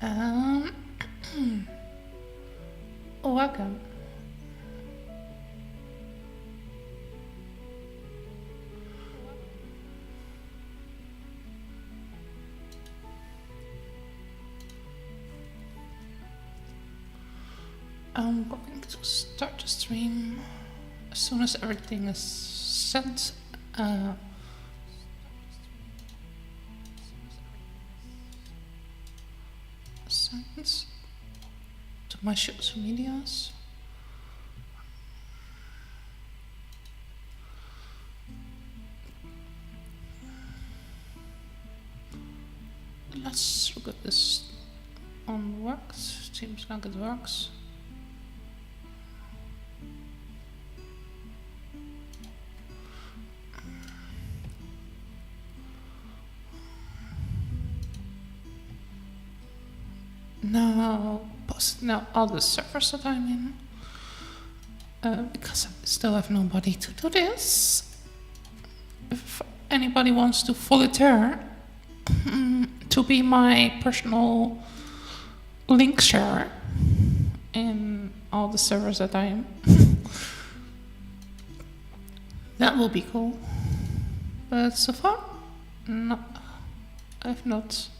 Um, welcome. I'm going to start the stream as soon as everything is sent. Sent to my social medias. Let's look at this on works. Seems like it works. Now all the servers that I'm in, because I still have nobody to do this. If anybody wants to volunteer to be my personal link sharer in all the servers that I am, that will be cool. But so far, no, I've not.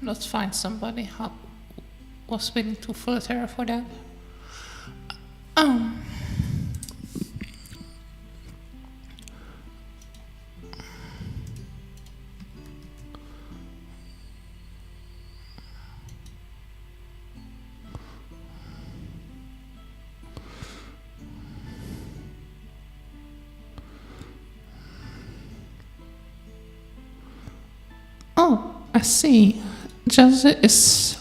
Not find somebody who was willing to volunteer for that. Oh, I see. Jesser is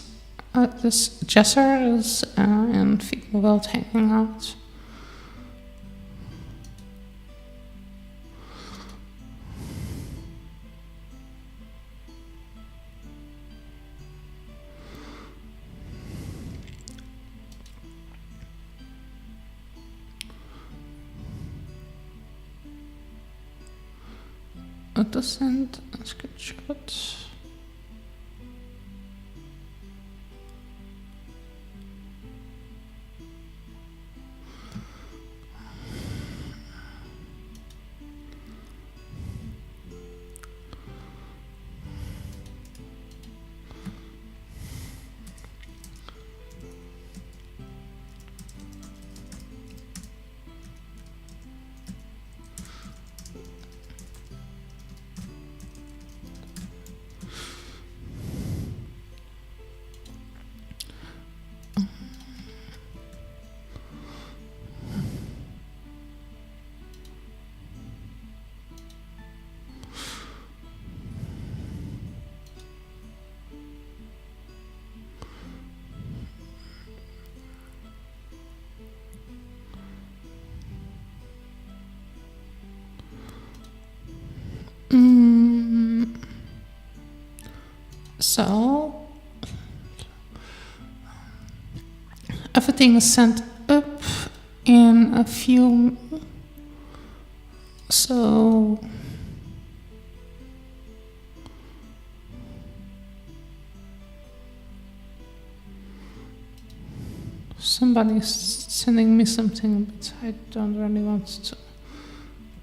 in the world hanging out. To send a screenshot. So everything is sent up in a few. So somebody's sending me something, but I don't really want to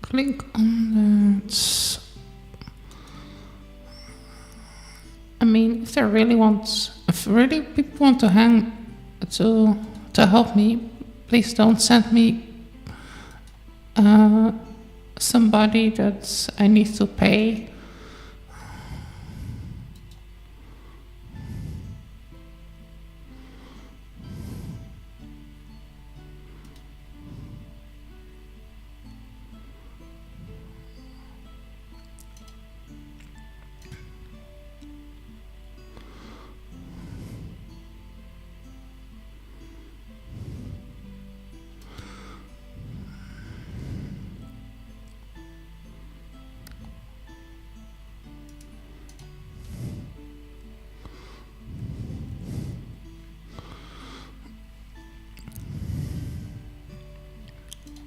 click on that. I mean, if really people want to to help me, please don't send me somebody that I need to pay.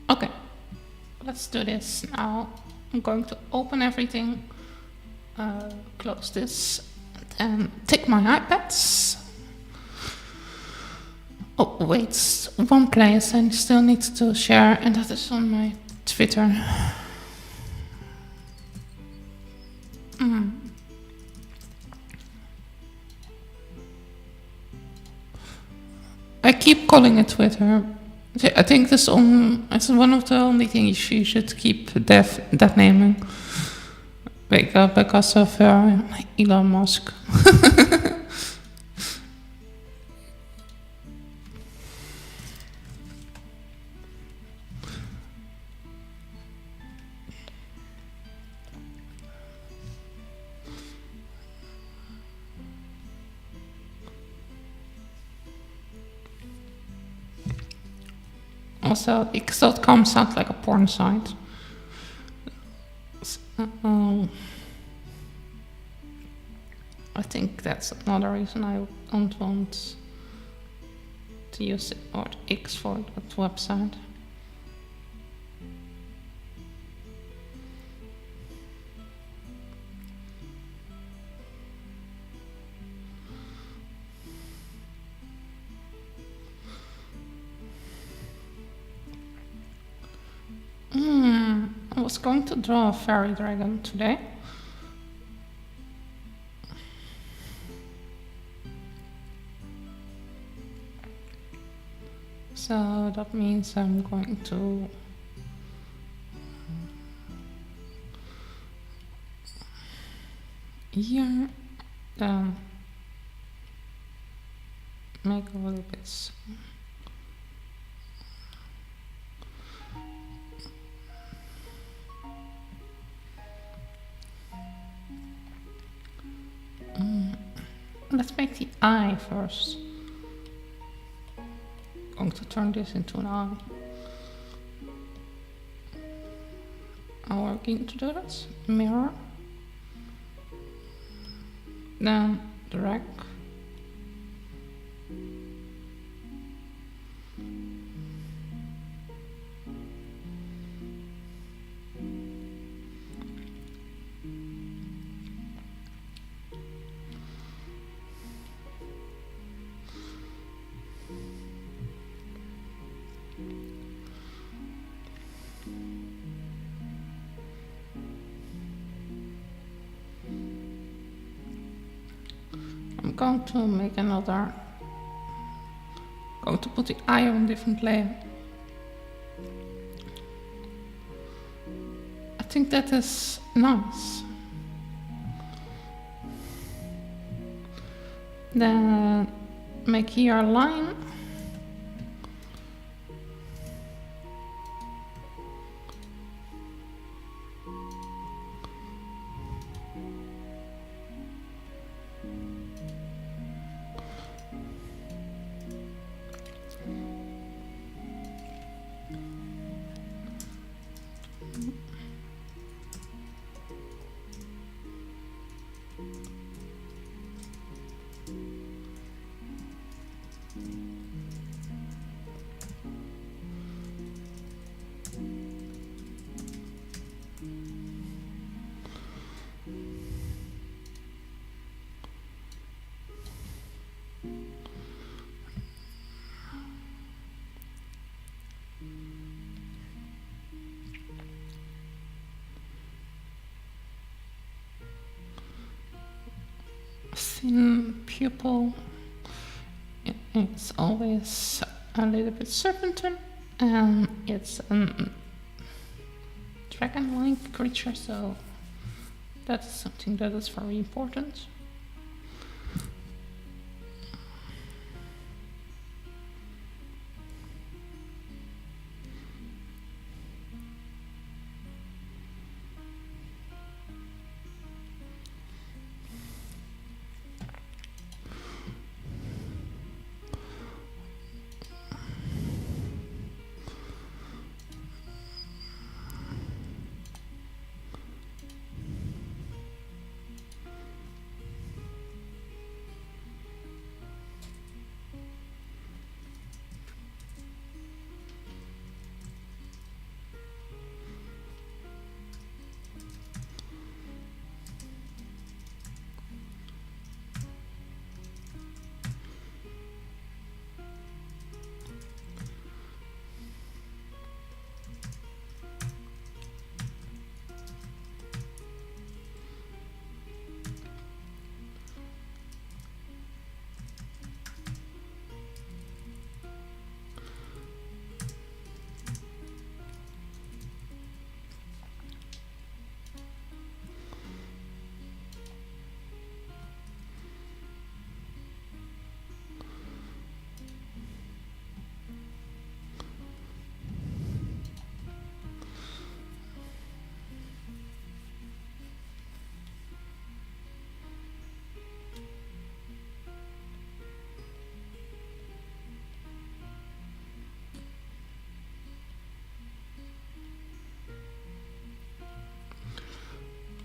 Okay, let's do this now. I'm going to open everything, close this, and take my iPads. Oh, wait, one place I still need to share, and that is on my Twitter. I keep calling it Twitter. I think it's one of the only things you should keep that naming. Because of Elon Musk. Also, x.com sounds like a porn site. I think that's another reason I don't want to use it, or X for that website. I was going to draw a fairy dragon today. So that means I'm going to here, then make a little bit. Let's make the eye first. I'm going to turn this into an eye. How are we going to do this? Mirror. Then drag. I'm going to make another. Going to put the eye on a different layer. I think that is nice. Then make here a line. Thin pupil. It's always a little bit serpentine, and it's a dragon-like creature, so that's something that is very important.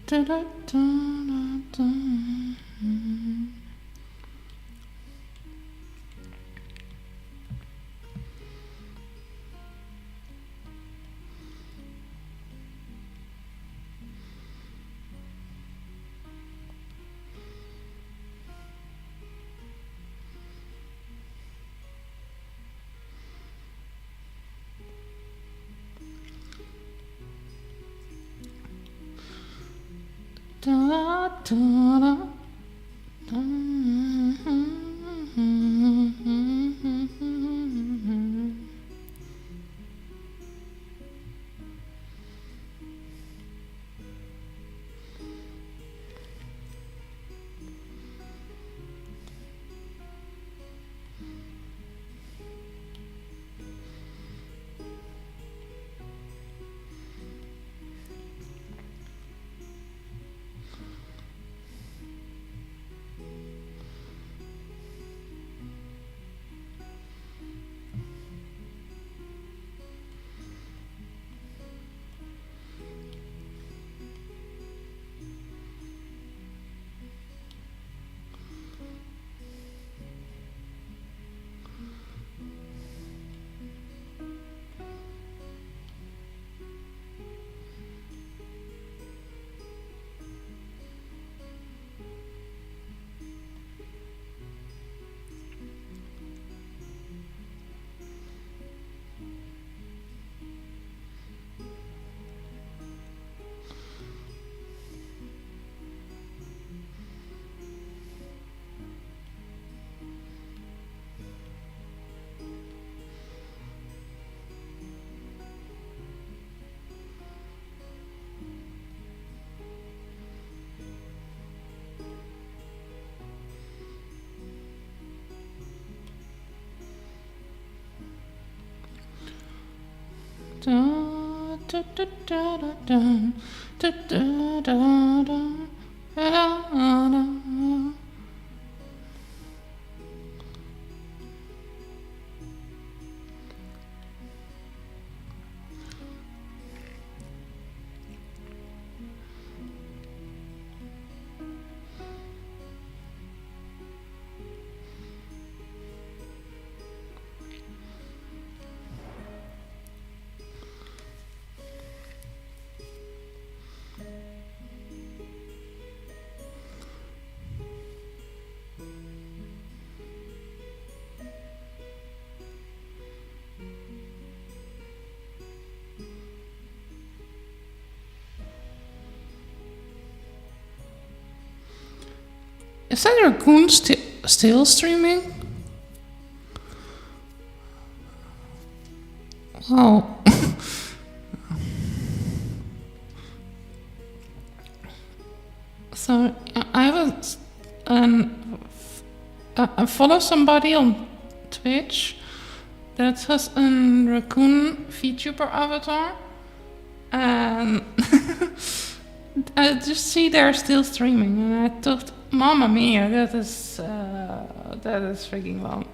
Da, da, da, da, da. Da, da, da, da. Da, da, da, da, da, da, da, da, da, da. Is that raccoon still streaming? Wow. So I have I follow somebody on Twitch that has a raccoon VTuber avatar, and I just see they're still streaming, and I thought, Mamma mia, that is freaking long.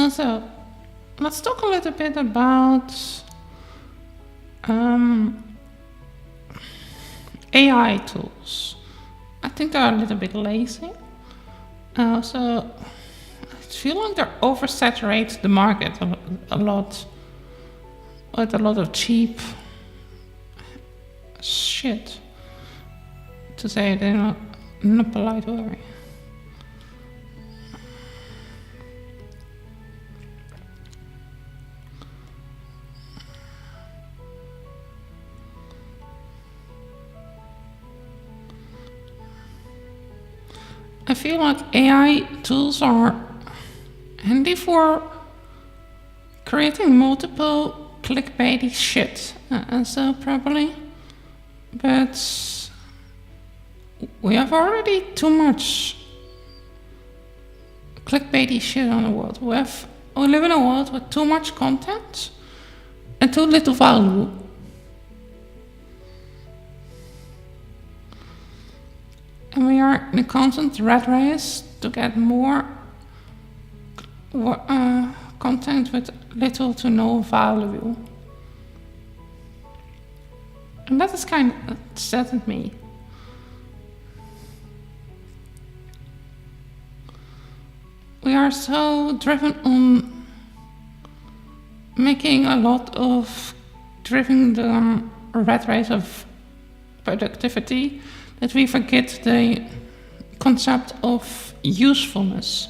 So, let's talk a little bit about AI tools. I think they're a little bit lazy. So, I feel like they're oversaturate the market a lot with a lot of cheap shit, to say it in a polite way. I feel like AI tools are handy for creating multiple clickbaity shit, and so probably, but we have already too much clickbaity shit on the world. We live in a world with too much content and too little value. And we are in a constant rat race to get more content with little to no value. And that is kind of saddened me. We are so driven on making a lot of driving the rat race of productivity that we forget the concept of usefulness.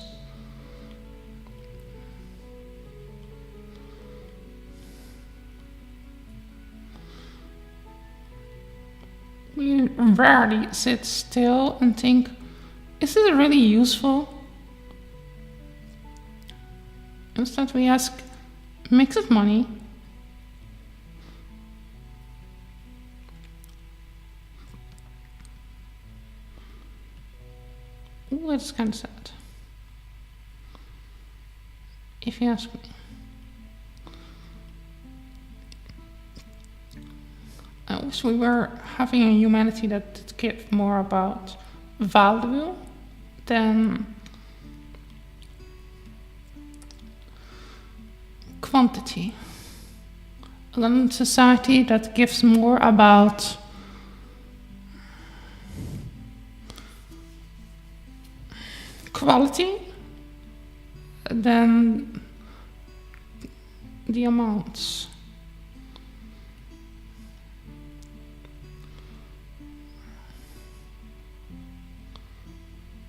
We rarely sit still and think, is this really useful? Instead we ask, makes it money? Ooh, it's kind of sad, if you ask me. I wish we were having a humanity that cared more about value than quantity. A society that gives more about quality than the amounts.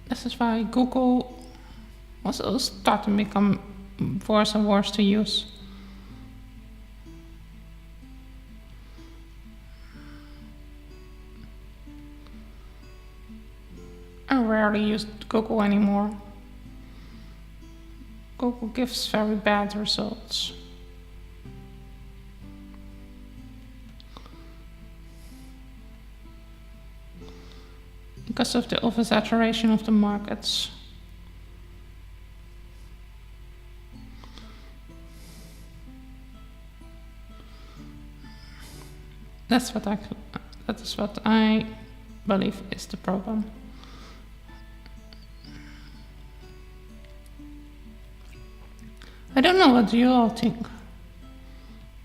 This is why Google was also starting to become worse and worse to use. I rarely use Google anymore. Google gives very bad results. Because of the oversaturation of the markets. That is what I believe is the problem. I don't know what you all think,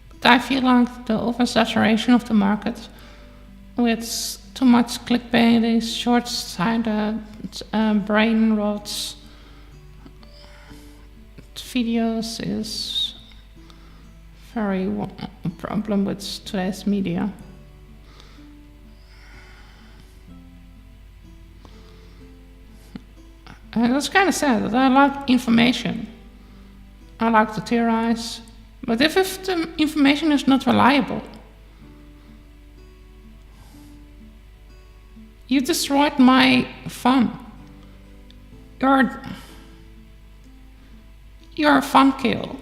but I feel like the oversaturation of the market with too much clickbait, short-sighted, brain rot videos is very a problem with today's media. And it's kind of sad that I like information. I like to theorize, but if the information is not reliable, you destroyed my fun. You're a fun kill.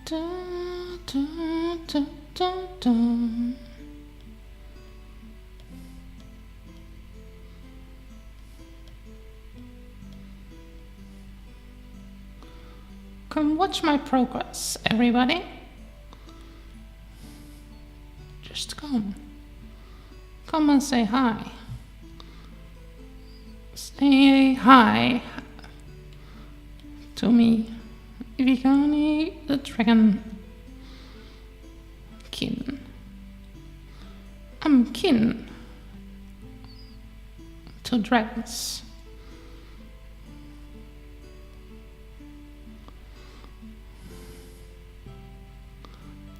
Da, da, da, da, da. Come watch my progress, everybody. Just come. Come and say hi. Say hi to me, Vegaani the dragonkin. I'm kin to dragons.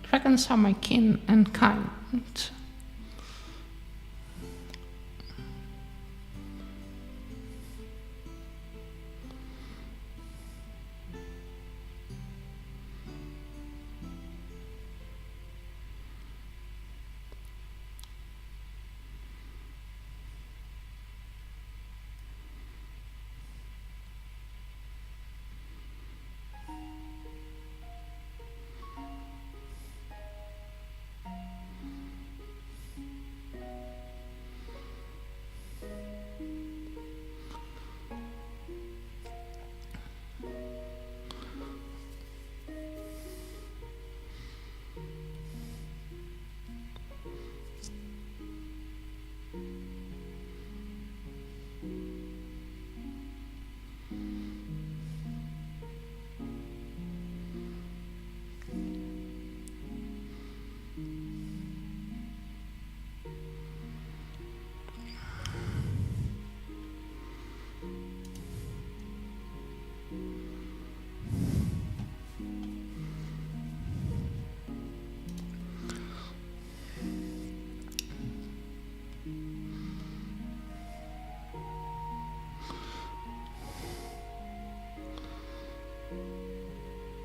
Dragons are my kin and kind.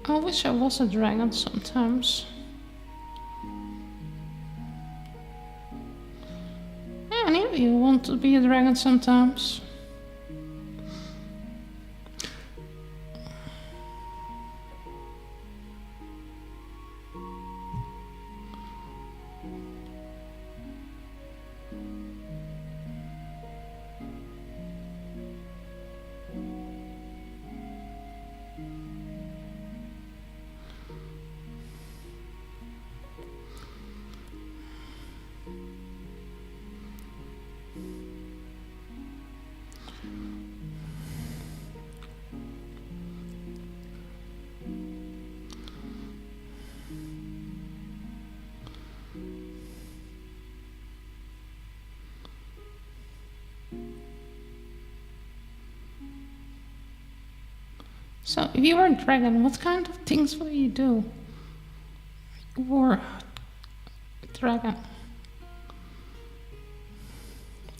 I wish I was a dragon sometimes. Any of you want to be a dragon sometimes? So, if you were a dragon, what kind of things would you do? You were a dragon.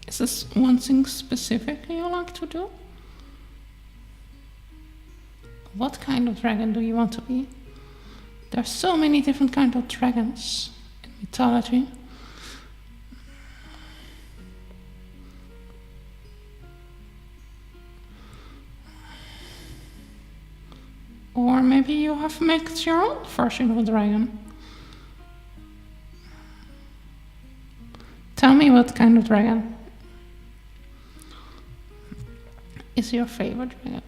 Is this one thing specific you like to do? What kind of dragon do you want to be? There are so many different kinds of dragons in mythology. Or maybe you have made your own version of a dragon. Tell me what kind of dragon is your favorite dragon?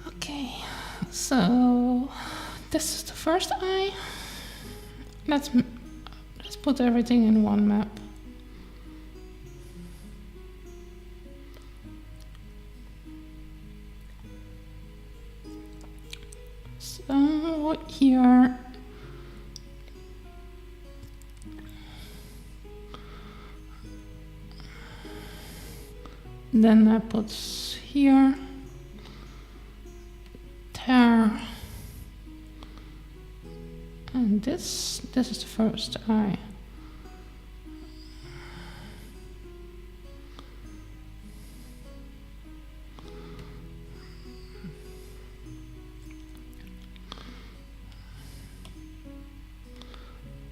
Okay, so this is the first eye. Let's put everything in one map. So here, then I put here, there, and this is the first eye.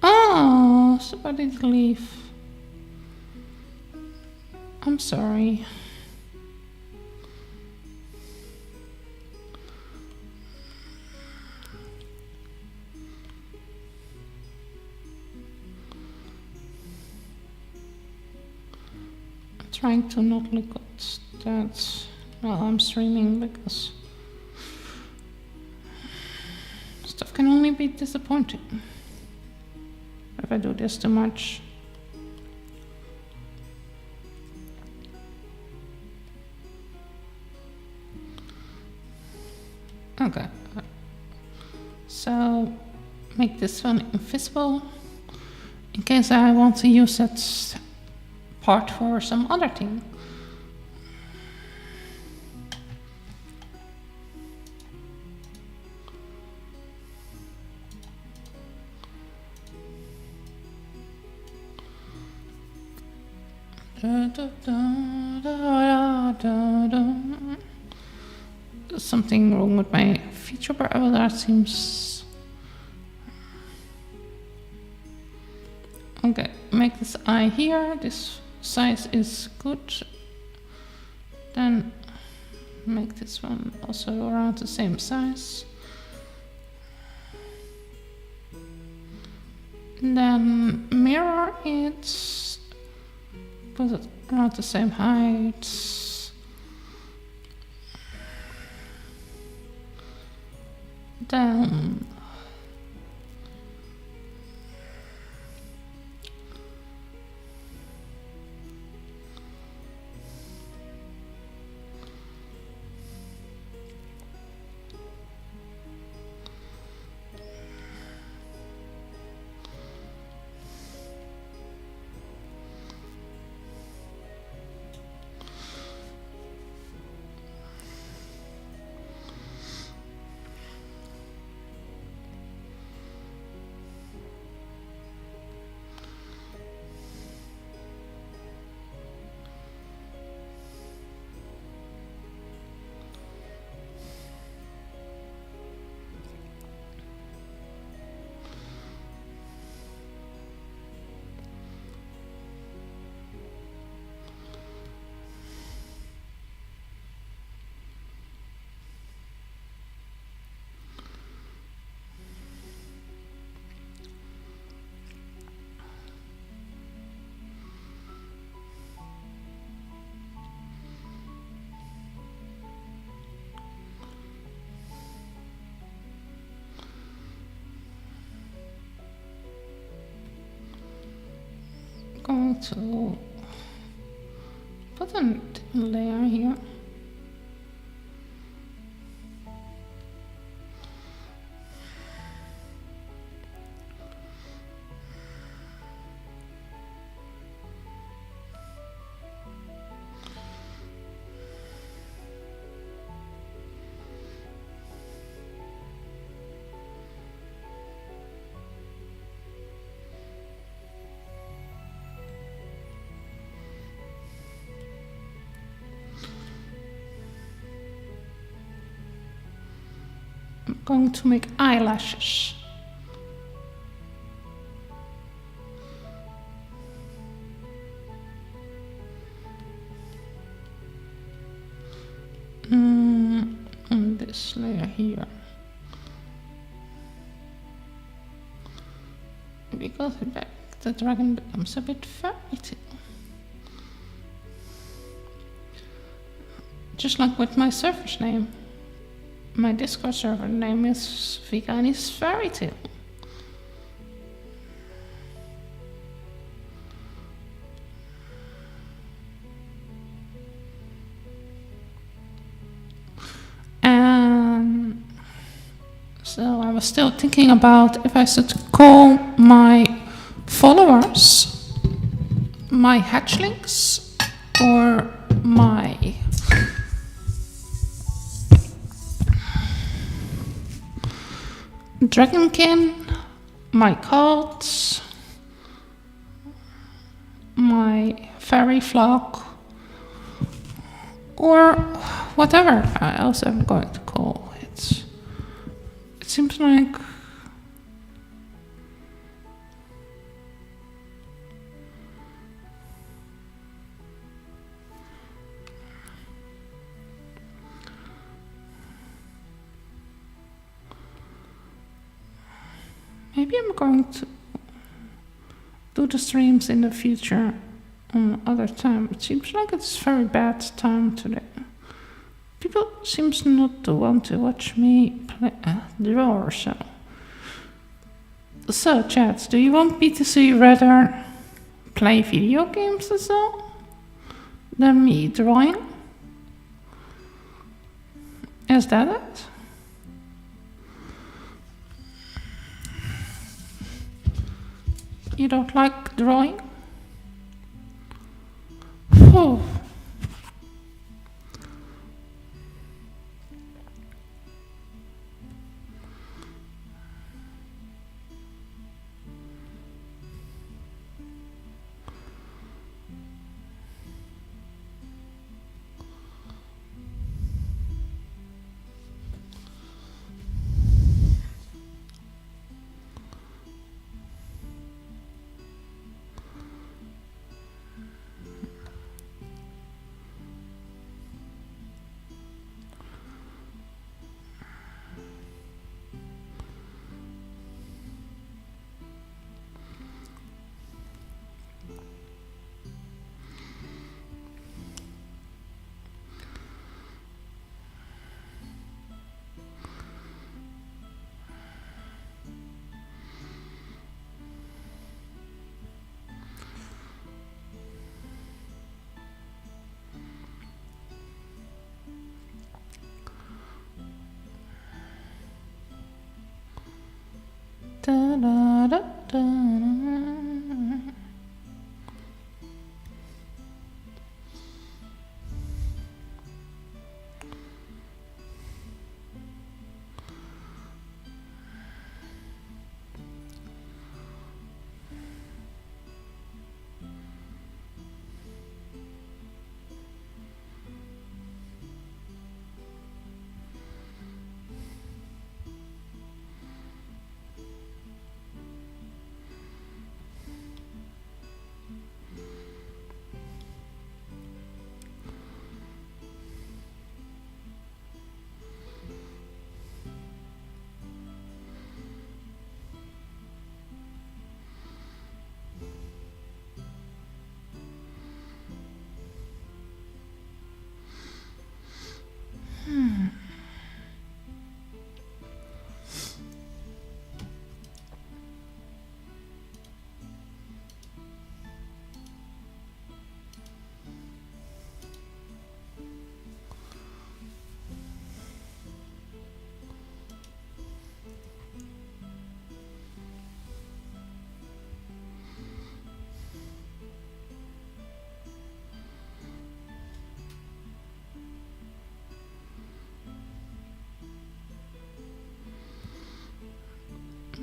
Oh, somebody did leave. I'm sorry. I'm trying to not look at that while I'm streaming because stuff can only be disappointing if I do this too much. Okay, so make this one invisible in case I want to use that part for some other thing. There's something wrong with my feature bar. Oh, that seems... Okay, make this eye here. This size is good. Then make this one also around the same size. And then mirror it. Put it around the same height. Then going to put a layer here. going to make eyelashes. On this layer here. Because the dragon becomes a bit fairy tale. Just like with my server's name. My Discord server name is vegaani's fairy tale. And so I was still thinking about if I should call my followers my hatchlings or my dragonkin, my cults, my fairy flock, or whatever else I'm going to call it. It seems like maybe I'm going to do the streams in the future on other time. It seems like it's very bad time today. People seems not to want to watch me play, draw or so. So chat, do you want me to see rather play video games or so than me drawing? Is that it? You don't like drawing? Oh. Da, da, da, da.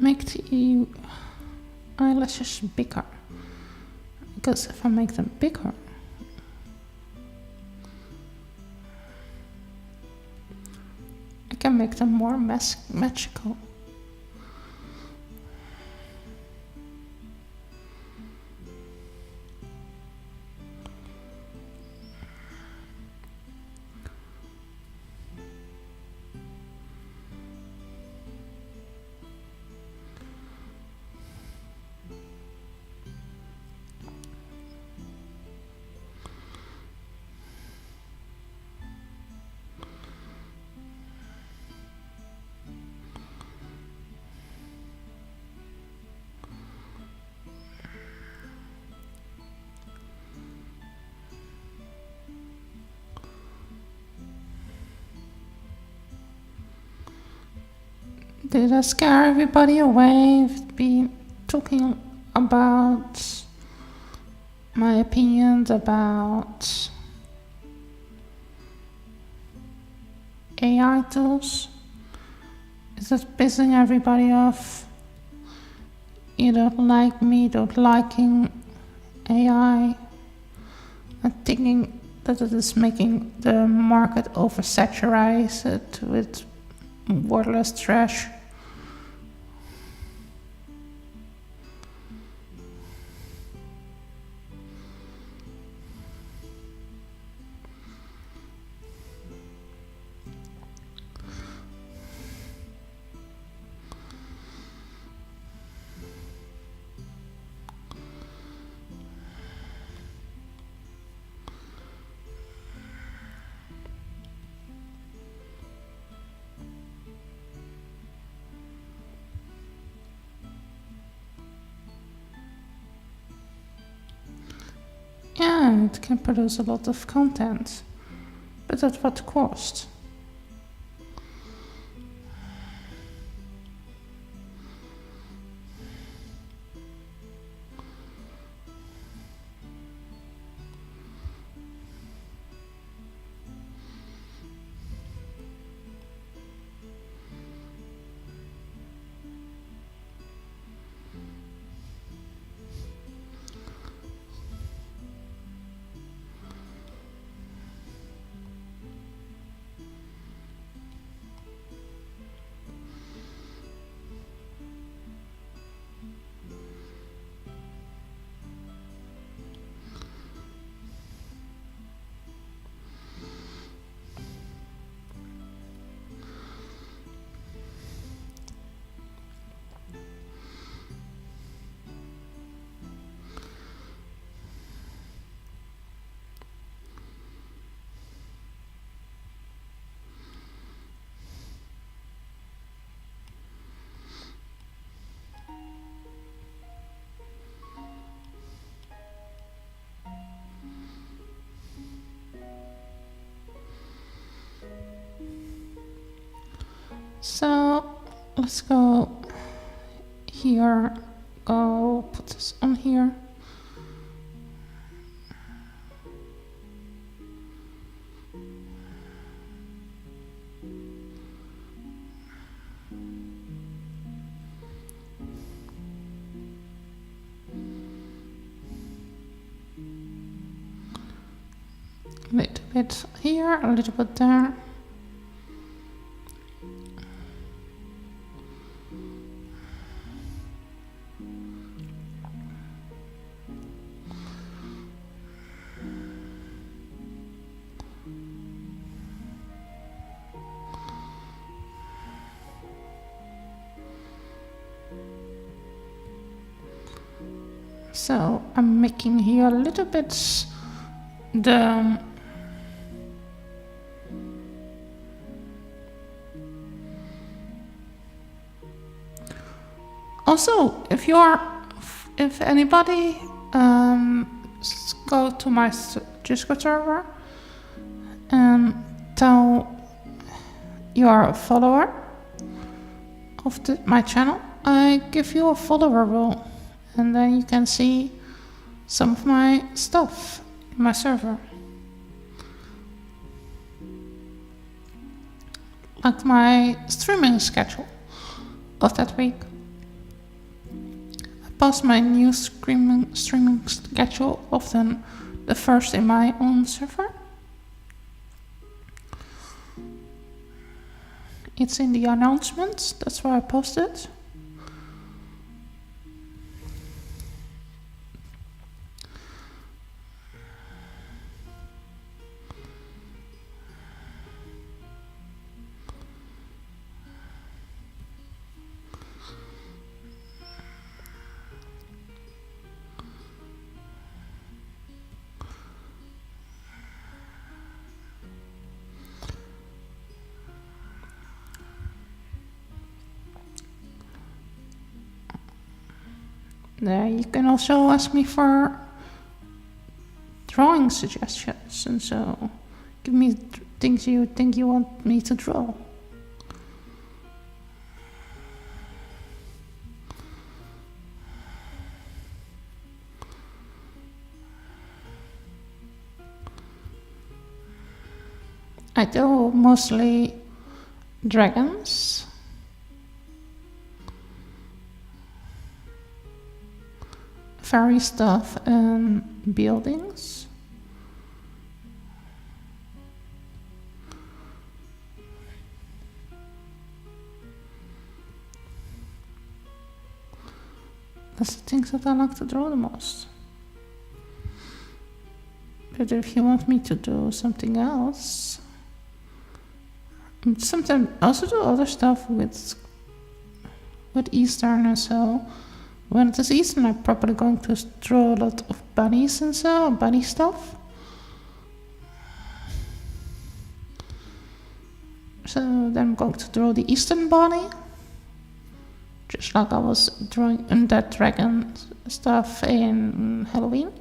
Make the eyelashes bigger, because if I make them bigger, I can make them more magical. Did I scare everybody away? I've been talking about my opinions about AI tools. Is that pissing everybody off? You don't like me, don't liking AI, and thinking that it is making the market oversaturated with worthless trash. Yeah, it can produce a lot of content, but at what cost? So let's go here, go put this on here. A little bit here, a little bit there. So I'm making here a little bit the also, if anybody go to my Discord server and tell you are a follower of my channel, I give you a follower role, and then you can see some of my stuff in my server, like my streaming schedule of that week. Post my new streaming schedule, often the first in my own server. It's in the announcements. That's where I posted. There, you can also ask me for drawing suggestions, and so give me things you think you want me to draw. I do mostly dragons. Fairy stuff and buildings. That's the things that I like to draw the most. But if you want me to do something else, sometimes I also do other stuff with Eastern and so. When it is Eastern, I'm probably going to draw a lot of bunnies and so, bunny stuff. So then I'm going to draw the Eastern bunny. Just like I was drawing that dragon stuff in Halloween.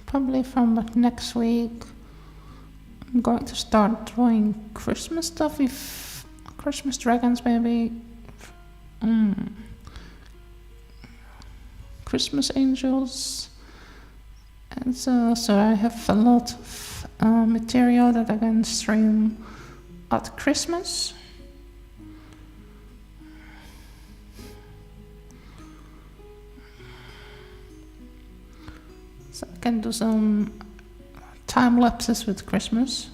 Probably from next week, I'm going to start drawing Christmas stuff with Christmas dragons, maybe. Christmas angels. And so I have a lot of material that I can stream at Christmas. So I can do some time lapses with Christmas.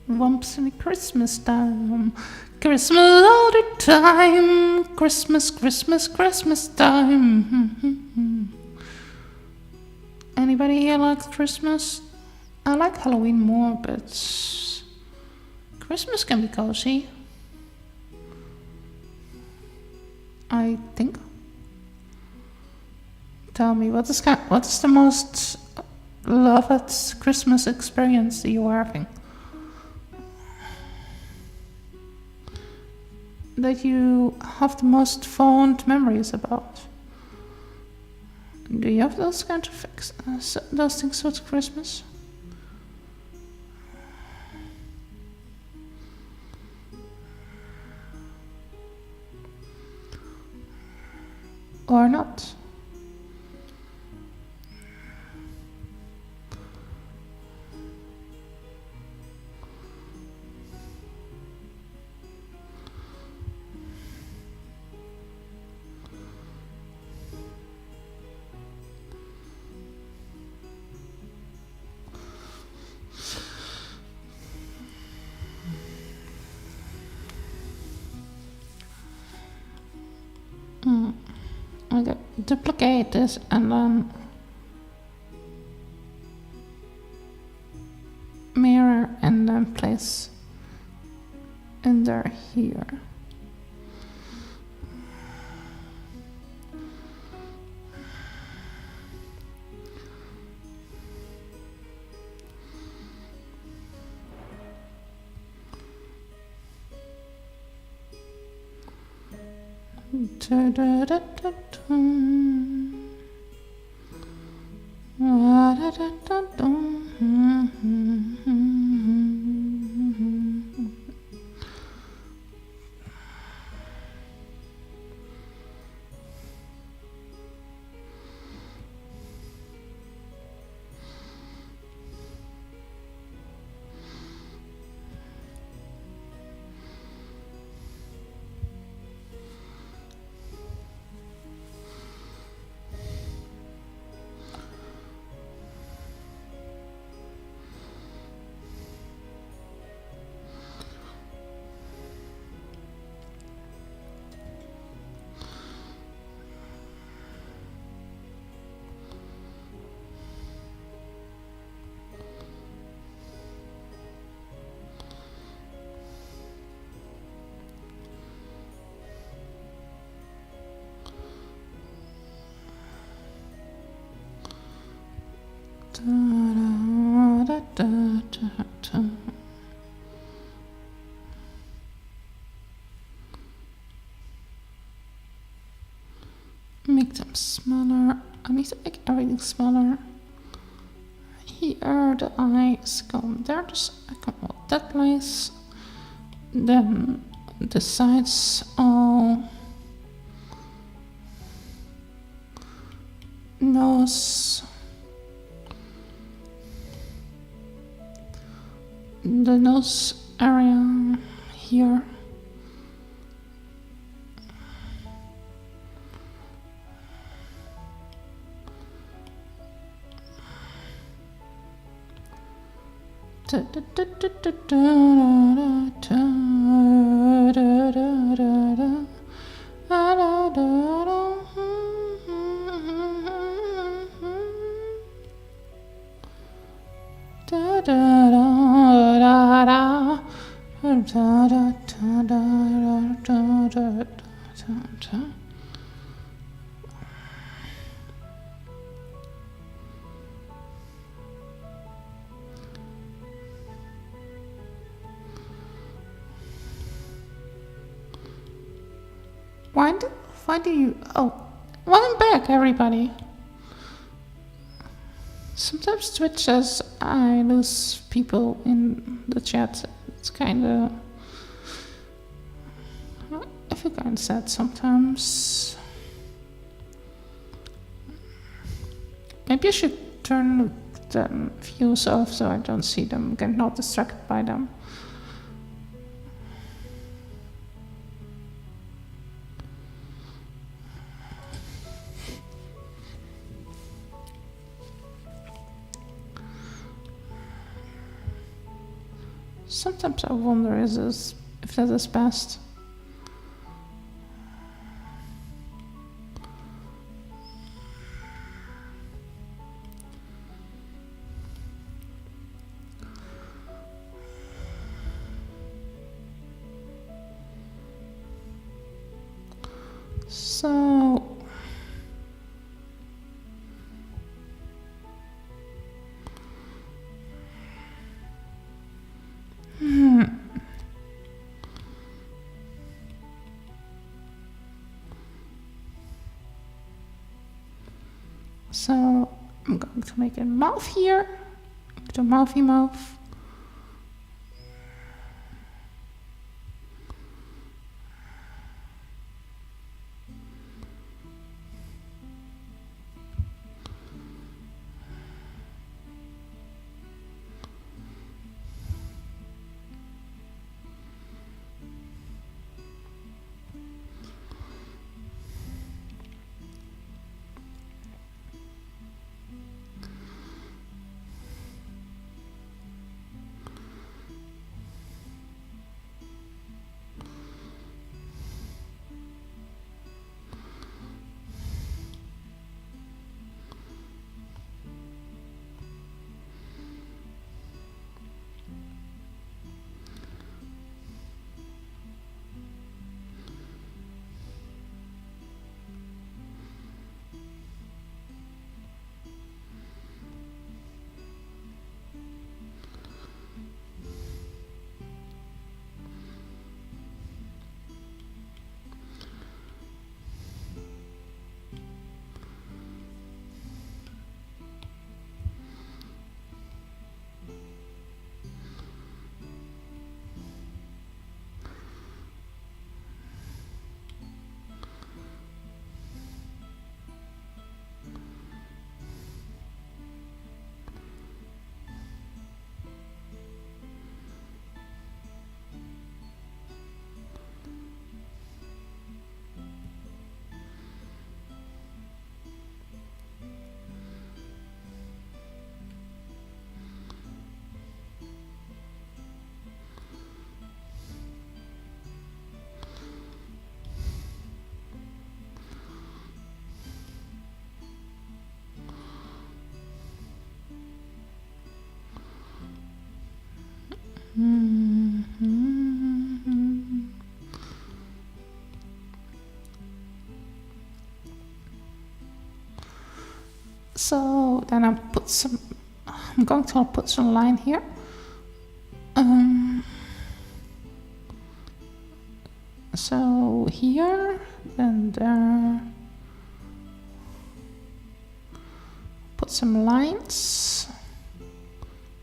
Once in Christmas time, Christmas all the time, Christmas, Christmas, Christmas time. Anybody here likes Christmas? I like Halloween more, but Christmas can be cozy, I think. Tell me, what is the most loved Christmas experience that you are having? That you have the most fond memories about? Do you have those kind of those things with Christmas? Or not? Okay, duplicate this and then mirror and then place under here. Da, da, da, da, da. Da, da, da, da, da. Make them smaller. I need to make everything smaller. Here the eyes go there, I come out that place. Then the sides all nose. The nose area here. Why do you... Oh, welcome back, everybody. Sometimes Twitch says I lose people in the chat. It's kinda... I feel kinda sad sometimes. Maybe I should turn the views off so I don't see them, get not distracted by them. Sometimes I wonder if that is best. So... So I'm going to make a mouth here, the mouthy mouth. So then I'm going to put some line here. So here and there. Put some lines.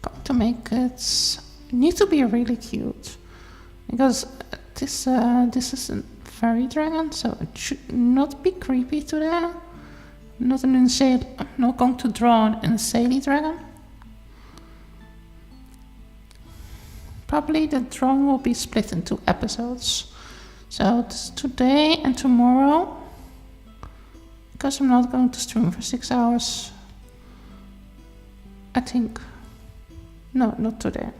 Going to make it need to be really cute, because this is a fairy dragon, so it should not be creepy today. Not going to draw an insane dragon. Probably the drawing will be split into episodes. So it's today and tomorrow, because I'm not going to stream for 6 hours. I think. No, not today.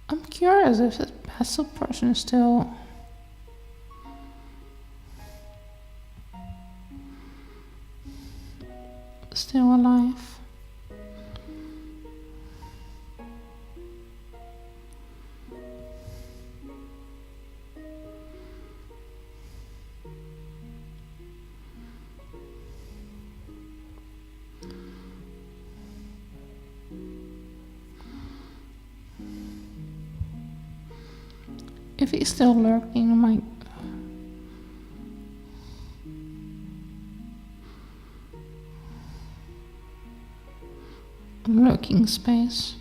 I'm curious if this pastel person is still alive. If he's still lurking in my lurking space.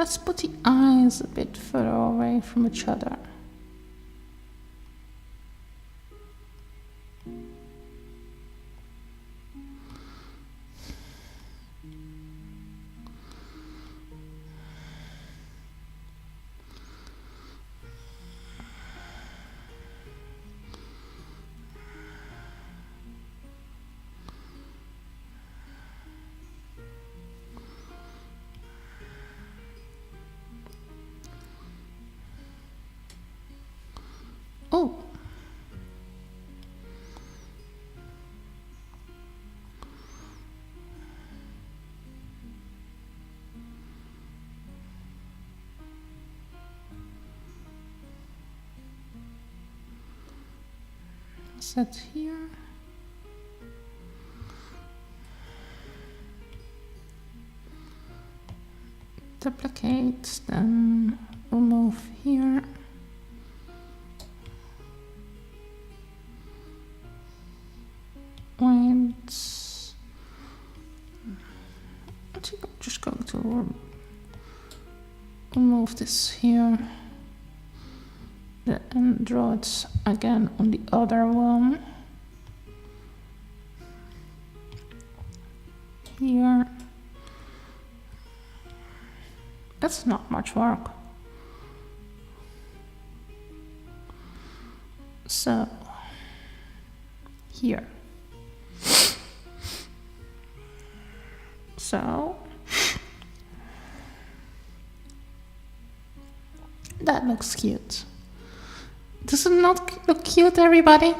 let's put the eyes a bit further away from each other. Oh. Set here. Duplicate, then we'll move here. And I think I'm just going to remove this here and draw it again on the other one. Here. That's not much work. So, here. So, that looks cute. Does it not look cute, everybody?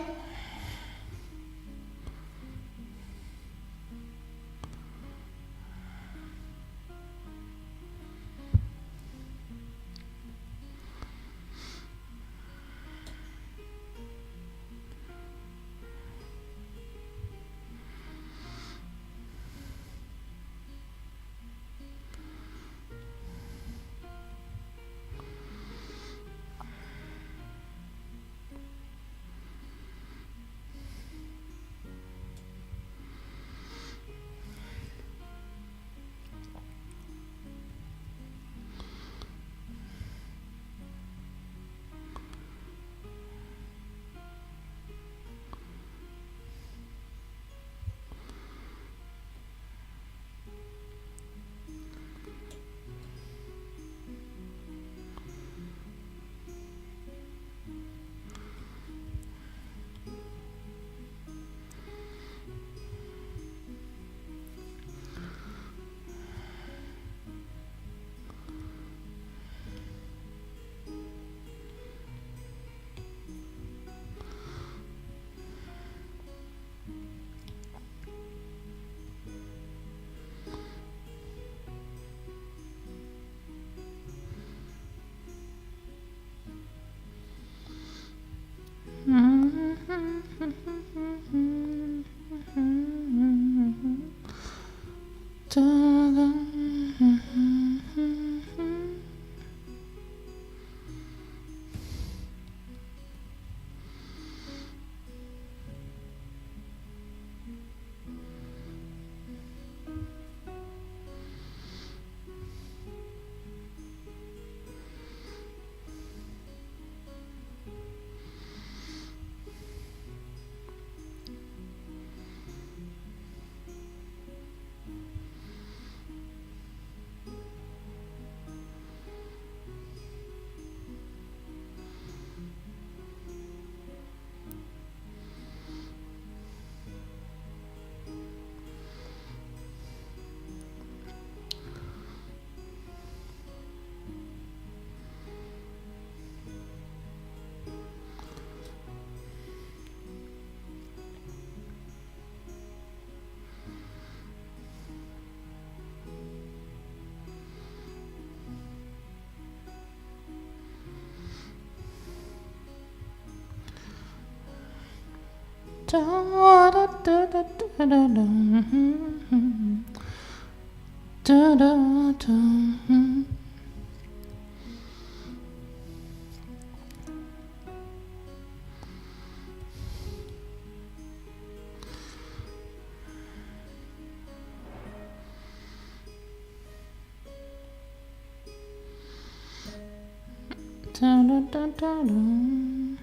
Dun, dun, dun, dun, dun.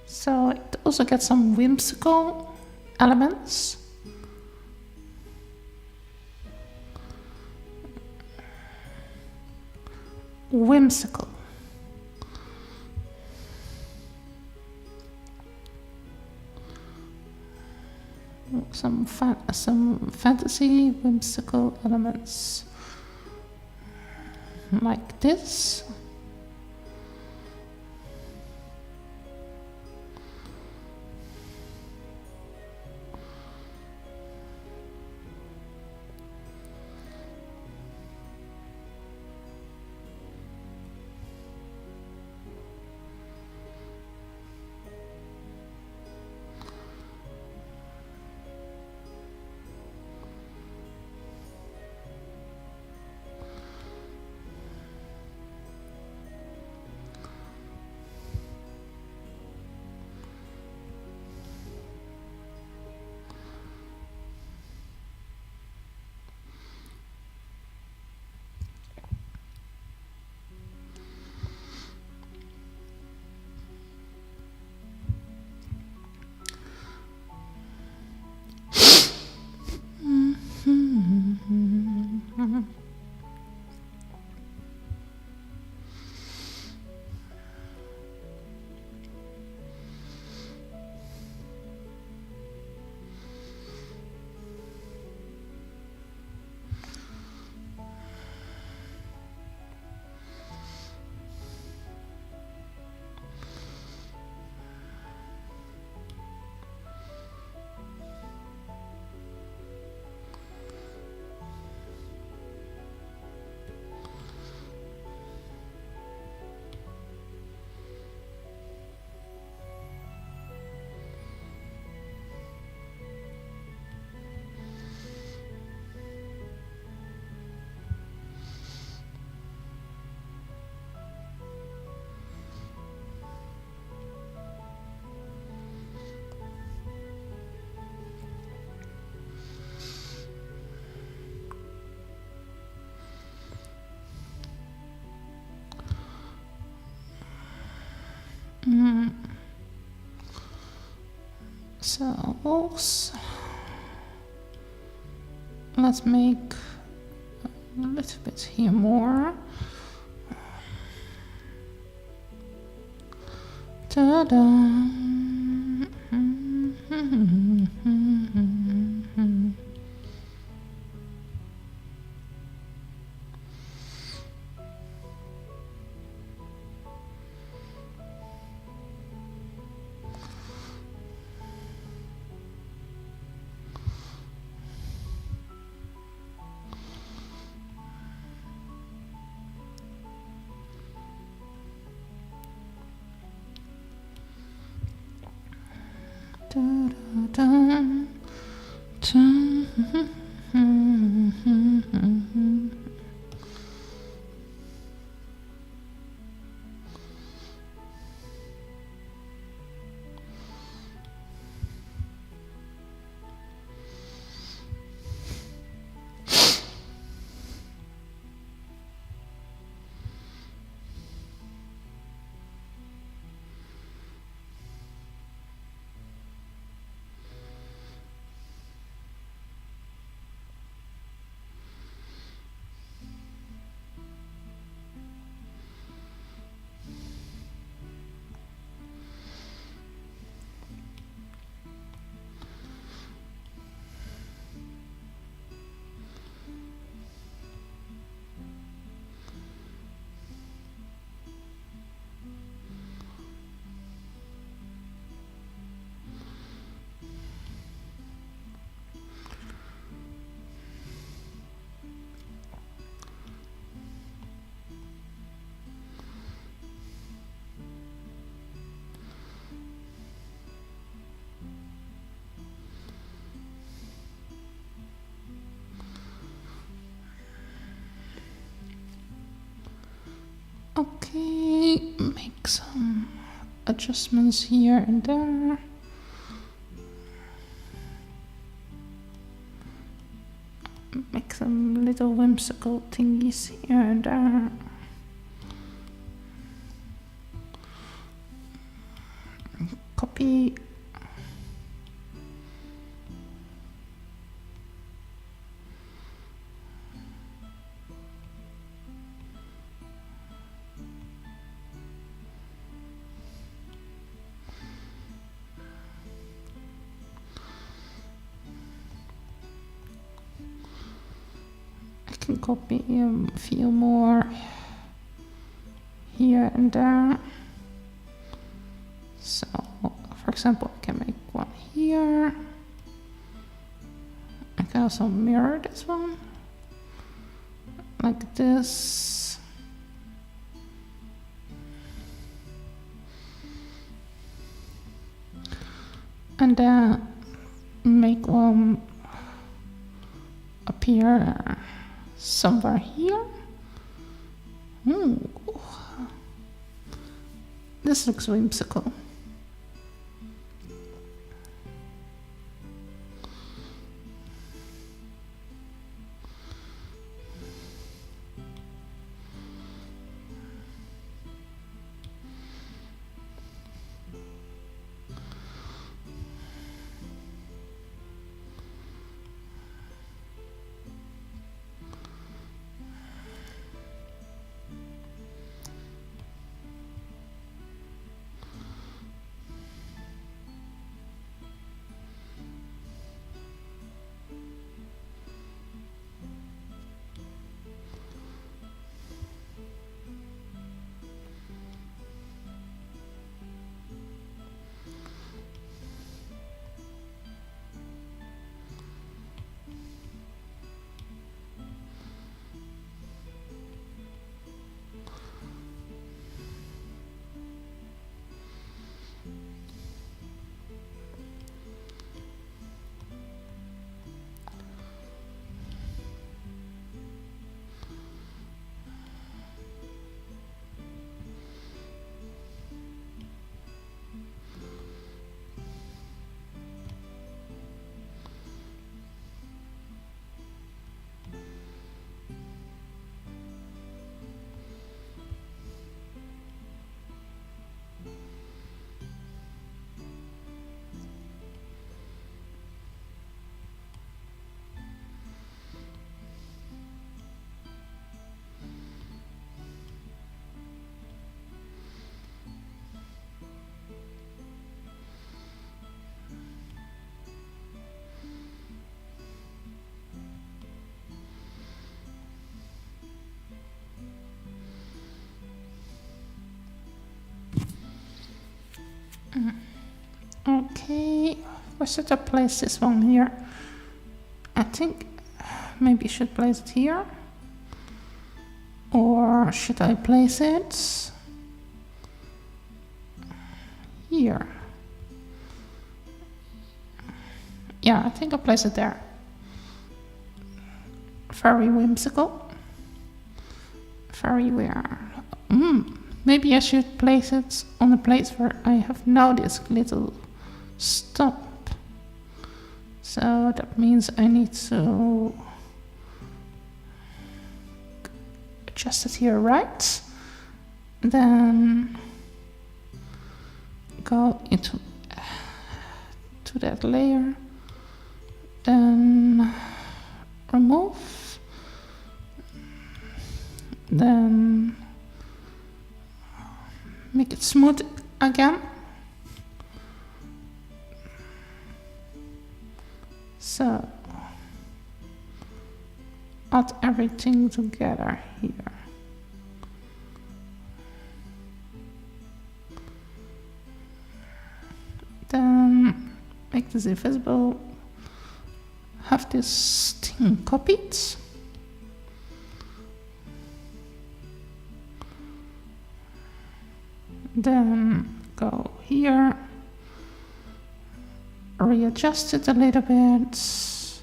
So it also gets some whimsical elements. Whimsical. Some fantasy whimsical elements like this. So let's make a little bit here more. Ta-da! Okay, make some adjustments here and there. Make some little whimsical thingies here and there. Copy. I can copy a few more here and there. So, for example, I can make one here. I can also mirror this one, like this. And then make one appear somewhere here. Ooh. This looks whimsical. Okay, where should I place this one here? I think maybe I should place it here. Or should I place it here? Yeah, I think I'll place it there. Very whimsical. Very weird. Maybe I should place it on a place where I have now this little stump. So that means I need to adjust it here, right? Then go into to that layer. Then remove. Then make it smooth again. So add everything together here. Then make this invisible. Have this thing copied. Then go here, readjust it a little bit.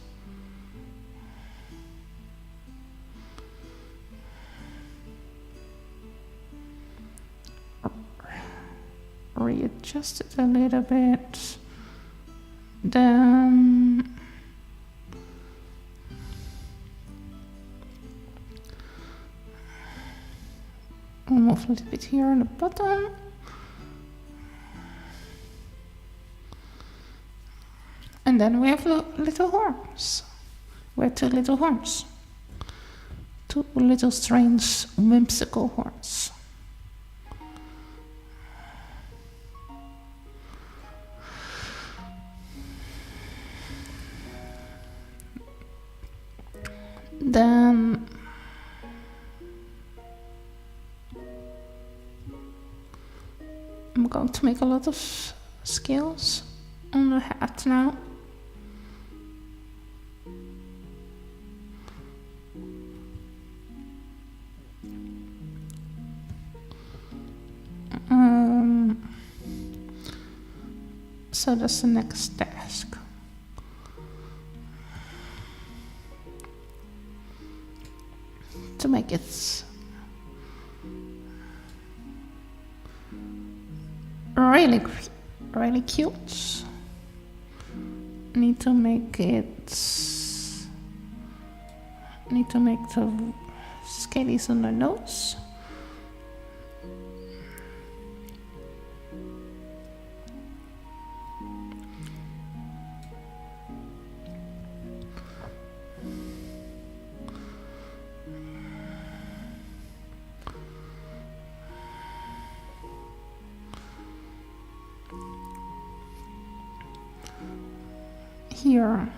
Readjust it a little bit. Then move a little bit here on the bottom. And then we have the little horns. We have 2 little horns. 2 little strange, whimsical horns. Then I'm going to make a lot of scales on the hat now. So that's the next task. To make it really cute, I need to make the scalies on the nose. Here.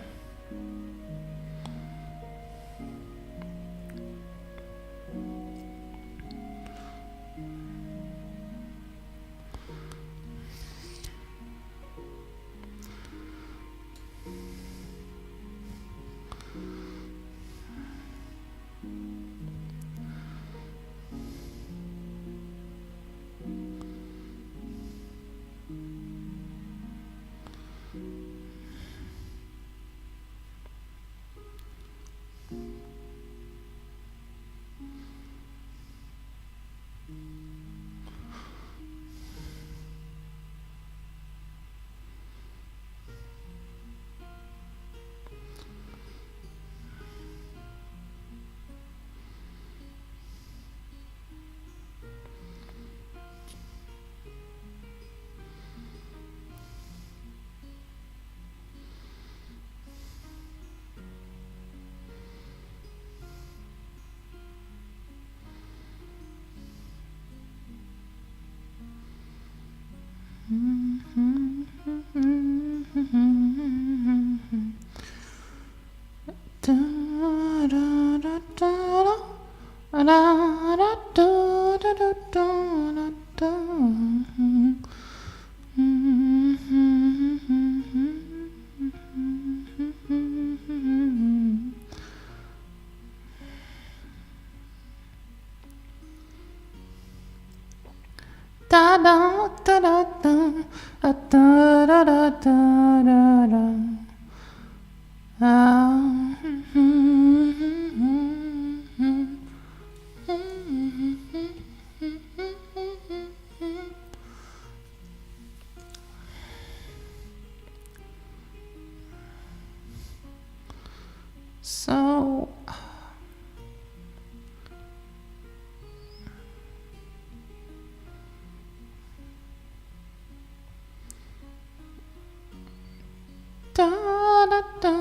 Da da da da da da da da da da. So da da da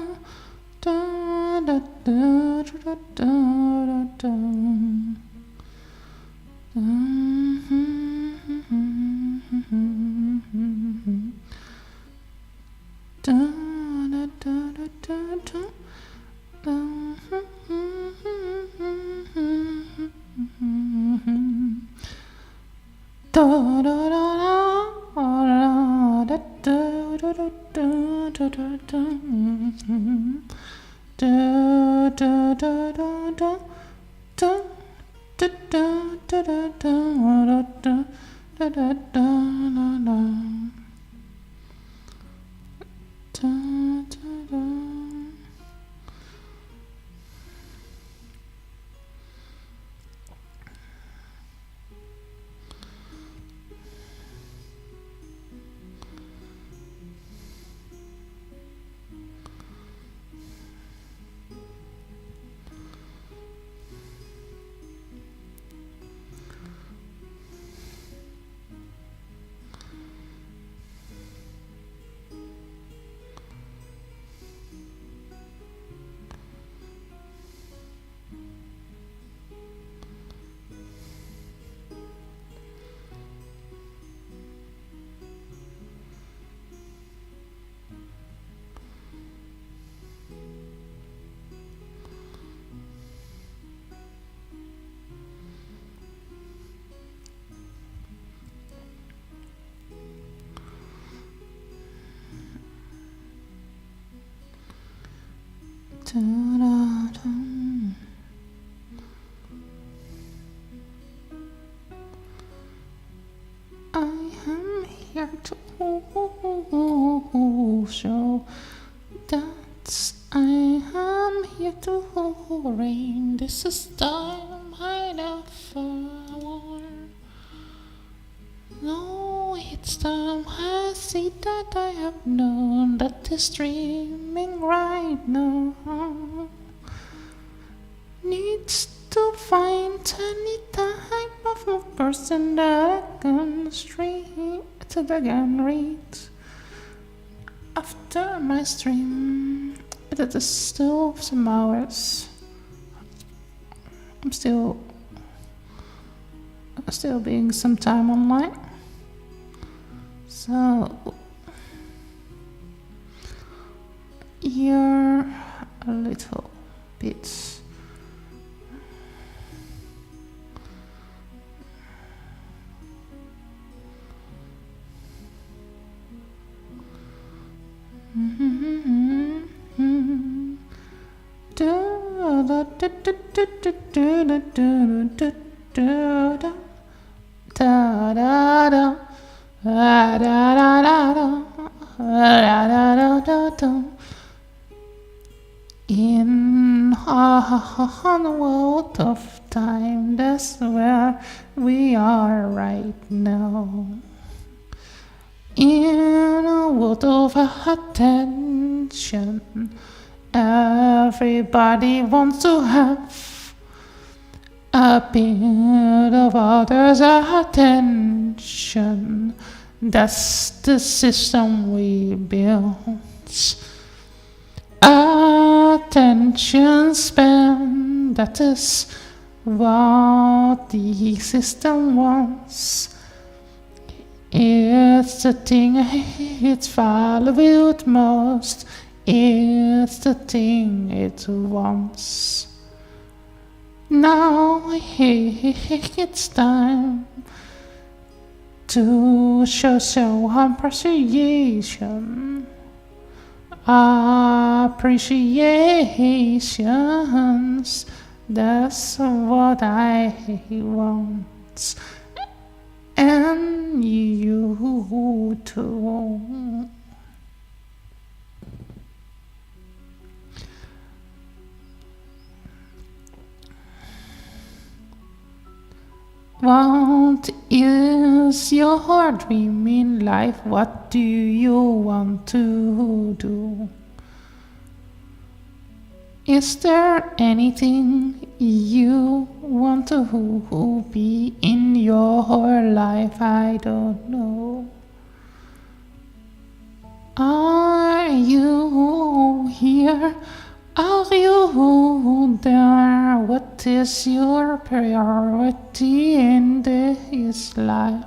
da da da da da da. to show that I am here to reign. This is time I never won. No, it's time I see that I have known that is dreaming right now. Needs to find any type of a person that I can stream to the can read after my stream. But it is still some hours. I'm still being some time online. So you're a little bit in a world of time, that's where we are right now. In a world of attention, everybody wants to have a bit of others' attention. That's the system we built. Attention span, that is what the system wants. It's the thing it's valued most. It's the thing it wants. Now it's time to show appreciation. Appreciations, that's what I want. And you too. What is your dream in life? What do you want to do? Is there anything you want to be in your life? I don't know. Are you here? Are you there? What is your priority in this life?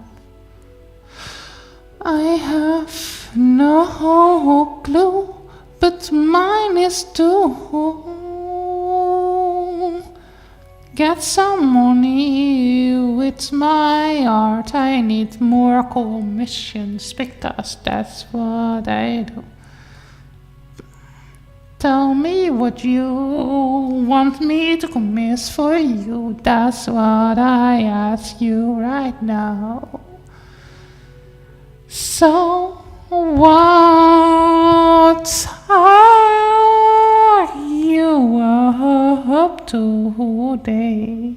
I have no clue, but mine is to get some money with my art. I need more commissions because that's what I do. Tell me what you want me to commiss for you. That's what I ask you right now. So what are you up to today?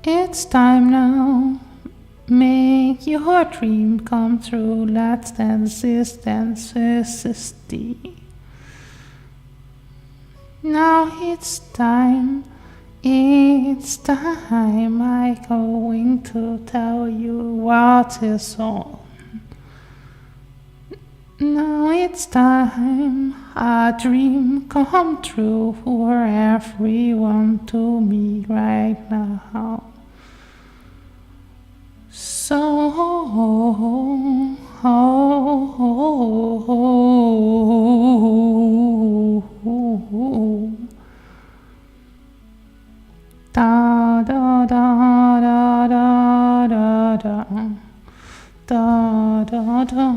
It's time now. Make your dream come true. Let's dance this Now it's time. It's time. I'm going to tell you what is on. Now it's time, a dream come true for everyone to me right now. So da da da da da da da da da da.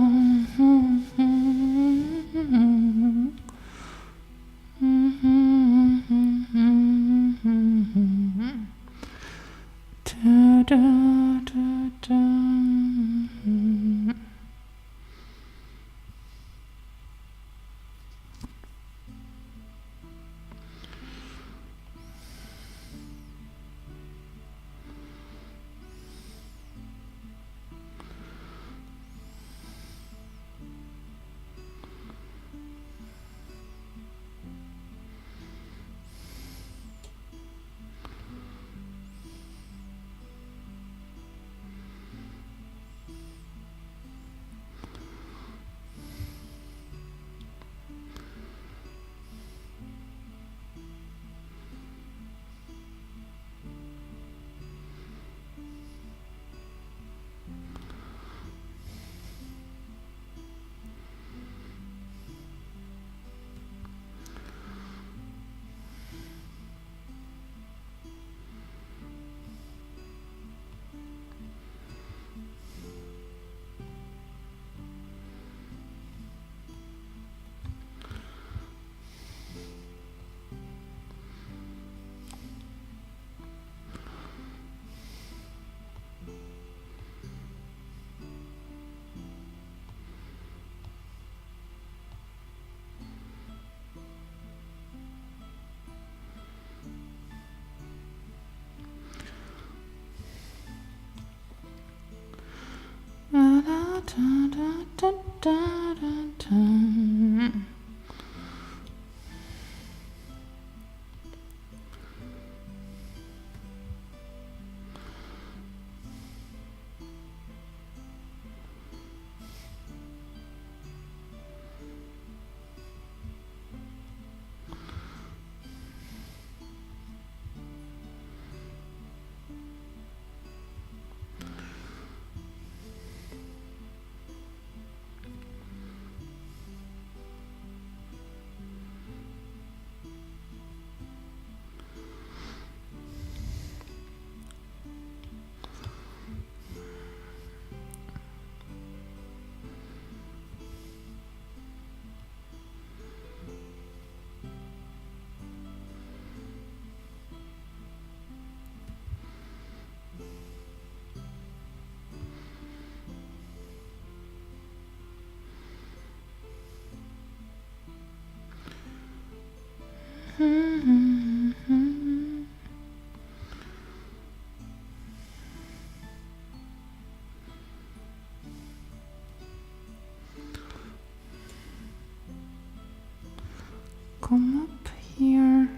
Come up here.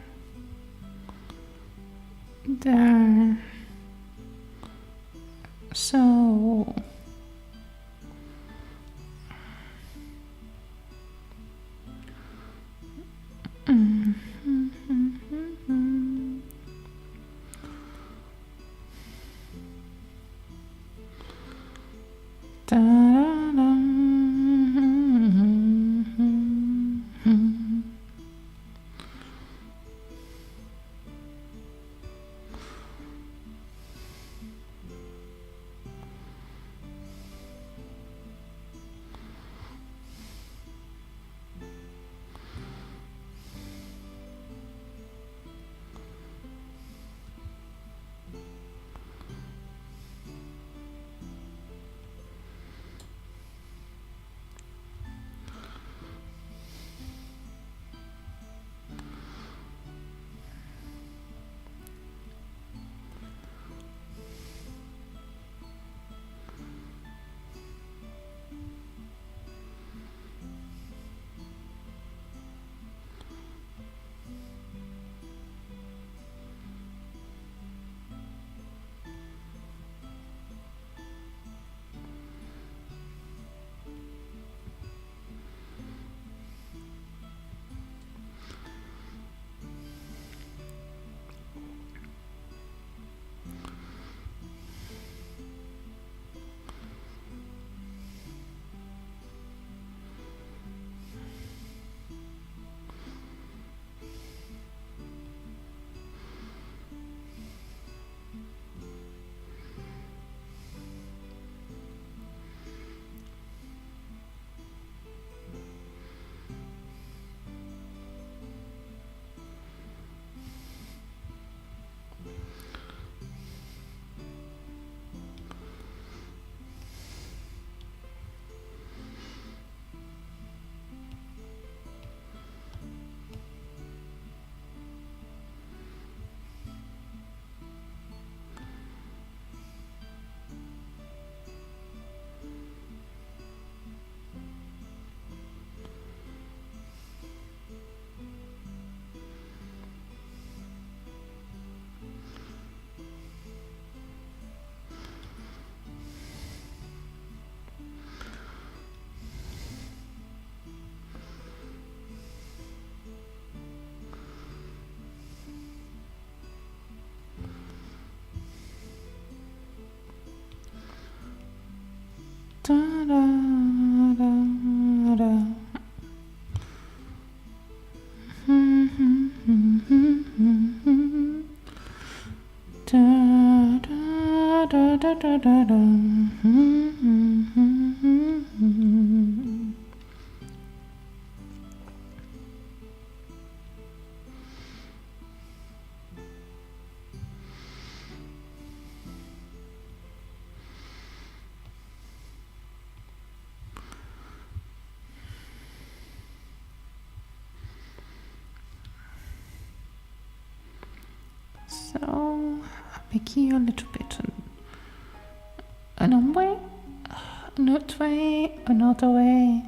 There. So. So I'll make you a little bit a long way. Another way, another way.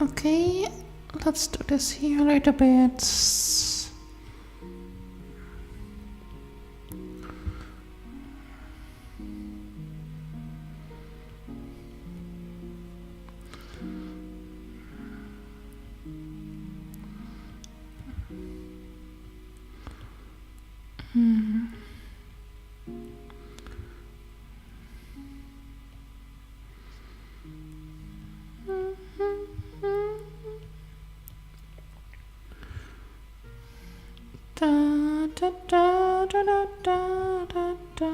Okay, let's do this here a little bit. Da da da da da da da da.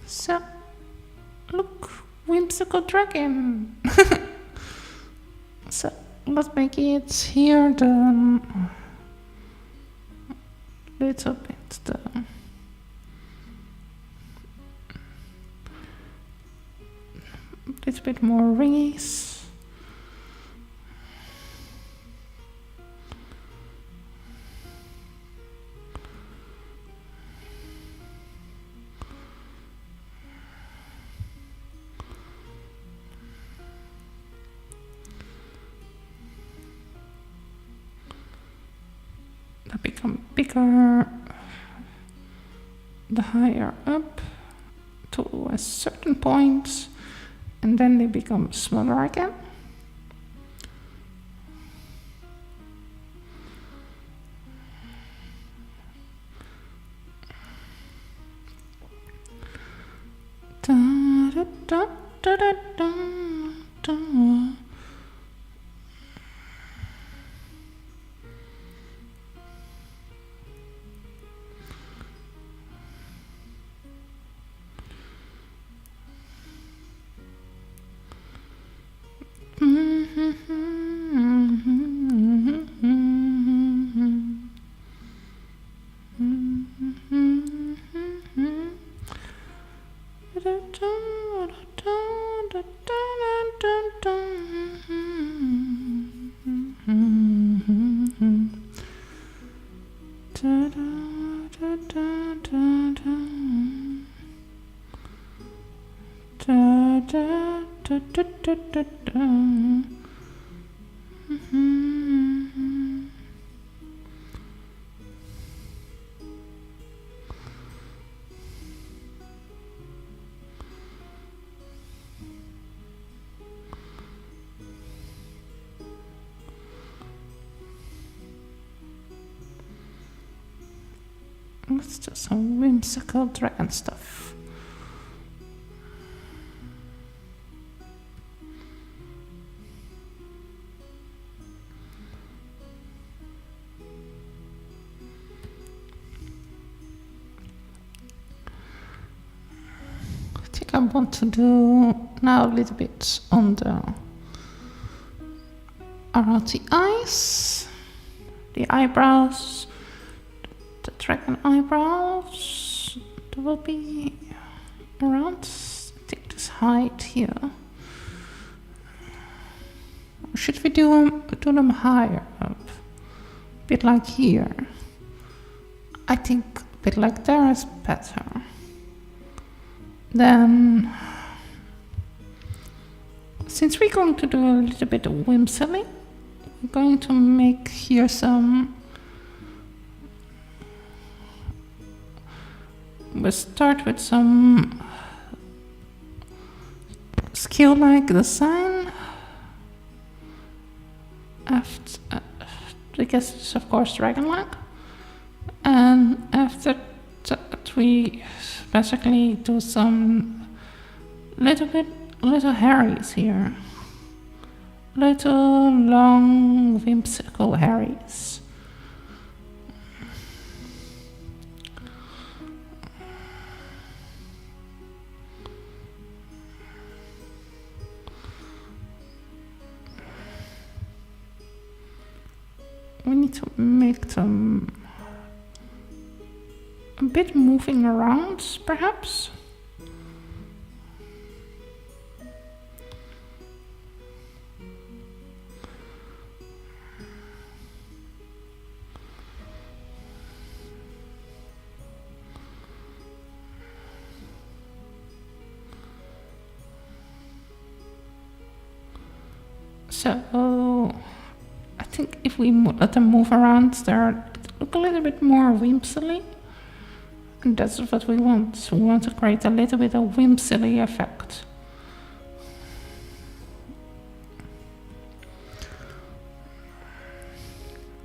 So, look, whimsical dragon. So, let's make it here the little bit the little bit more ringies. They become bigger the higher up to a certain point, and then they become smaller again. Da, da, da, da, da, da, da. Let's do some whimsical dragon stuff. I think I want to do now a little bit on the around the eyes, the eyebrows, the dragon eyebrows. There will be around, I think, this height here. Or should we do them higher up? A bit like here. I think a bit like there is better. Then, since we're going to do a little bit of whimsily, we're going to make here some. We'll start with some skill-like design. After, I guess it's of course dragon-like. And after that we basically do some little hairies here. Little long whimsical hairies. We need to make them a bit moving around, perhaps. So I think if we let them move around, they look a little bit more whimsily. And that's what we want. We want to create a little bit of whimsily effect.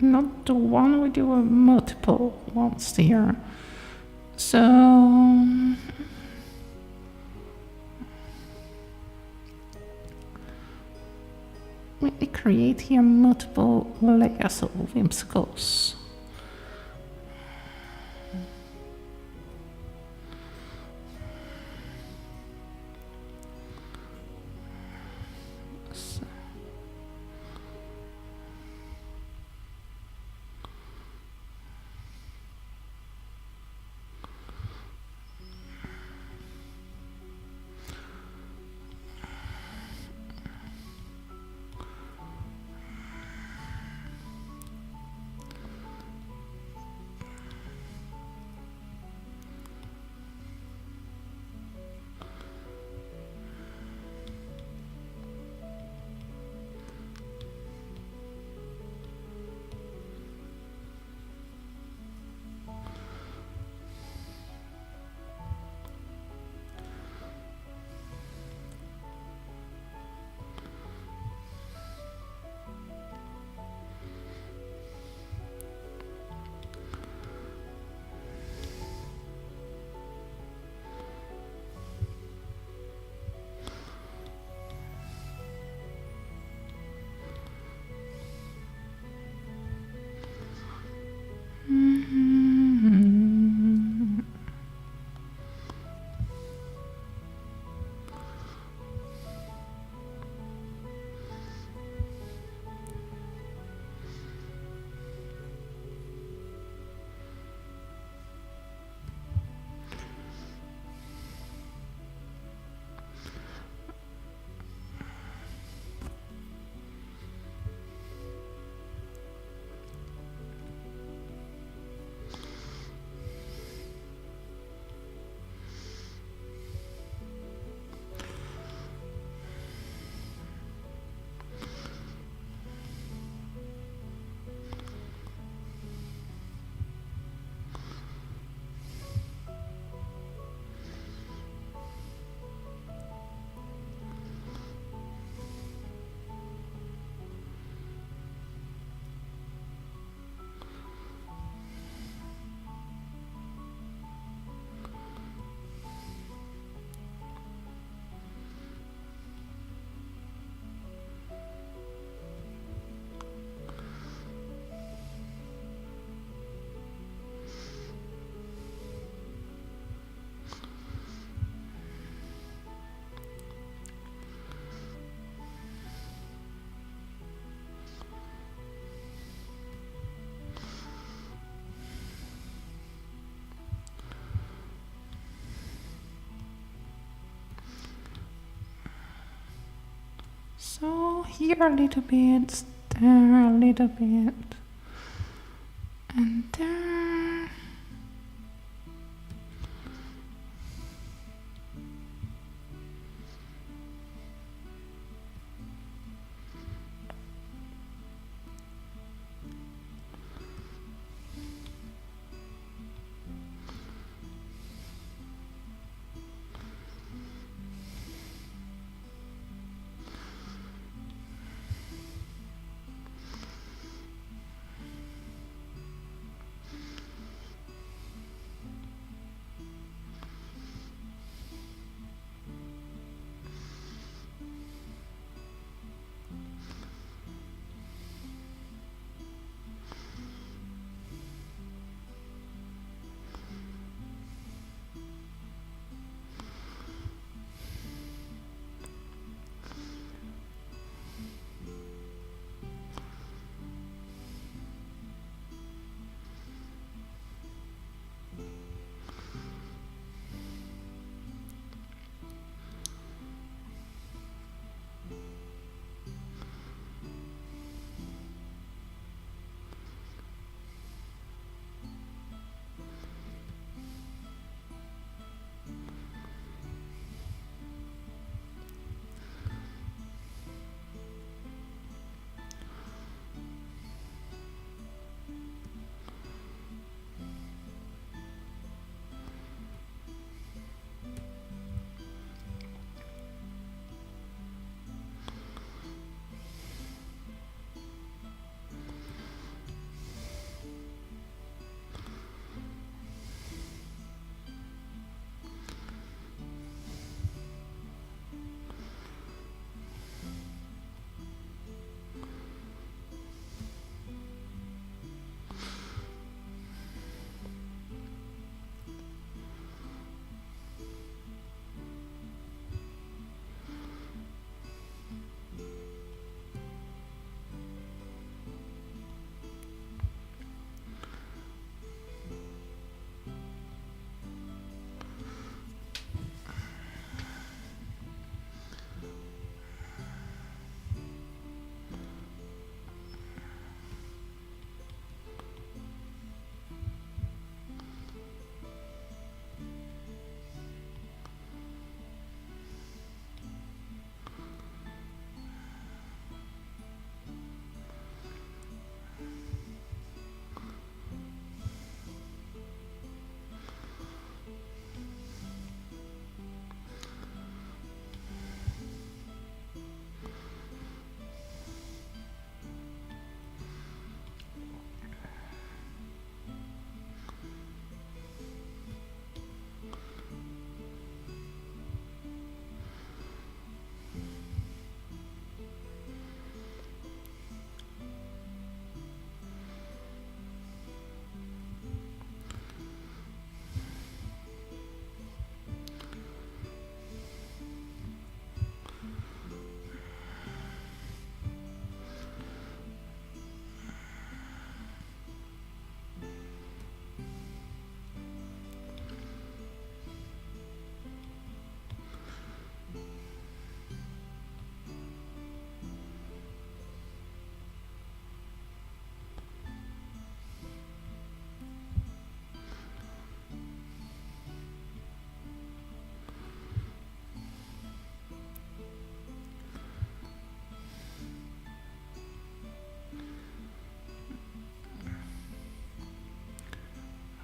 Not the one, we do a multiple ones here. So we create here multiple layers of whimsicals. here a little bit, there a little bit, and there.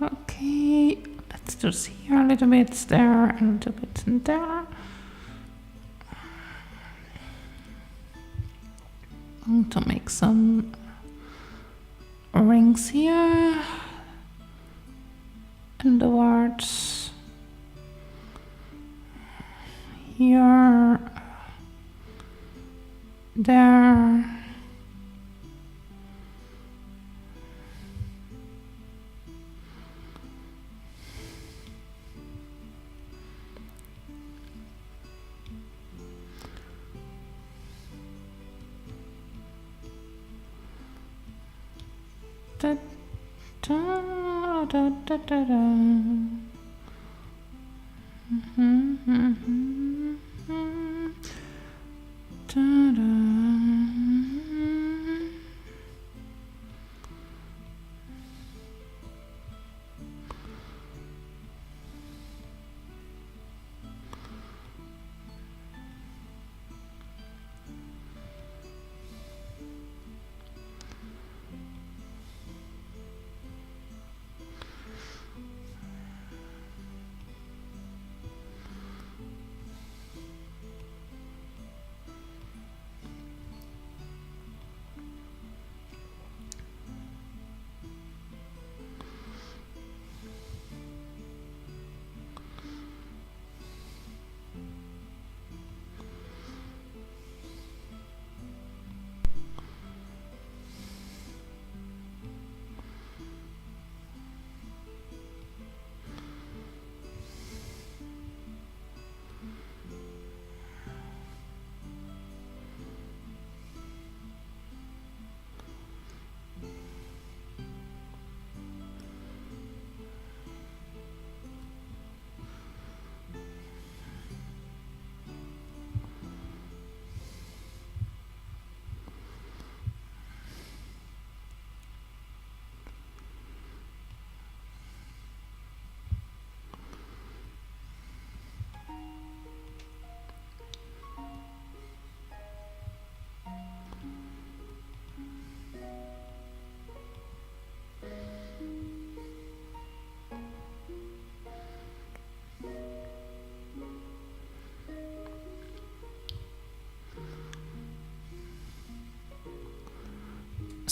Okay, let's just here a little bit, there, a little bit, and there. I'm going to make some rings here and the words here, there. Da, da, da, da, da, da. Da, da.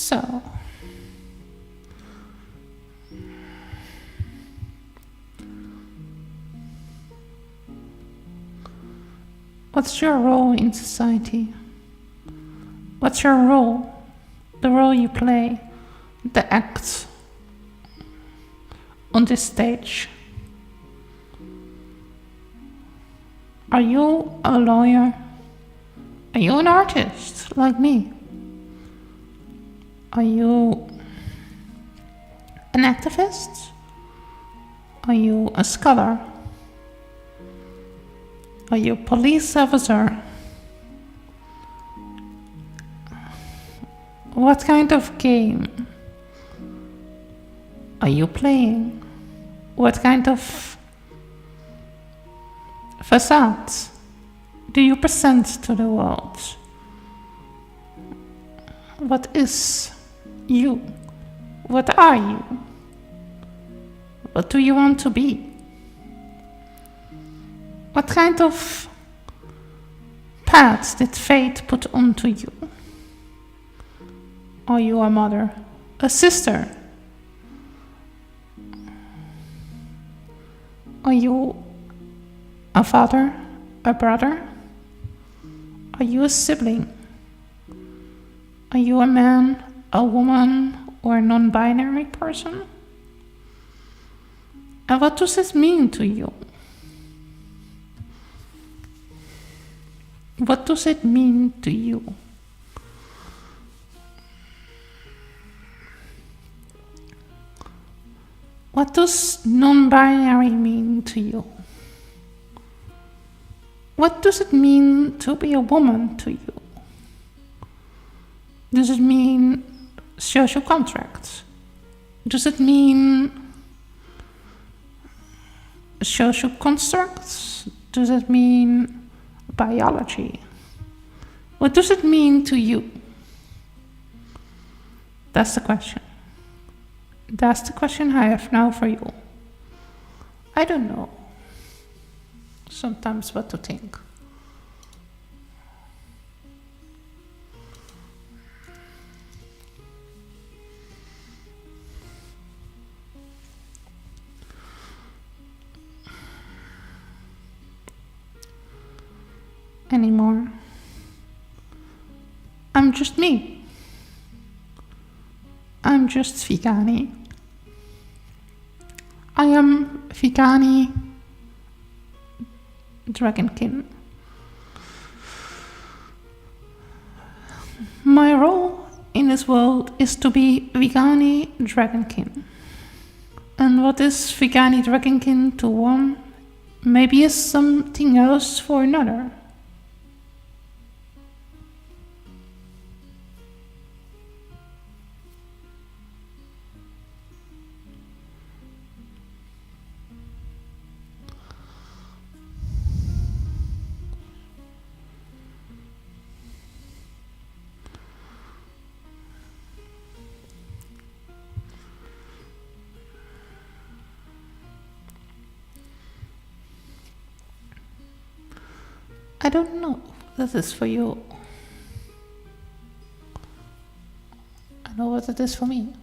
So, what's your role in society? What's your role? The role you play, the act on this stage. Are you a lawyer? Are you an artist like me? Are you an activist? Are you a scholar? Are you a police officer? What kind of game are you playing? What kind of facade do you present to the world? What is you? What are you? What do you want to be? What kind of path did fate put onto you? Are you a mother, a sister? Are you a father, a brother? Are you a sibling? Are you a man, a woman, or a non-binary person? And what does this mean to you? What does it mean to you? What does non-binary mean to you? What does it mean to be a woman to you? Does it mean social contracts? Does it mean social constructs? Does it mean biology? What does it mean to you? That's the question. That's the question I have now for you. I don't know sometimes what to think. Anymore. I'm just me. I'm just vegaani. I am vegaani dragonkin. My role in this world is to be vegaani dragonkin. And what is vegaani dragonkin to one, maybe is something else for another. I don't know what that is for you. I know what it is for me.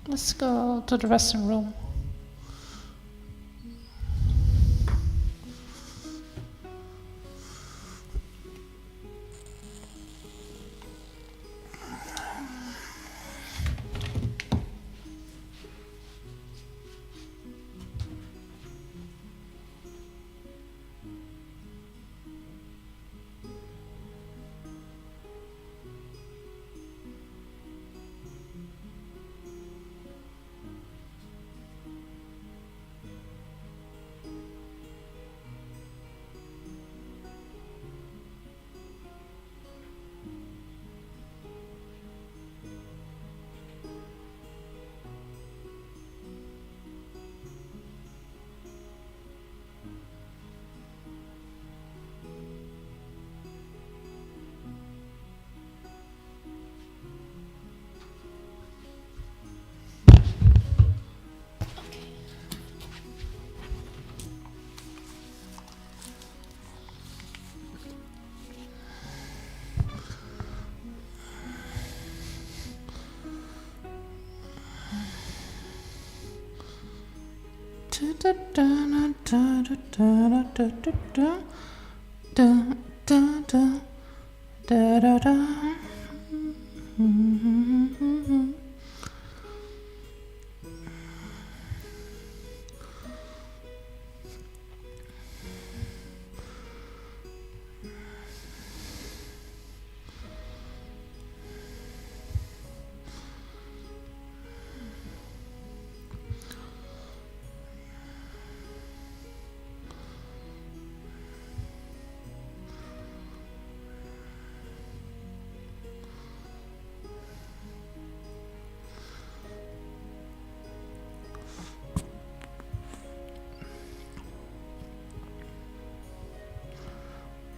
Let's go to the restroom room.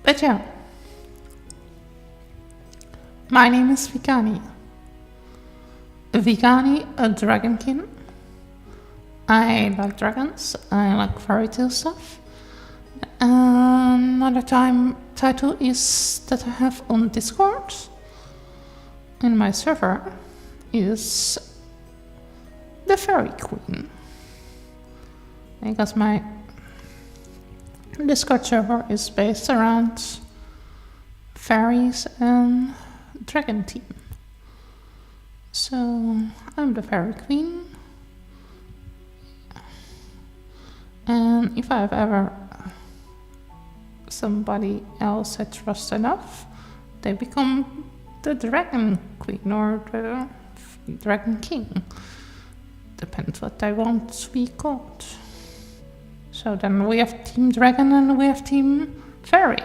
But yeah, my name is Vegaani. Vegaani, a dragonkin. I like dragons. I like fairy tale stuff. Another title is that I have on Discord in my server is the Fairy Queen. Because my Discord server is based around fairies and dragon team. So I'm the Fairy Queen. And if I've ever somebody else I trust enough, they become the Dragon Queen or the Dragon King. Depends what I want to be called. So then we have Team Dragon and we have Team Fairy.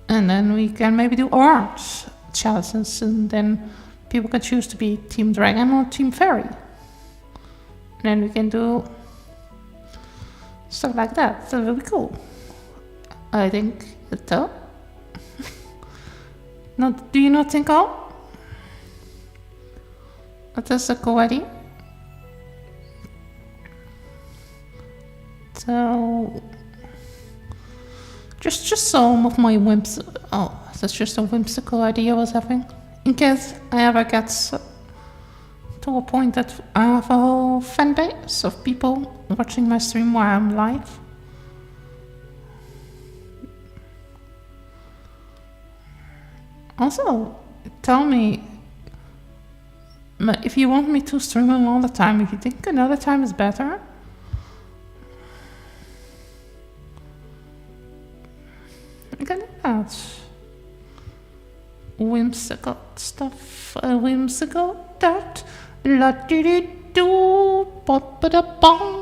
And then we can maybe do art challenges, and then people can choose to be Team Dragon or Team Fairy. And then we can do stuff like that. That will be cool. I think so. Do you not think that's a cool idea? So just some of my whims. Oh, that's just a whimsical idea I was having. In case I ever get to a point that I have a whole fan base of people watching my stream while I'm live. Also, tell me if you want me to stream all the time, if you think another time is better. I can do that. Whimsical stuff, whimsical that. La dee dee doo, ba ba da bong.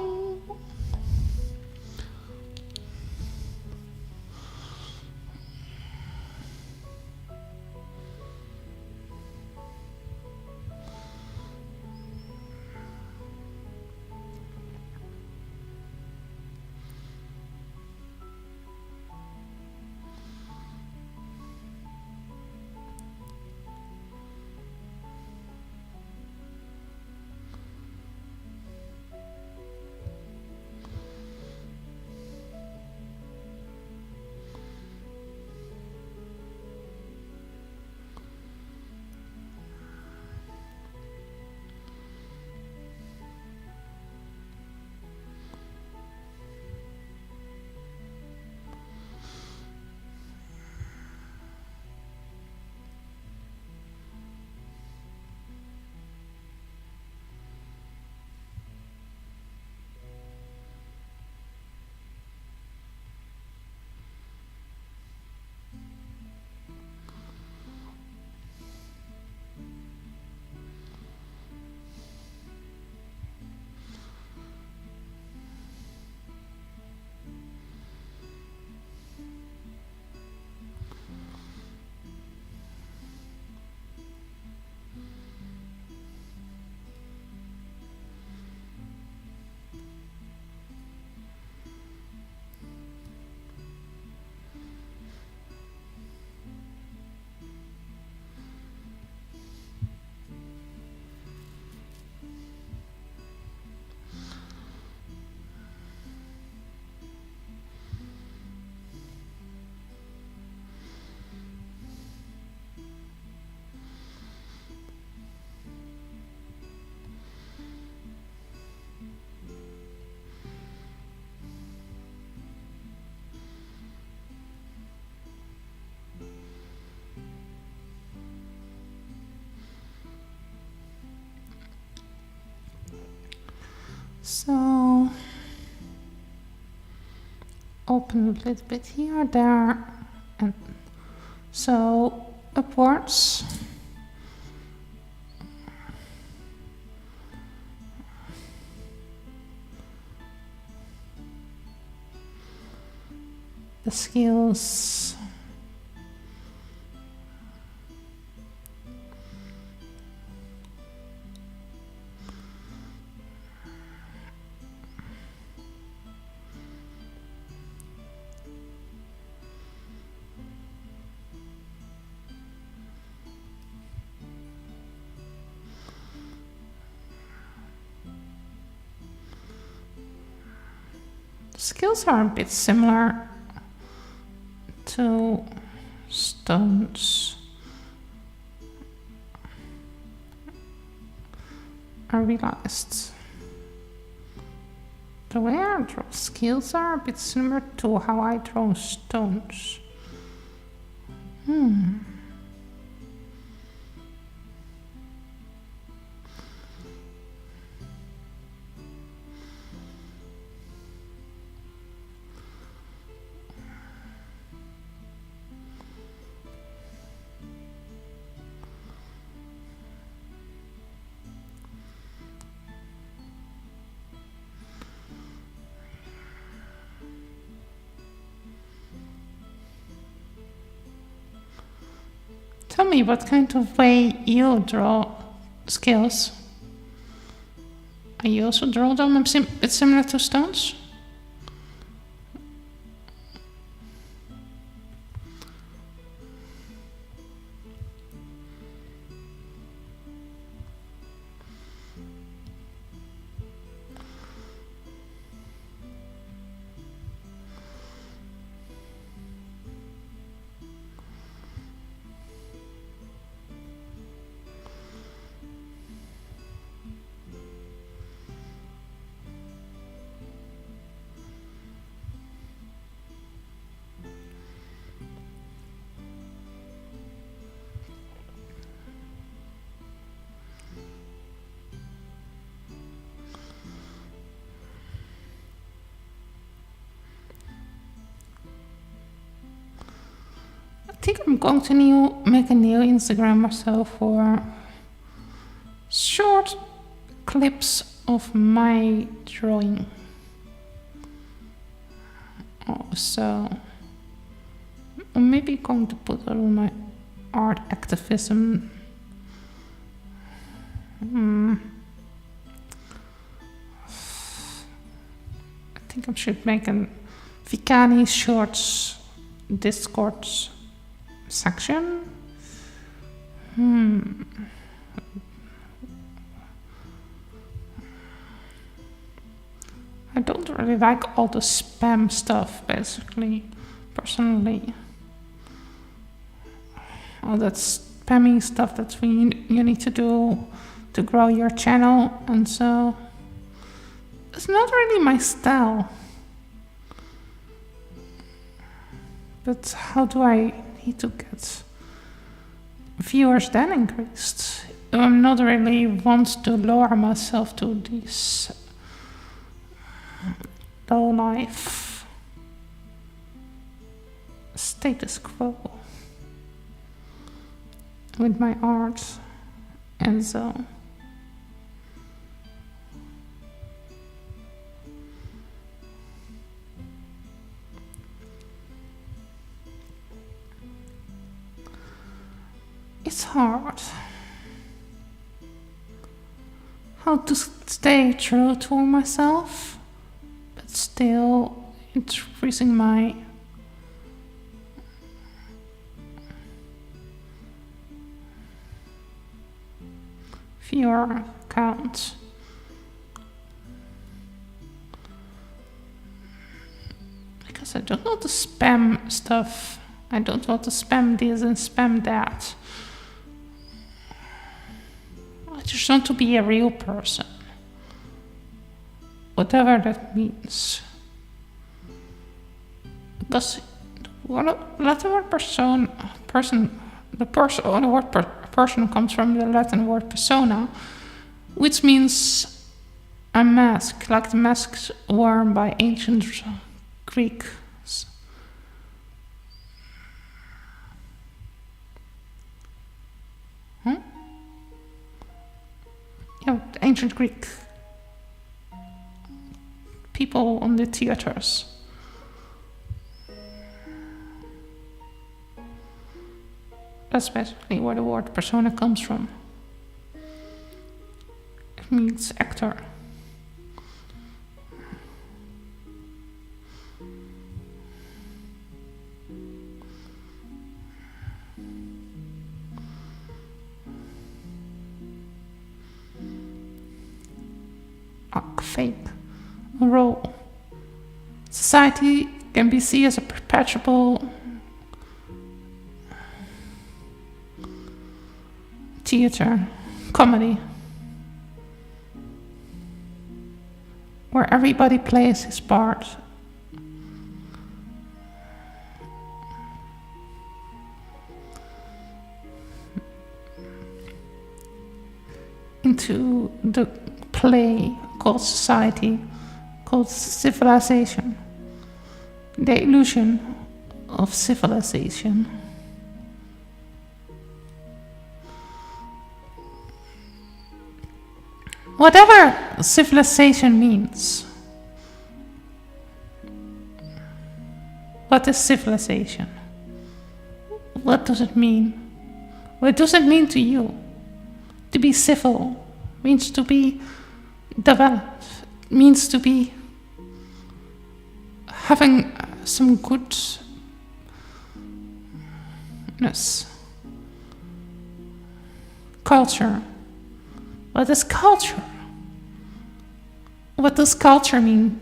So open a little bit here, there, and so upwards. The skills. Skills are a bit similar to stones. I realized the way I draw skills are a bit similar to how I draw stones. Tell me what kind of way you draw skills. Are you also draw them a bit similar to stones? I think I'm going to make a new Instagram or so for short clips of my drawing. So I'm maybe going to put all my art activism. I think I should make a vegaani shorts Discord section. I don't really like all the spam stuff, basically, personally. All that spammy stuff that you need to do to grow your channel, and so it's not really my style. But how do I need to get viewers then increased? I'm not really want to lower myself to this low life status quo with my art, and so it's hard how to stay true to myself, but still increasing my viewer count. Because I don't want to spam stuff. I don't want to spam this and spam that. I just want to be a real person, whatever that means. Because Latin person comes from the Latin word persona, which means A mask, like the masks worn by ancient Greeks. Hmm? Yeah, ancient Greek people on the theaters. That's basically where the word persona comes from. It means actor. Fake role. Society can be seen as a perpetual theater, comedy, where everybody plays his part. Into the play called society, called civilization, the illusion of civilization. Whatever civilization means, what is civilization? What does it mean? What does it mean to you? To be civil means to be developed, means to be having some goodness. Culture. What is culture? What does culture mean?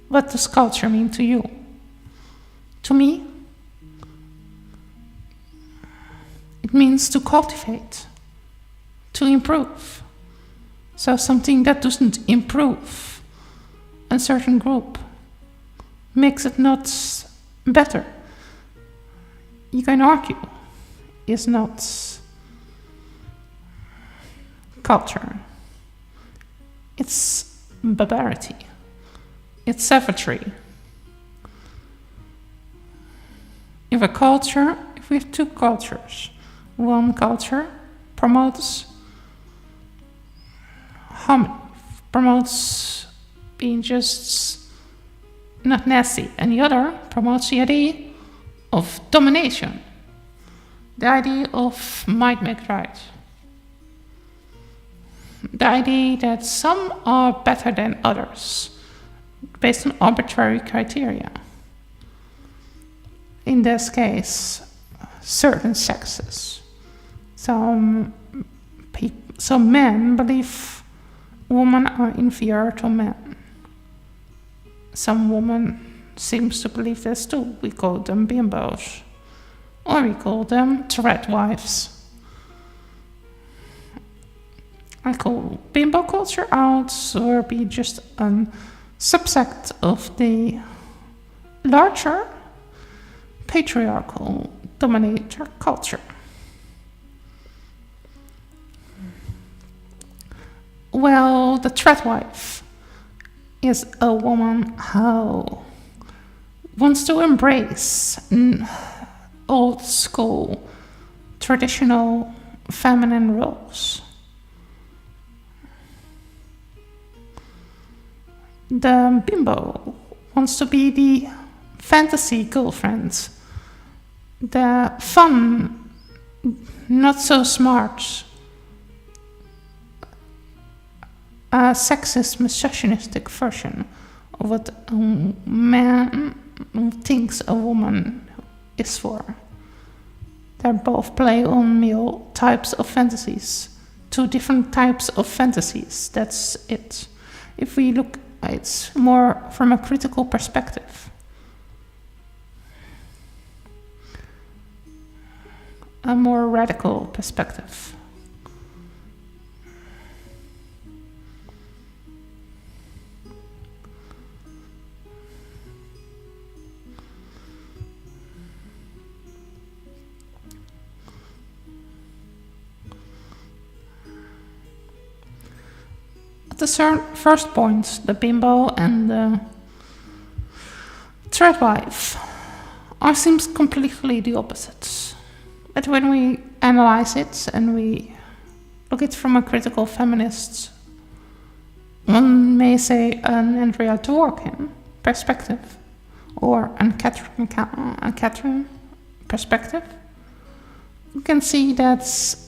What does culture mean to you? To me, it means to cultivate, to improve. So something that doesn't improve a certain group makes it not better. You can argue is not culture. It's barbarity. It's savagery. If we have two cultures, one culture promotes harmony, promotes being just not nasty, and the other promotes the idea of domination, the idea of might make right, the idea that some are better than others based on arbitrary criteria. In this case, certain sexes. Some men believe women are inferior to men. Some women seems to believe this too. We call them bimbos, or we call them threat wives. I call bimbo culture out, or be just a subsect of the larger patriarchal dominator culture. Well, the threat wife is a woman who wants to embrace old school, traditional feminine roles. The bimbo wants to be the fantasy girlfriend, the fun, not so smart, a sexist, misogynistic version of what a man thinks a woman is for. They both play on male types of fantasies, two different types of fantasies, that's it. If we look, it's more from a critical perspective. A more radical perspective. the first point, the bimbo and the threadwife, are seems completely the opposite. But when we analyze it and we look at it from a critical feminist, one may say an Andrea Dworkin perspective or a Catherine perspective. You can see that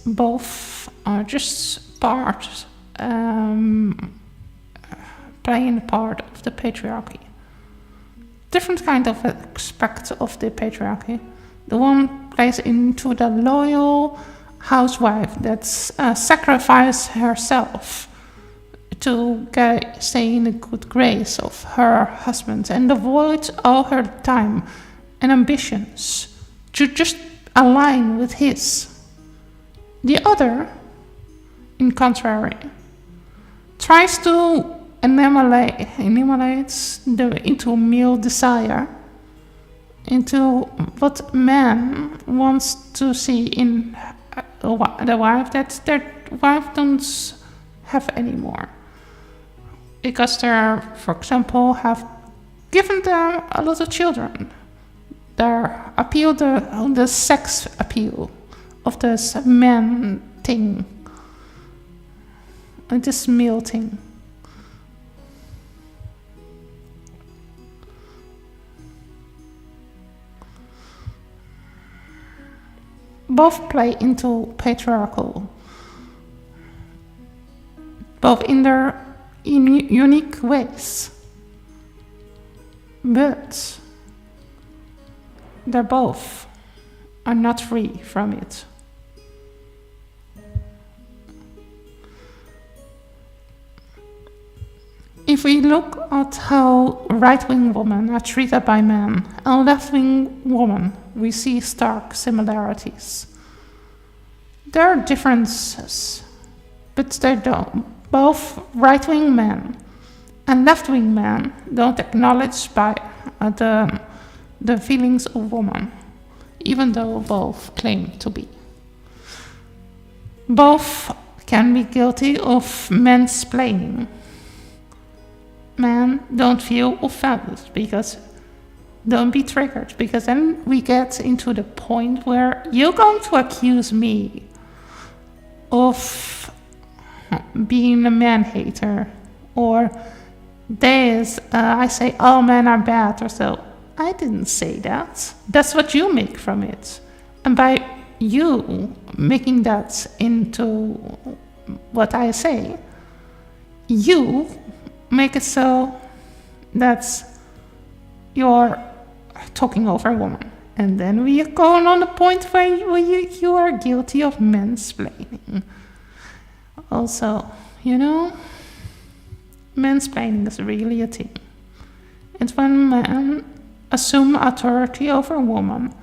both are just part, playing a part of the patriarchy. Different kind of aspect of the patriarchy. The one plays into the loyal housewife that sacrifices herself to stay in the good grace of her husband and avoid all her time and ambitions to just align with his. The other, in contrary, tries to eliminates into male desire, into what man wants to see in the wife that their wife don't have anymore. Because they, for example, have given them a lot of children. Their appeal, the sex appeal of this man thing, and this male thing. Both play into patriarchal, both in their unique ways, but they both are not free from it. If we look at how right-wing women are treated by men and left-wing women, we see stark similarities. There are differences, but they don't. Both right-wing men and left-wing men don't acknowledge the feelings of women, even though both claim to be. Both can be guilty of mansplaining. Men don't feel offended because don't be triggered, because then we get into the point where you're going to accuse me of being a man hater, or I say all men are bad or so. I didn't say that. That's what you make from it. And by you making that into what I say, you make it so that you're talking over a woman. And then we are going on the point where you are guilty of mansplaining. Also, mansplaining is really a thing. It's when men assume authority over a woman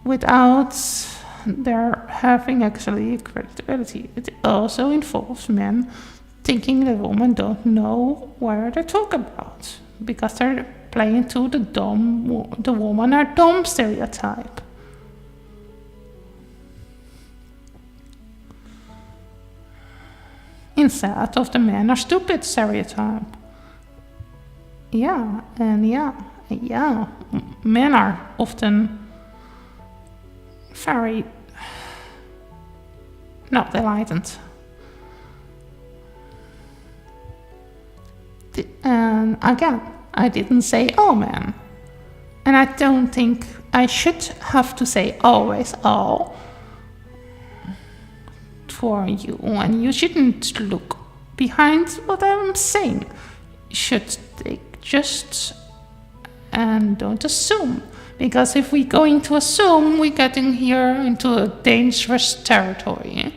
without their having actually credibility. It also involves men thinking that women don't know what they're talking about because they're playing to the woman are dumb stereotype. Instead of the men are stupid stereotype. Yeah, men are often very not enlightened. And again, I didn't say all men. And I don't think I should have to say always all for you. And you shouldn't look behind what I'm saying. You should take just and don't assume. Because if we're going to assume, we're getting here into a dangerous territory.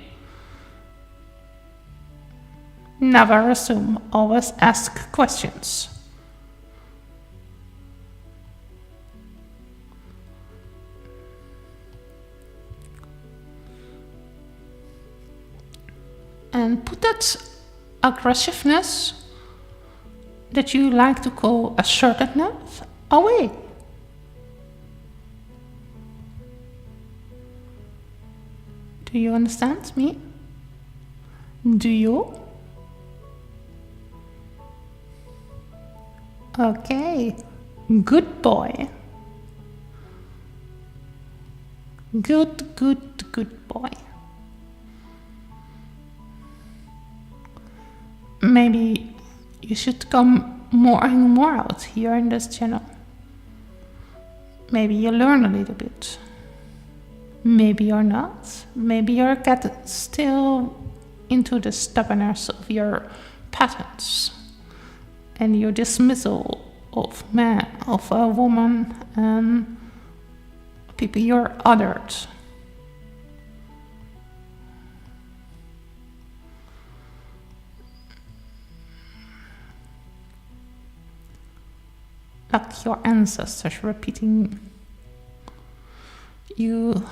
Never assume, always ask questions. And put that aggressiveness that you like to call assertiveness away. Do you understand me? Do you? Okay. Good boy. Good boy. Maybe you should come more and more out here in this channel. Maybe you learn a little bit. Maybe you're not. Maybe you're getting still into the stubbornness of your patterns and your dismissal of man, of a woman, and people you're othered. Like your ancestors repeating you.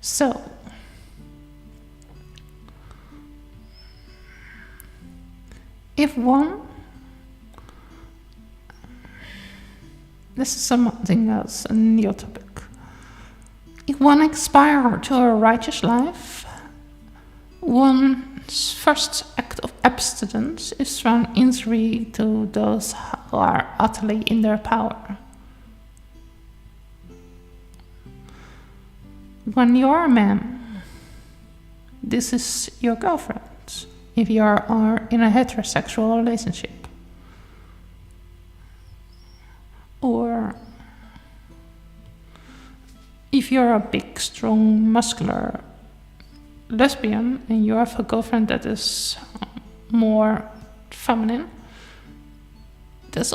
So, if one, this is something else, a new topic. If one aspires to a righteous life, one's first act of abstinence is from injury to those who are utterly in their power. When you're a man, this is your girlfriend, if you are in a heterosexual relationship. Or if you're a big, strong, muscular lesbian and you have a girlfriend that is more feminine, this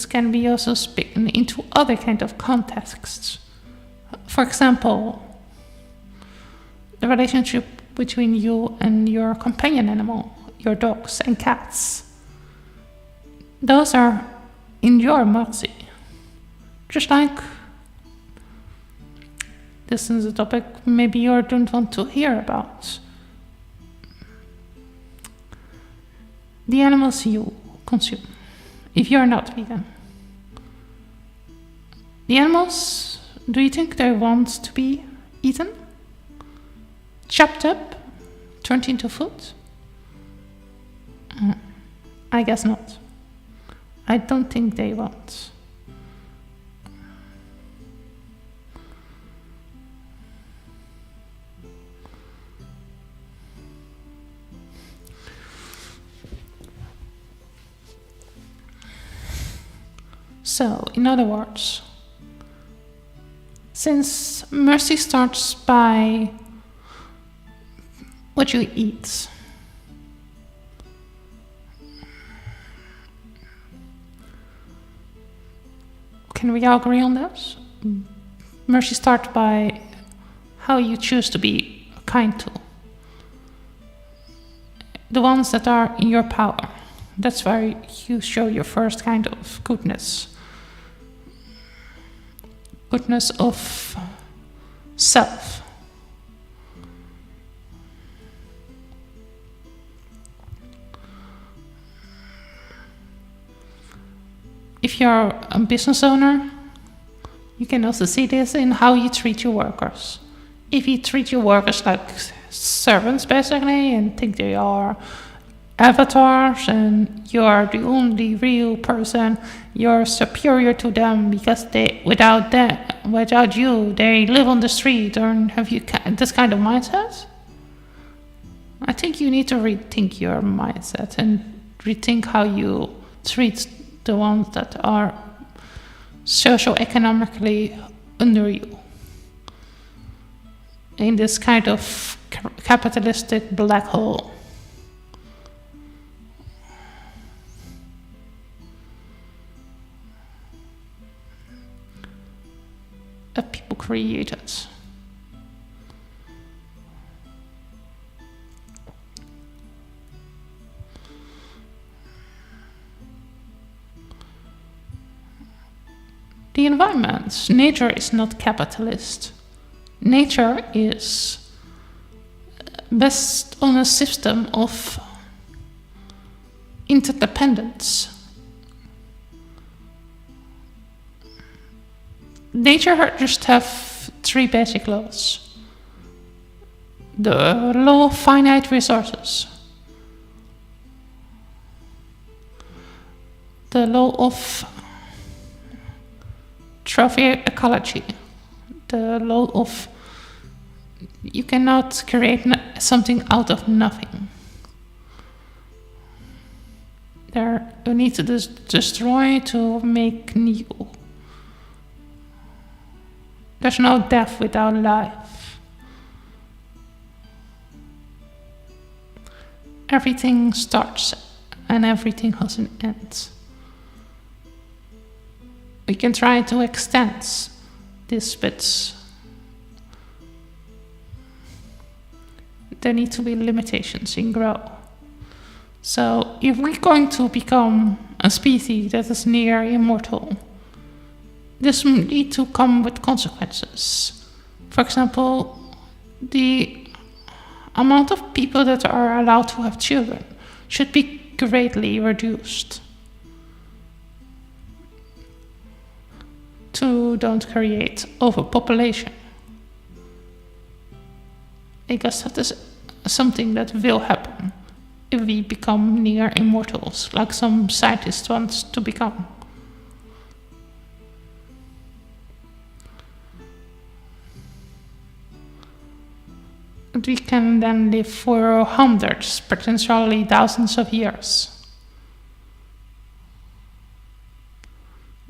can be also spoken into other kind of contexts. For example, the relationship between you and your companion animal, your dogs and cats. Those are in your mercy. Just like this is a topic maybe you don't want to hear about. The animals you consume. If you're not vegan. The animals, do you think they want to be eaten? Chopped up? Turned into food? I guess not. I don't think they want. So, in other words, since mercy starts by what you eat, can we all agree on this? Mercy starts by how you choose to be kind to the ones that are in your power. That's where you show your first kind of goodness of self. If you're a business owner, you can also see this in how you treat your workers. If you treat your workers like servants basically and think they are avatars and you are the only real person, you're superior to them because without you they live on the street, or have you this kind of mindset? I think you need to rethink your mindset and rethink how you treat the ones that are socio-economically under you in this kind of capitalistic black hole. That people created. the environment. Nature is not capitalist. Nature is based on a system of interdependence. Nature just have 3 basic laws. The law of finite resources, the law of trophy ecology, the law of you cannot create something out of nothing. There you need to destroy to make new. There's no death without life. Everything starts and everything has an end. We can try to extend these bits. There need to be limitations in growth. So if we're going to become a species that is near immortal, this need to come with consequences. For example, the amount of people that are allowed to have children should be greatly reduced to don't create overpopulation. Because that is something that will happen if we become near immortals, like some scientists want to become. And we can then live for hundreds, potentially thousands of years.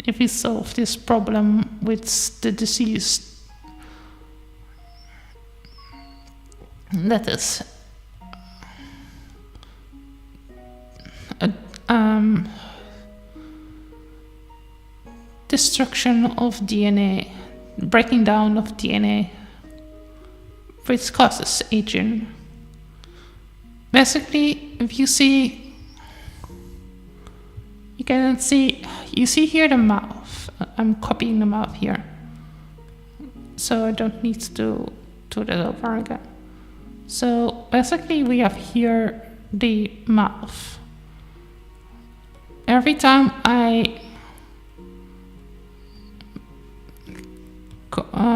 If we solve this problem with the disease that is destruction of DNA, breaking down of DNA, which causes aging. Basically, if you see, you see here the mouth. I'm copying the mouth here, so I don't need to do that over again. So basically, we have here the mouth. Every time I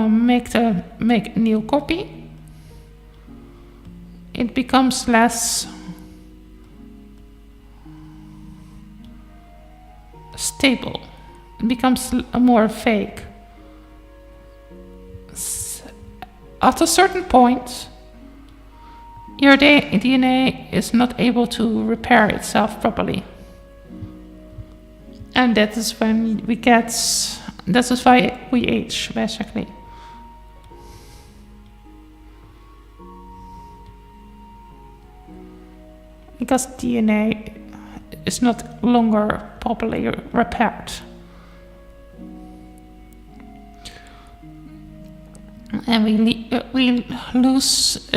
make a new copy, it becomes less stable. It becomes more fake. At a certain point, your DNA is not able to repair itself properly. And that is when that is why we age, basically. Because DNA is not longer properly repaired. And we lose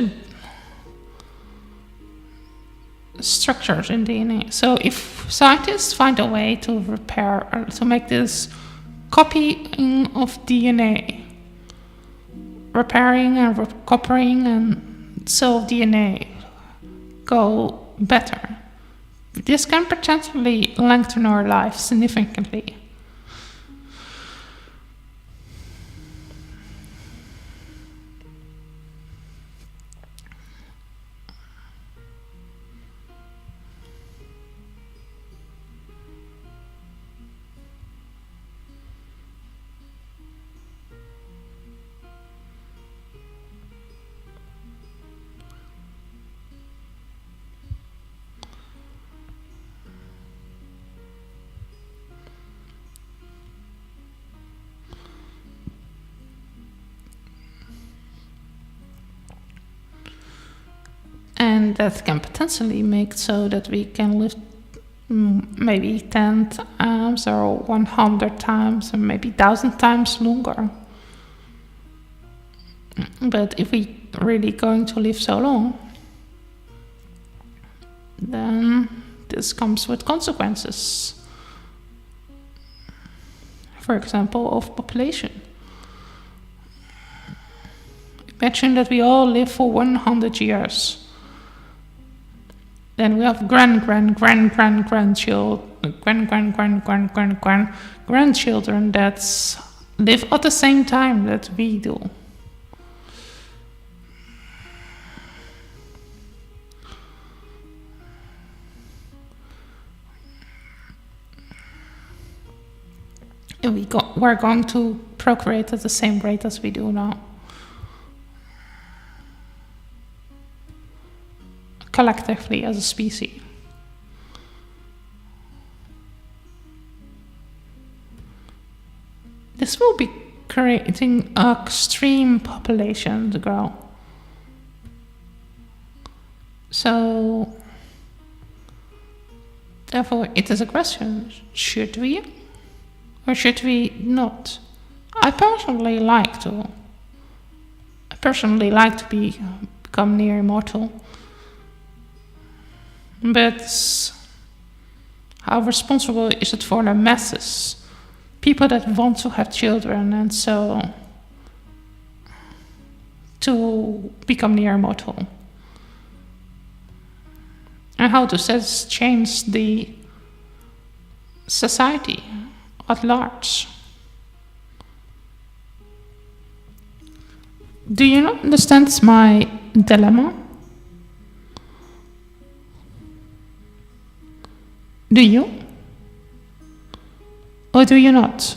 structures in DNA. So if scientists find a way to repair or to make this copying of DNA, repairing and recopying and cell DNA go better, this can potentially lengthen our life significantly. And that can potentially make so that we can live maybe 10 times or 100 times or maybe 1,000 times longer. But if we really going to live so long, then this comes with consequences. for example, of population. Imagine that we all live for 100 years. Then we have grandchildren that live at the same time that we do. And we're going to procreate at the same rate as we do now. Collectively as a species. This will be creating extreme population to grow. So, therefore, it is a question: should we, or should we not? I personally like to become near immortal. But how responsible is it for the masses? People that want to have children and so to become near immortal. And how does this change the society at large? Do you not understand my dilemma? Do you? Or do you not?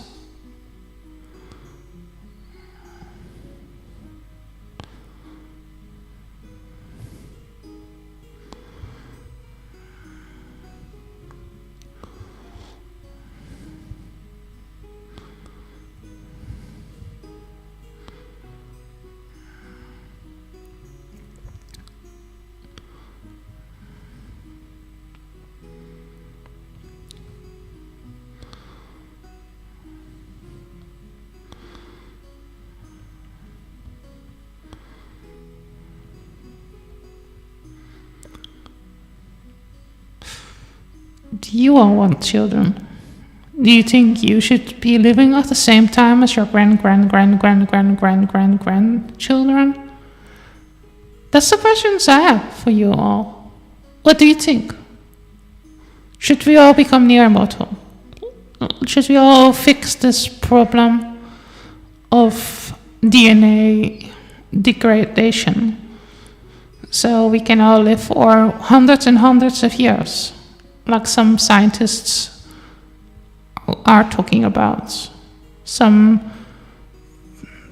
Do you all want children? Do you think you should be living at the same time as your grandchildren? That's the questions I have for you all. What do you think? Should we all become near immortal? Should we all fix this problem of DNA degradation so we can all live for hundreds and hundreds of years? Like some scientists are talking about, some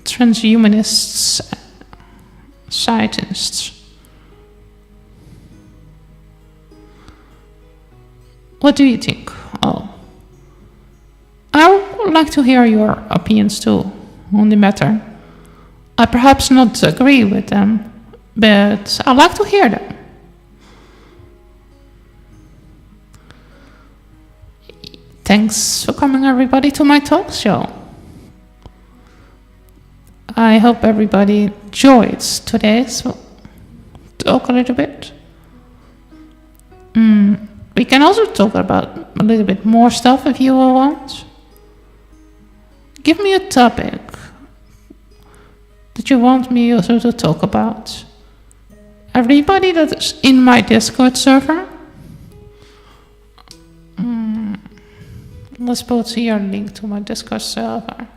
transhumanists, scientists. What do you think? Oh, I would like to hear your opinions too on the matter. I perhaps not agree with them, but I'd like to hear them. Thanks for coming, everybody, to my talk show. I hope everybody enjoyed today's talk a little bit. We can also talk about a little bit more stuff if you all want. Give me a topic that you want me also to talk about. Everybody that is in my Discord server, let's put here a link to my Discord server.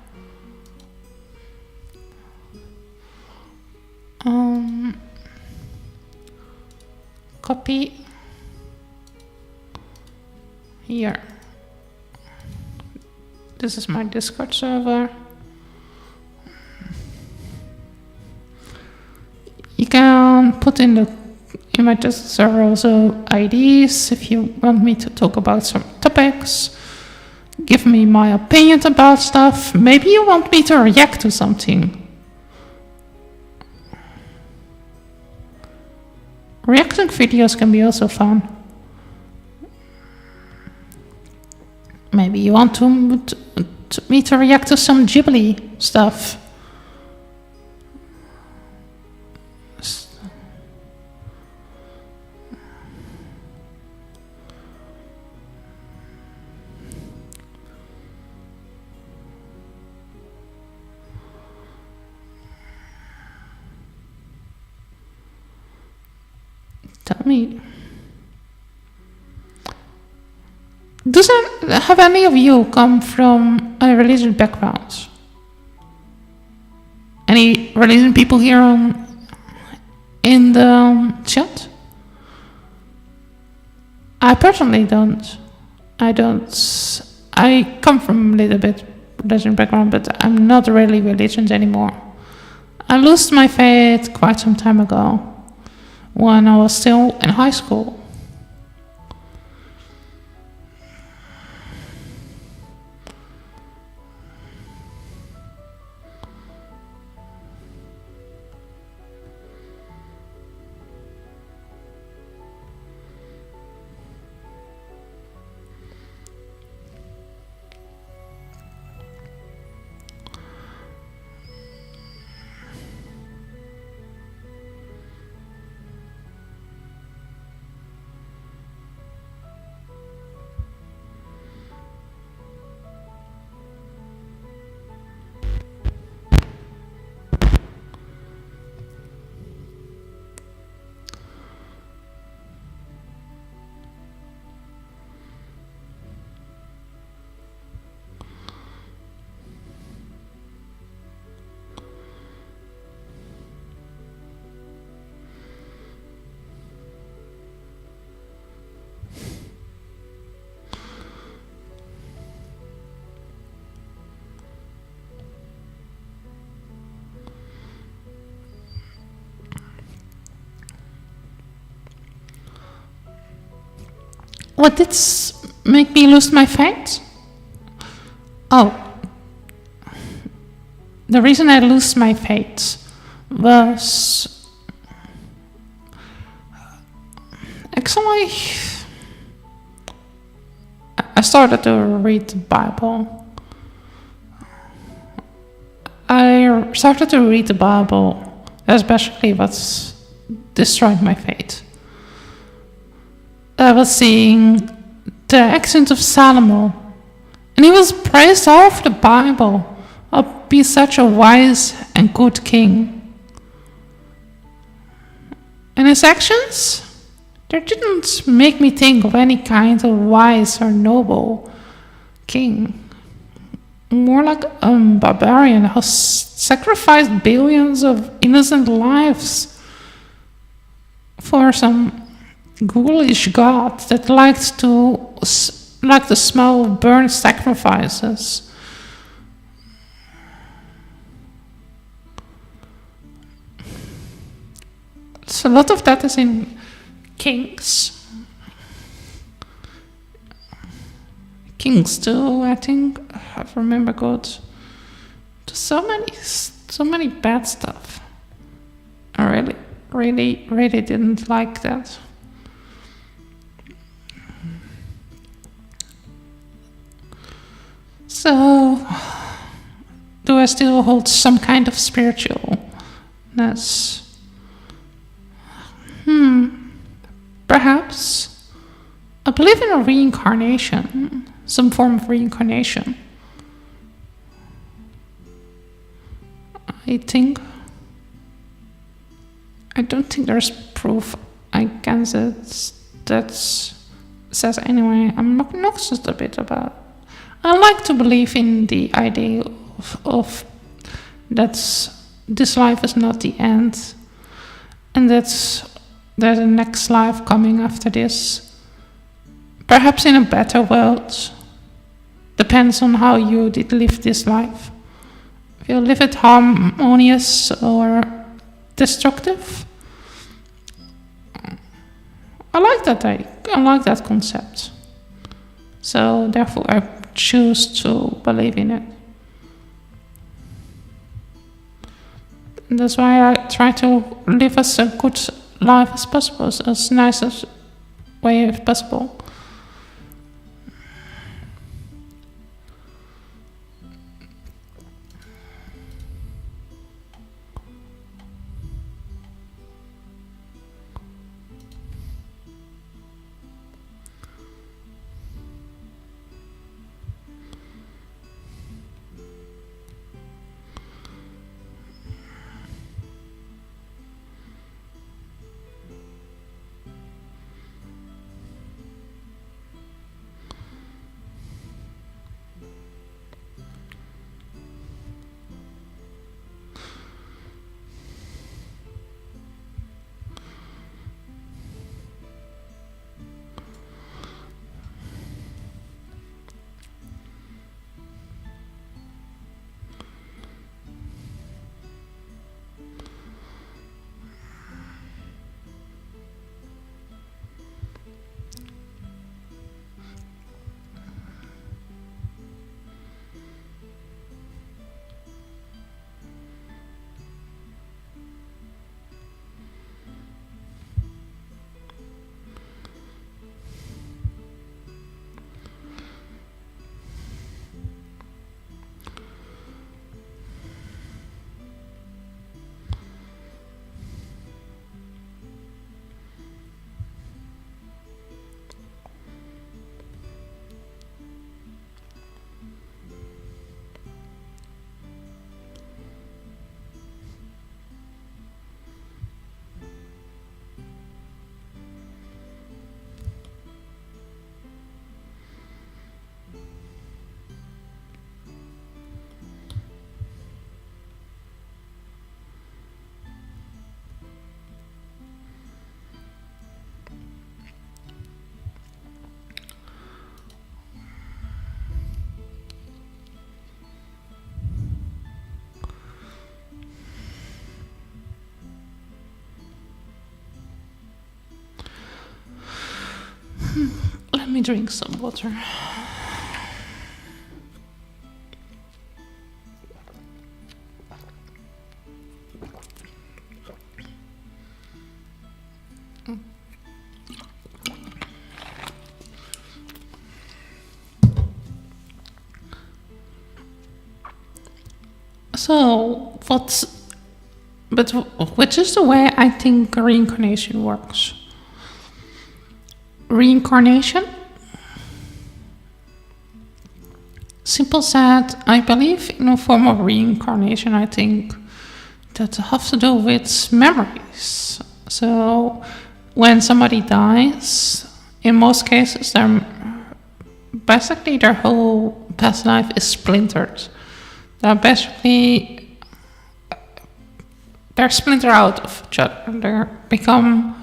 Copy here. This is my Discord server. You can put in my Discord server also IDs if you want me to talk about some topics. Give me my opinion about stuff. Maybe you want me to react to something. Reacting videos can be also fun. Maybe you want me to react to some Ghibli stuff. Tell me. Have any of you come from a religious background? Any religion people here in the chat? I personally don't. I don't. I come from a little bit religion background, but I'm not really religious anymore. I lost my faith quite some time ago, when I was still in high school. What did make me lose my faith? Oh, the reason I lost my faith was actually I started to read the Bible. I started to read the Bible, especially what's destroyed my faith. I was seeing the actions of Solomon, and he was praised all over the Bible of being such a wise and good king. And his actions, they didn't make me think of any kind of wise or noble king. More like a barbarian who sacrificed billions of innocent lives for some ghoulish god that liked to smell burnt sacrifices. So a lot of that is in Kings. Kings too, I think. I remember good. There's so many bad stuff. I really didn't like that. So, do I still hold some kind of spiritualness? Perhaps. I believe in a reincarnation, some form of reincarnation. I don't think there's proof against it that says anyway. I'm obnoxious a bit about. I like to believe in the idea of that this life is not the end, and that there's a next life coming after this. Perhaps in a better world. Depends on how you did live this life. If you live it harmonious or destructive. I like that idea. I like that concept. So therefore I choose to believe in it. And that's why I try to live as a good life as possible, as nice as way as possible. me drink some water. So, which is the way I think reincarnation works? Reincarnation? Simple said, I believe in a form of reincarnation, I think, that has to do with memories. So, when somebody dies, in most cases, basically their whole past life is splintered. They're splintered out of each other. They become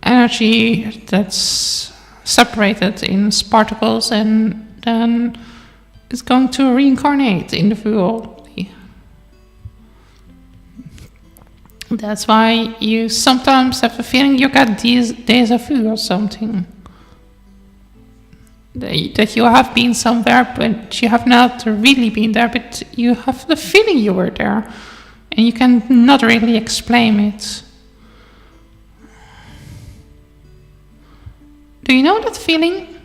energy that's separated in particles, and then it's going to reincarnate in the real body. That's why you sometimes have a feeling you got déjà vu or something. That you have been somewhere, but you have not really been there, but you have the feeling you were there, and you can not really explain it. Do you know that feeling?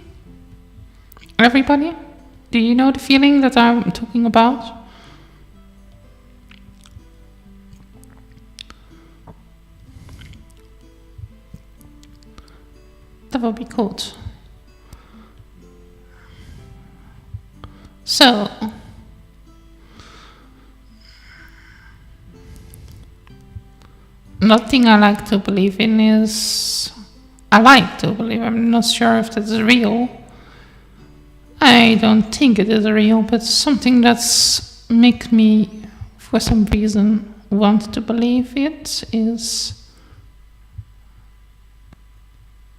Everybody? Do you know the feeling that I'm talking about? That would be good. So, nothing I like to believe in is... I like to believe, I'm not sure if that's real. I don't think it is real, but something that's make me, for some reason, want to believe it is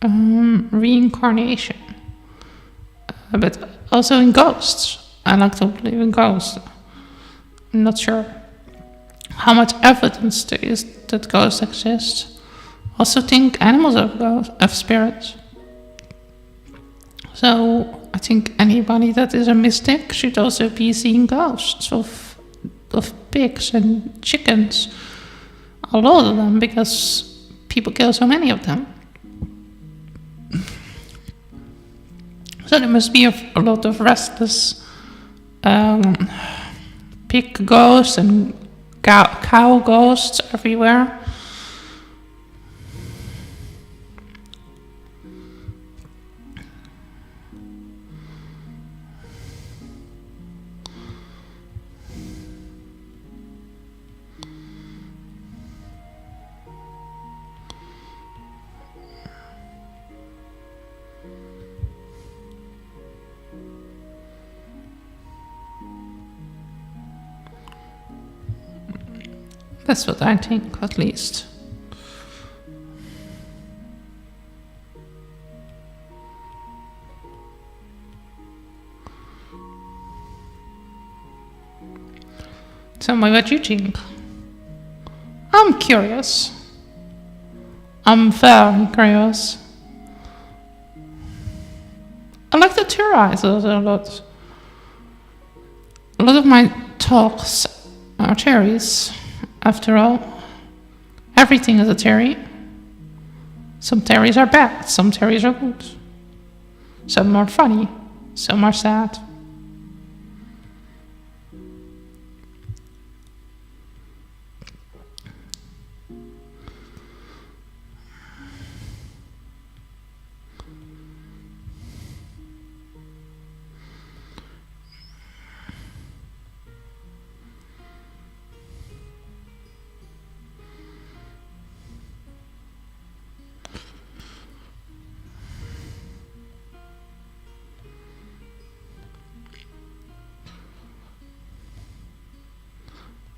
reincarnation. But also in ghosts. I like to believe in ghosts. I'm not sure how much evidence there is that ghosts exist. Also think animals have spirits. So I think anybody that is a mystic should also be seeing ghosts of pigs and chickens. A lot of them, because people kill so many of them. So there must be a lot of restless pig ghosts and cow ghosts everywhere. That's what I think, at least. Tell me what you think. I'm curious. I'm very curious. I like to theorize a lot. A lot of my talks are theories. After all, everything is a theory. Some theories are bad, some theories are good. Some are funny, some are sad.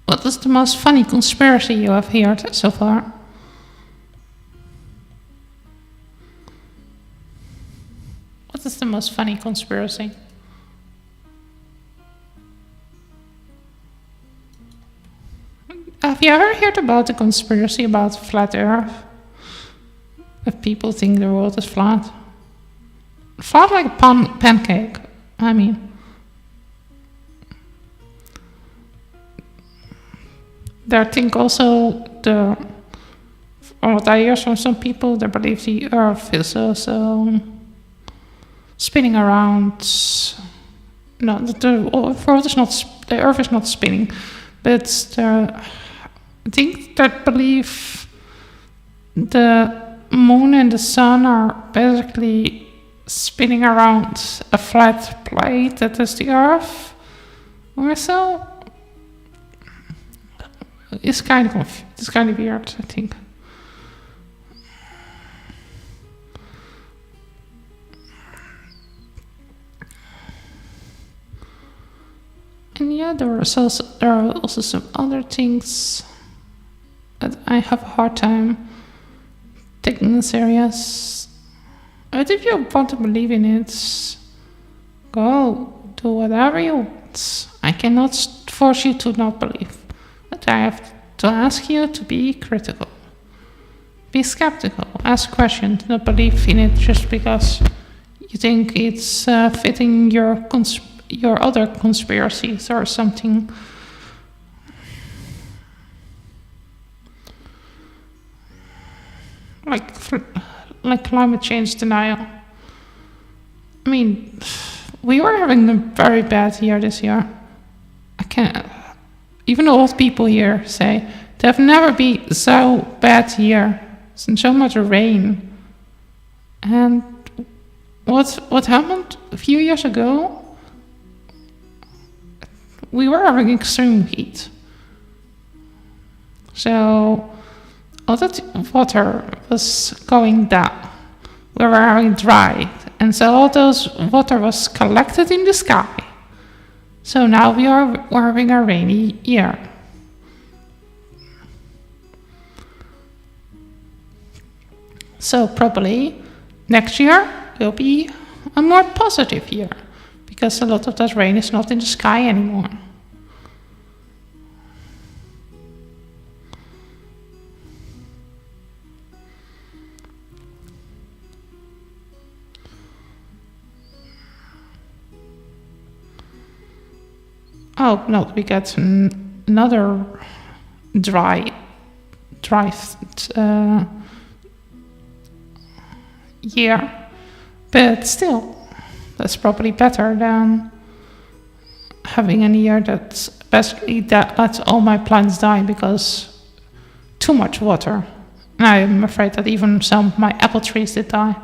What is the most funny conspiracy you have heard so far? What is the most funny conspiracy? Have you ever heard about the conspiracy about flat Earth? If people think the world is flat? flat like a pancake. I mean, there I think also from what I hear from some people, they believe the Earth is also spinning around. No, the Earth is not spinning, but I think that believe the moon and the sun are basically spinning around a flat plate that is the Earth, or so. It's kind of weird, I think. And yeah, there are also some other things that I have a hard time taking serious. But if you want to believe in it, go do whatever you want. I cannot force you to not believe. But I have to ask you to be critical. Be skeptical. Ask questions. Not believe in it just because you think it's fitting your other conspiracies or something. Like climate change denial. I mean, we were having a very bad year this year. I can't. Even old people here say there have never been so bad year, so much rain. And what happened a few years ago? We were having extreme heat. So all that water was going down. We were having dry, and so all those water was collected in the sky. So now we're having a rainy year. So probably next year will be a more positive year, because a lot of that rain is not in the sky anymore. Oh no, we got another dry year, but still, that's probably better than having a year that's basically that lets all my plants die because too much water. And I'm afraid that even some of my apple trees did die.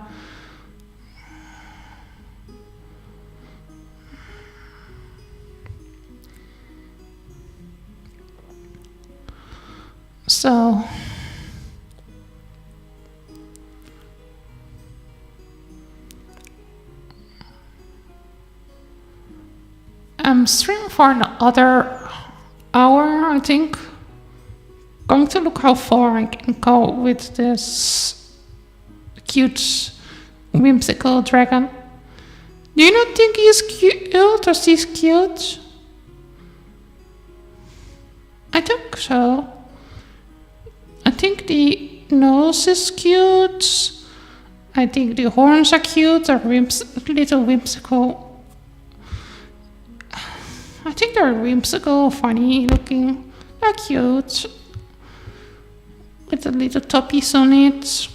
So I'm streaming for another hour, I think. Going to look how far I can go with this cute, whimsical dragon. Do you not think he's cute, or she's cute? I think so. I think the nose is cute. I think the horns are cute, they're little whimsical. I think they're whimsical, funny looking. They're cute. With the little toppies on it.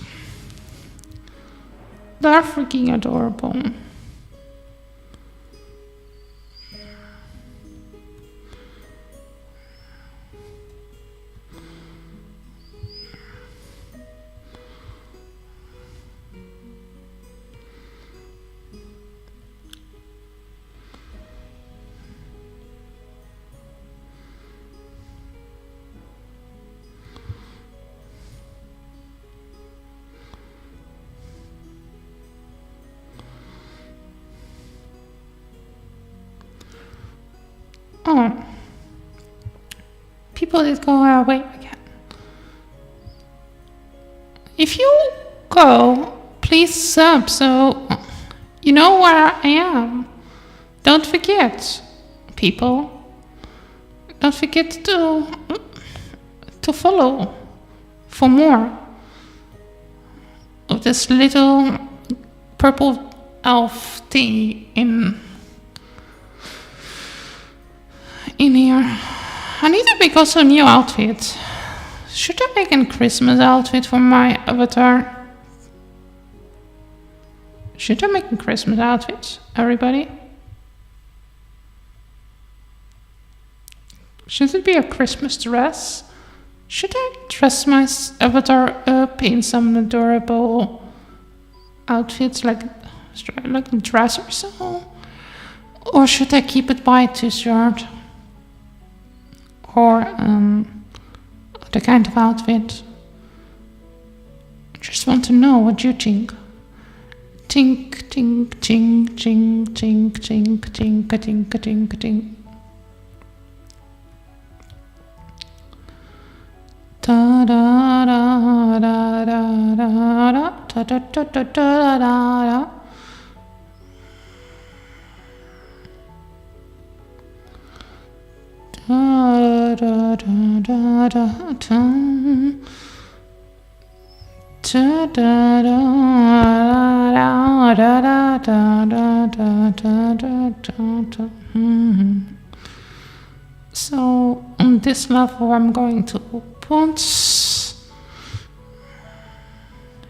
They're freaking adorable. Oh, people did go away again. If you go, please sub so you know where I am. Don't forget, people. Don't forget to follow for more of this little purple elf tea in here. I need to make also a new outfit. Should I make a Christmas outfit for my avatar? Should I make a Christmas outfit, everybody? Should it be a Christmas dress? Should I dress my avatar up in some adorable outfits like a dress or so? Or should I keep it by a t-shirt? Or other kind of outfit? I just want to know what you think. Tink, tink, tink, tink, tink, tink, tink, tink, tink, tink. Da da da da da da da da da da da da. Da da da da da da. Da da da da da da da da. So on this level, I'm going to put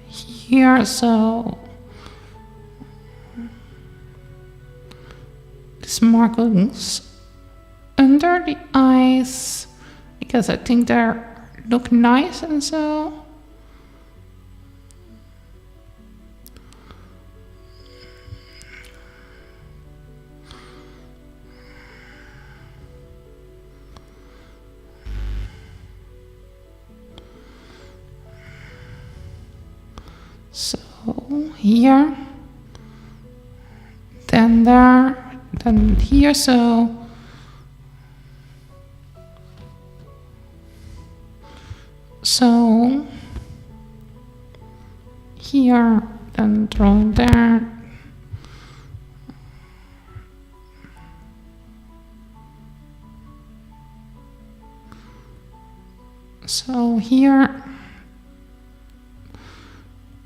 here so this markings under the eyes because I think they look nice and so. So here, then there, then here, so here, then draw there. So here,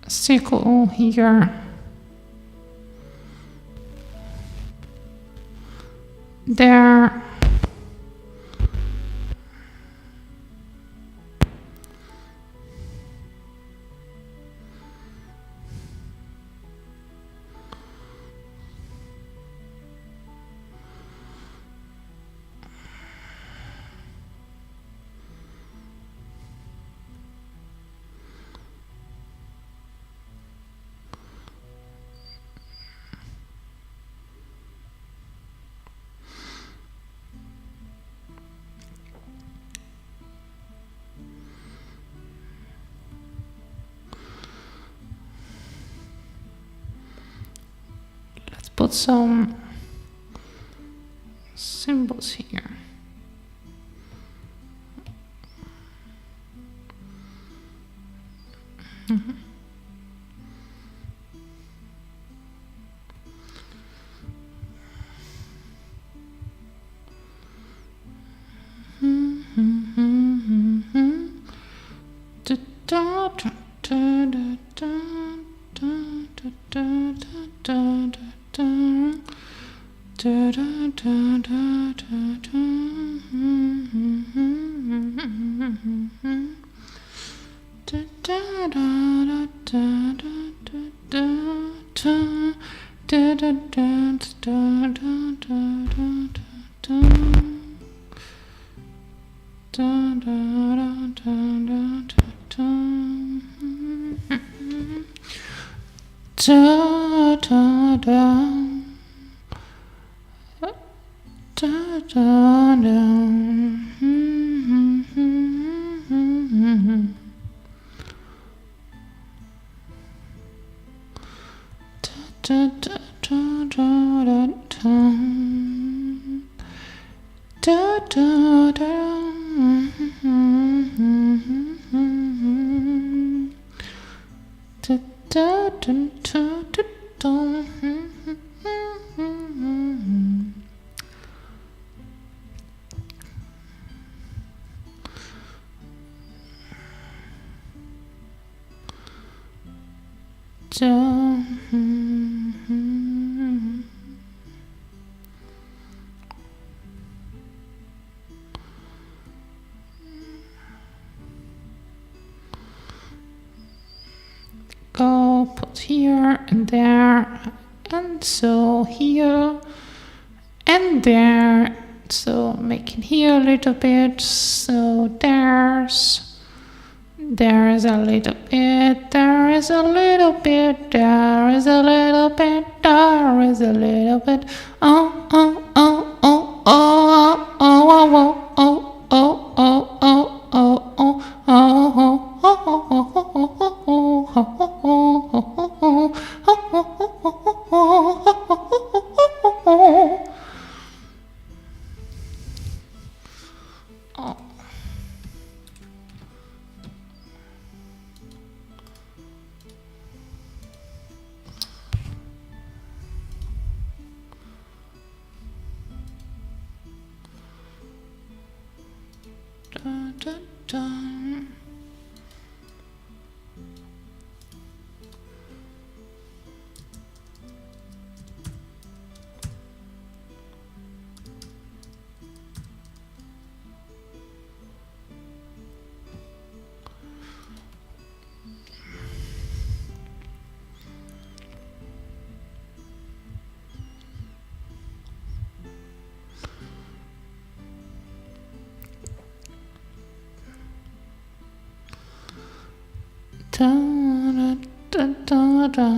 circle here, there, put some symbols here. here and there, and so here and there. So making here a little bit, so there is a little bit, there is a little bit, there is a little bit, there is a little bit. Oh, oh, oh, oh, oh, oh, oh, oh, oh, oh, oh, oh, oh, oh, oh. Dun, dun, dun. Da, da, da, da.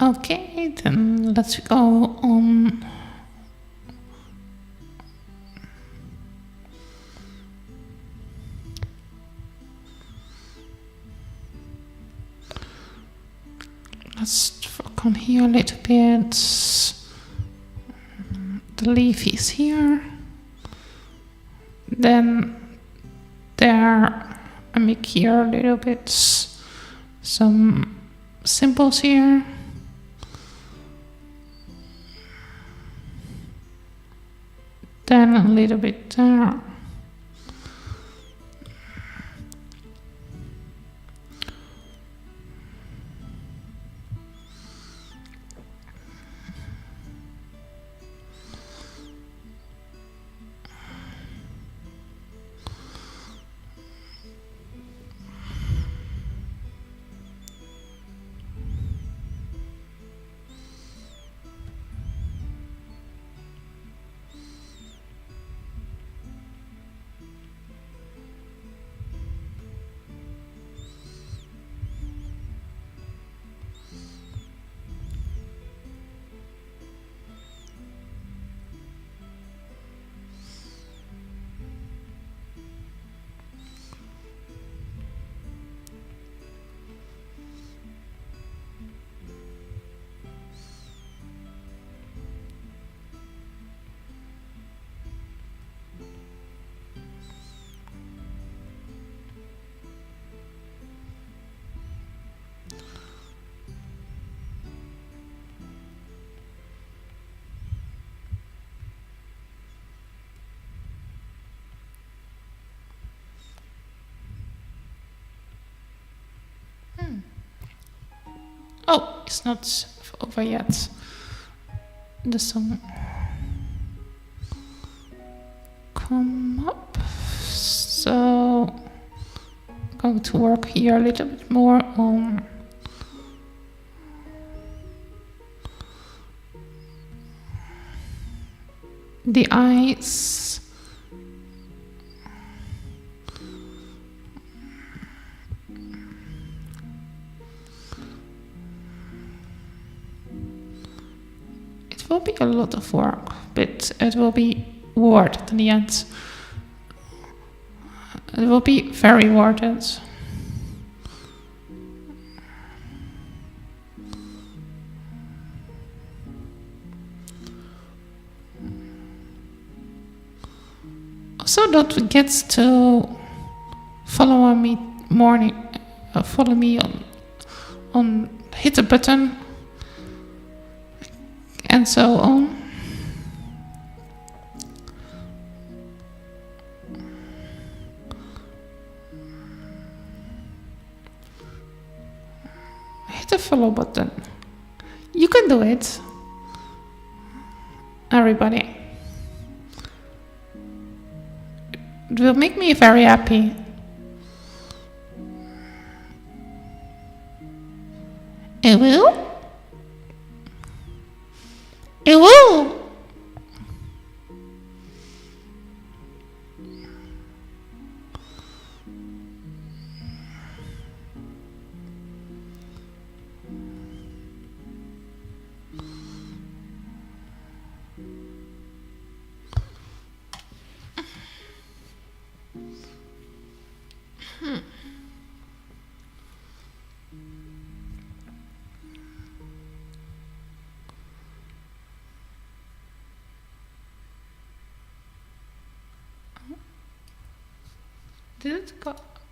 Okay, then let's go on. Let's come here a little bit. The leaf is here. Then there, I make here a little bit some symbols here. Then a little bit there. Oh, it's not over yet. The song come up. So I'm going to work here a little bit more on the eyes. It will be a lot of work, but it will be worth it in the end. It will be very worth it. So don't forget to follow me morning. Follow me on hit the button and so on. Hit the follow button. You can do it, everybody. It will make me very happy. It will? It will!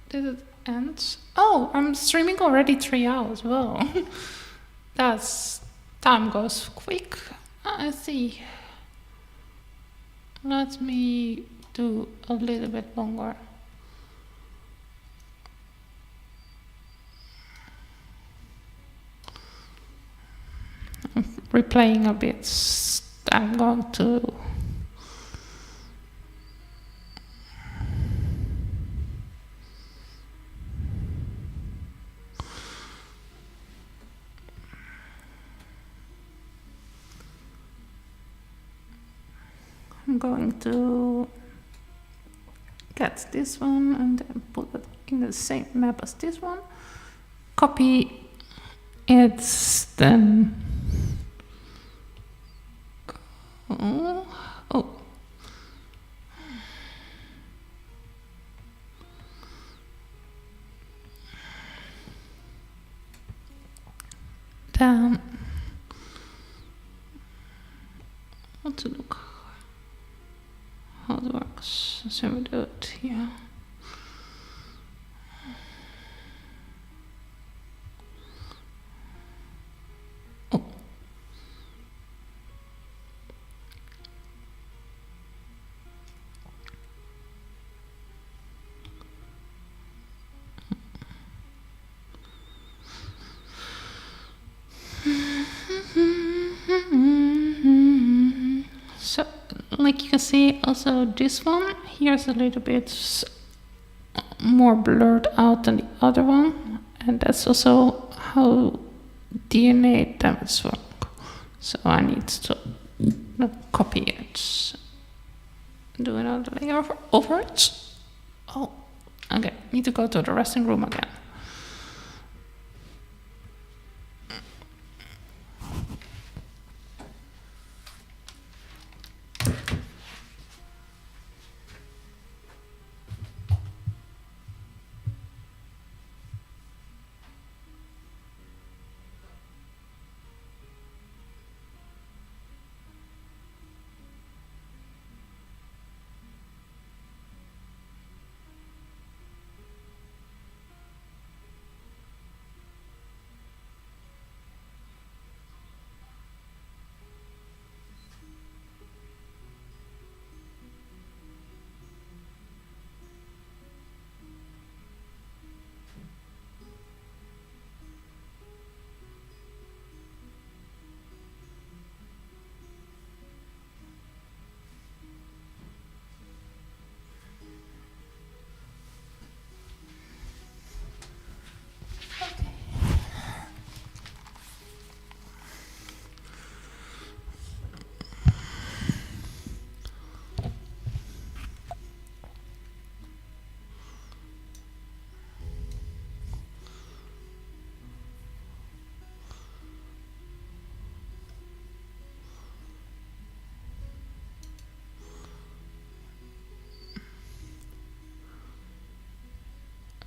Did it end? Oh, I'm streaming already 3 hours. Well, that's time goes quick. I see. Let me do a little bit longer. I'm replaying a bit. I'm going to. I'm going to get this one and then put it in the same map as this one. Copy it, then. Oh. Then. Want to look how it works. So we do it here. Oh. So, like you can see, also this one here's a little bit more blurred out than the other one, and that's also how DNA damage work. So I need to copy it, do another layer over it. Oh, okay, need to go to the resting room again.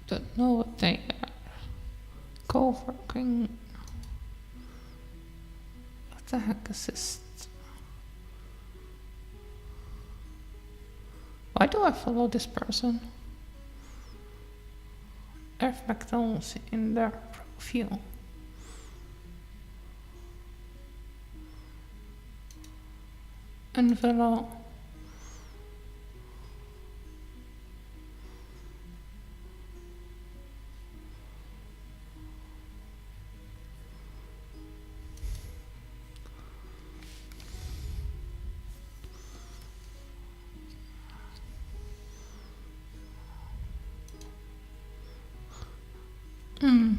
Don't know what they are. Co-working. What the heck is this? Why do I follow this person? I have McDonald's in their profile. Envelope. Hmm.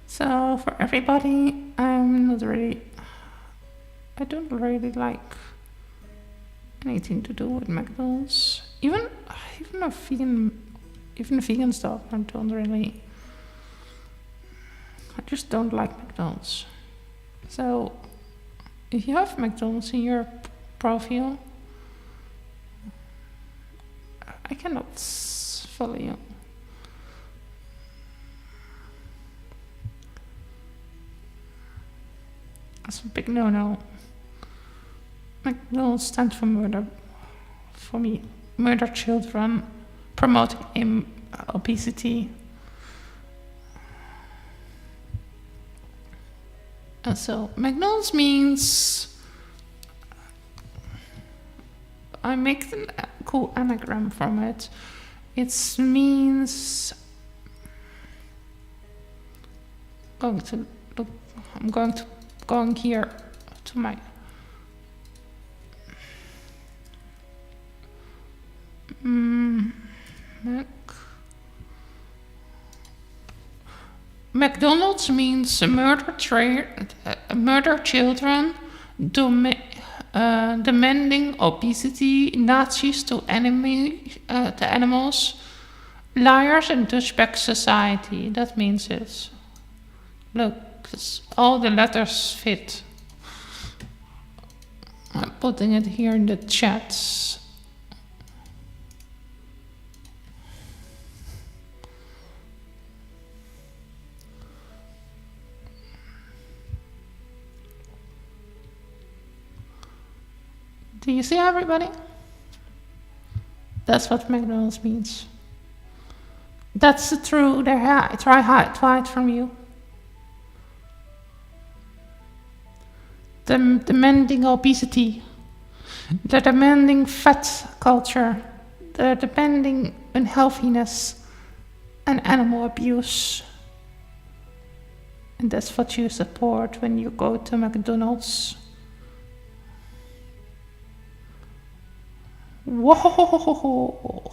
So for everybody, I don't really like anything to do with McDonald's. Even vegan stuff, I just don't like McDonald's. So if you have McDonald's in your profile, I cannot follow you. That's a big no-no. McDonald's stands for murder. For me, murder children, promoting obesity. And so McDonald's means, I make a cool anagram from it. It means going here to my McDonald's means murder children, demanding obesity, Nazis to animals, liars and douchebag society. That means it. Look, all the letters fit. I'm putting it here in the chats. Do you see everybody? That's what McDonald's means. That's the truth. I try to hide from you. The demanding obesity, the demanding fat culture, the demanding unhealthiness and animal abuse. And that's what you support when you go to McDonald's. Whoa!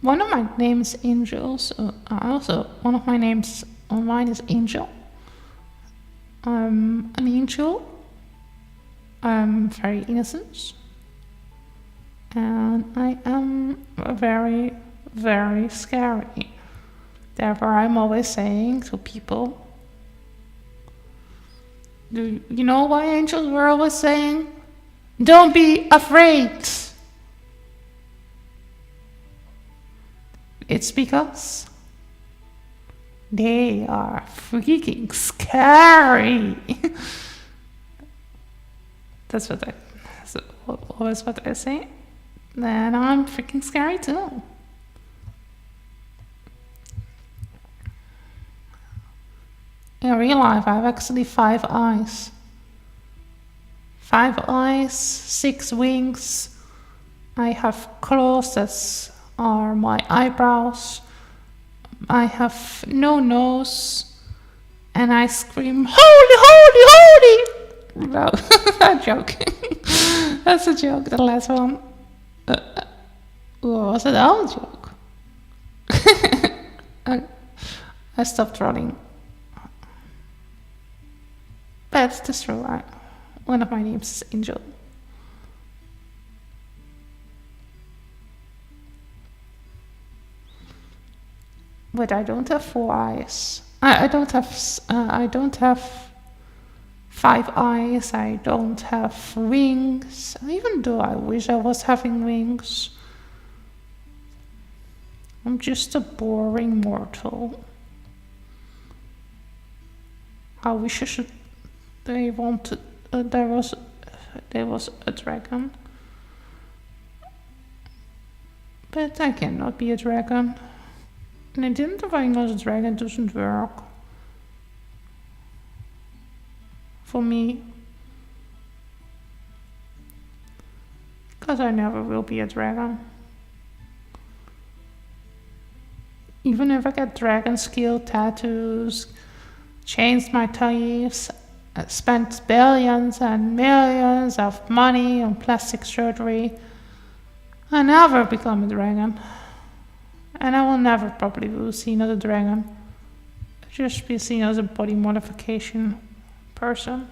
One of my names is Angel, so also one of my names online is Angel. I'm an angel. I'm very innocent. And I am very, very scary. Therefore, I'm always saying to people, do you know why angels were always saying, don't be afraid? It's because They are freaking scary. That's what I. That's always what I say. Then I'm freaking scary too. In real life, I have actually 5 eyes. 5 eyes, 6 wings. I have claws that are my eyebrows. I have no nose. And I scream, holy, holy, holy! No, I'm joking. That's a joke, the last one. Was it all a joke? I stopped running. But that's true. One of my names is Angel. But I don't have 4 eyes. I don't have 5 eyes. I don't have wings. Even though I wish I was having wings. I'm just a boring mortal. I wish I should. They wanted. There was a dragon. But I cannot be a dragon. And identifying as a dragon doesn't work. For me. Because I never will be a dragon. Even if I get dragon skill tattoos, change my teeth, spend billions and millions of money on plastic surgery, I never become a dragon. And I will never probably be seen as a dragon. I'll just be seen as a body modification person.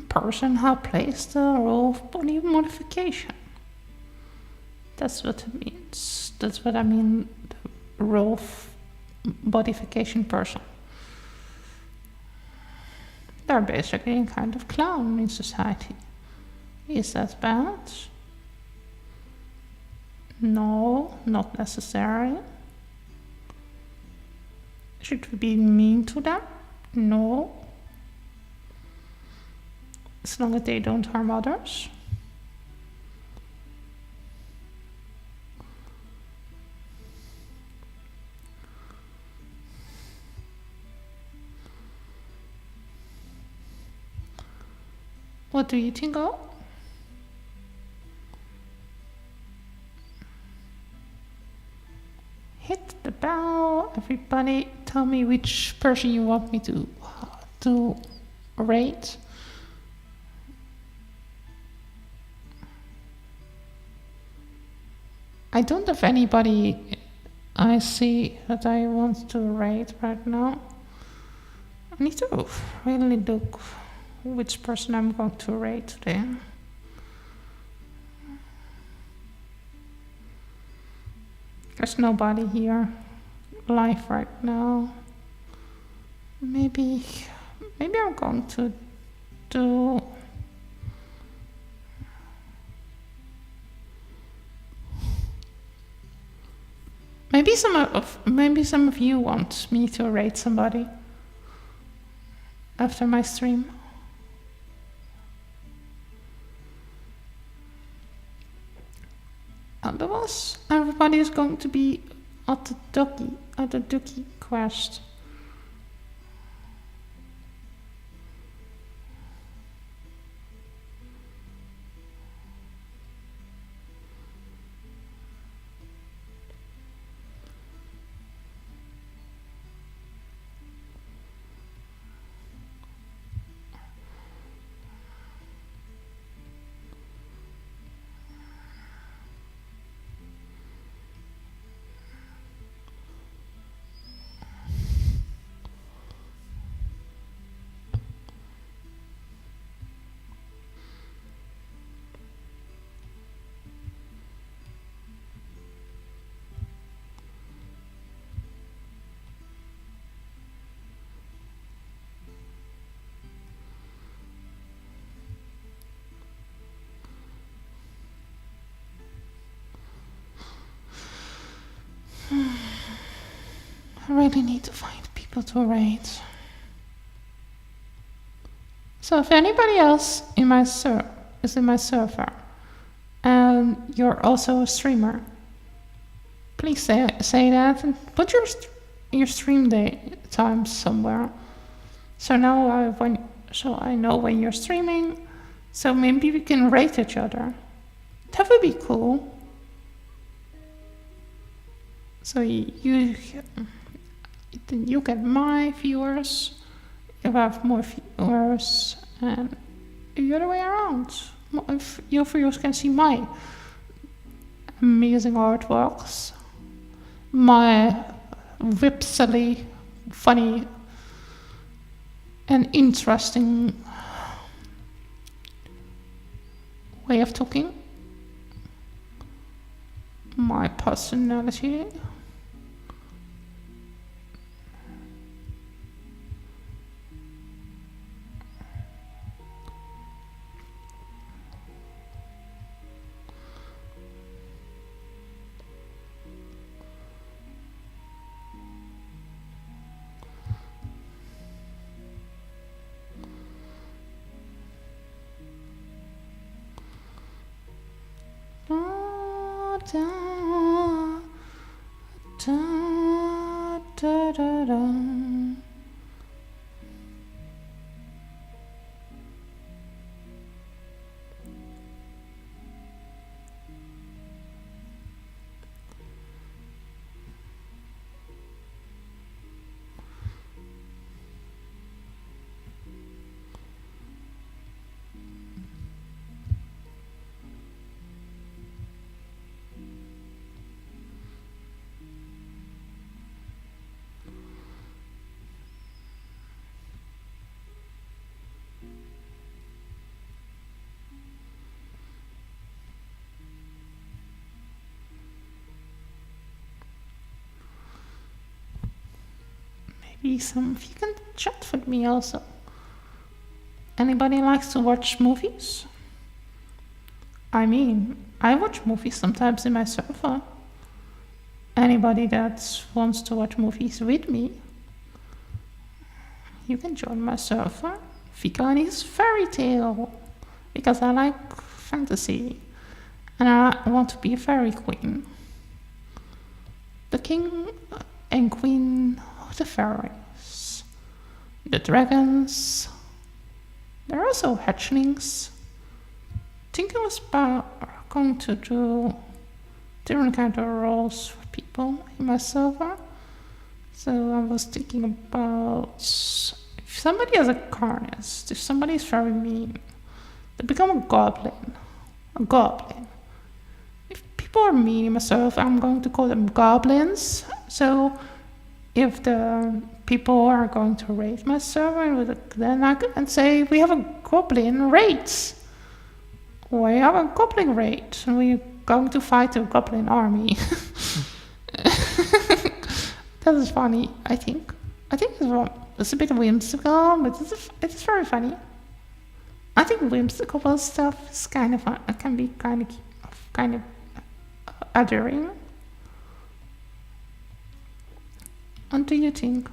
Person who plays the role of body modification. That's what it means. That's what I mean, the role of modification person. They're basically a kind of clown in society. Is that bad? No, not necessarily. Should we be mean to them? No. As long as they don't harm others. What do you think of? Hit the bell, everybody. Tell me which person you want me to rate. I don't have anybody I see that I want to rate right now. I need to really look which person I'm going to rate today. There's nobody here live right now. maybe I'm going to do. Maybe some of you want me to raid somebody after my stream. Otherwise, everybody is going to be at the Ducky quest. I really need to find people to raid. So if anybody else in my is in my server and you're also a streamer, please say that and put your stream time somewhere. So now I know when you're streaming. So maybe we can rate each other. That would be cool. So you get my viewers, you have more viewers, and the other way around. If your viewers can see my amazing artworks, my whipsily funny and interesting way of talking, my personality. Da, da, da, da, da. Some of you can chat with me also. Anybody likes to watch movies? I mean, I watch movies sometimes in my server. Anybody that wants to watch movies with me, you can join my server. Vegaani's Fairy Tale, because I like fantasy and I want to be a fairy queen. The king and queen of the fairies, the dragons. There are also hatchlings. I think I was going to do different kind of roles for people in my server. So I was thinking about if somebody has a carnist, if somebody is very mean, they become a goblin. A goblin. If people are mean in my server, I'm going to call them goblins. So if the people are going to raid my server, then I can say we have a goblin raid. We have a goblin raid, and we're going to fight a goblin army. That is funny, I think. I think it's It's a bit whimsical, but it's very funny. I think whimsical stuff is kind of can be kind of adoring. What do you think?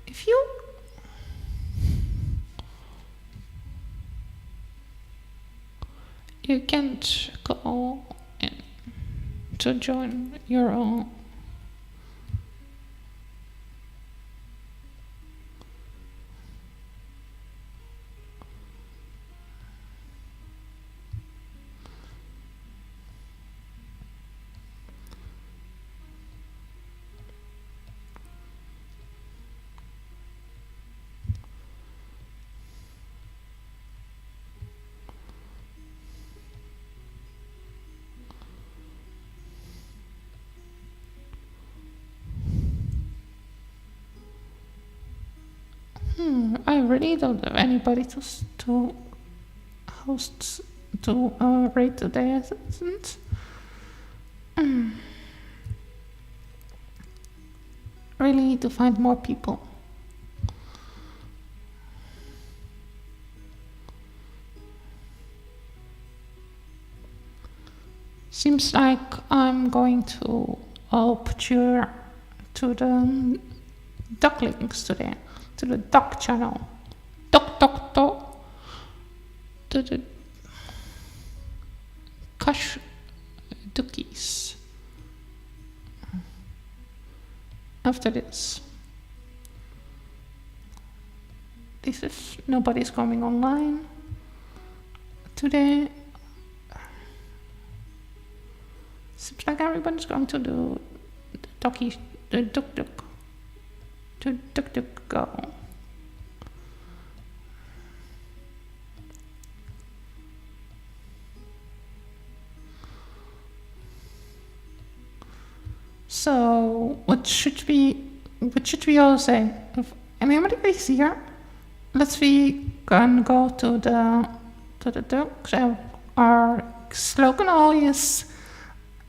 If you can't go in to join your own. I really don't have anybody to host to rate today, isn't? Really need to find more people. Seems like I'm going to put you to the ducklings today, to the duck channel. Duck, duck, duck. To the Kush duckies. After this. This is nobody's coming online today. Seems like everybody's going to do the ducky, the duck duck, to duck duck go. So what should we all say? If anybody is here, let's go to the ducks. Our slogan always.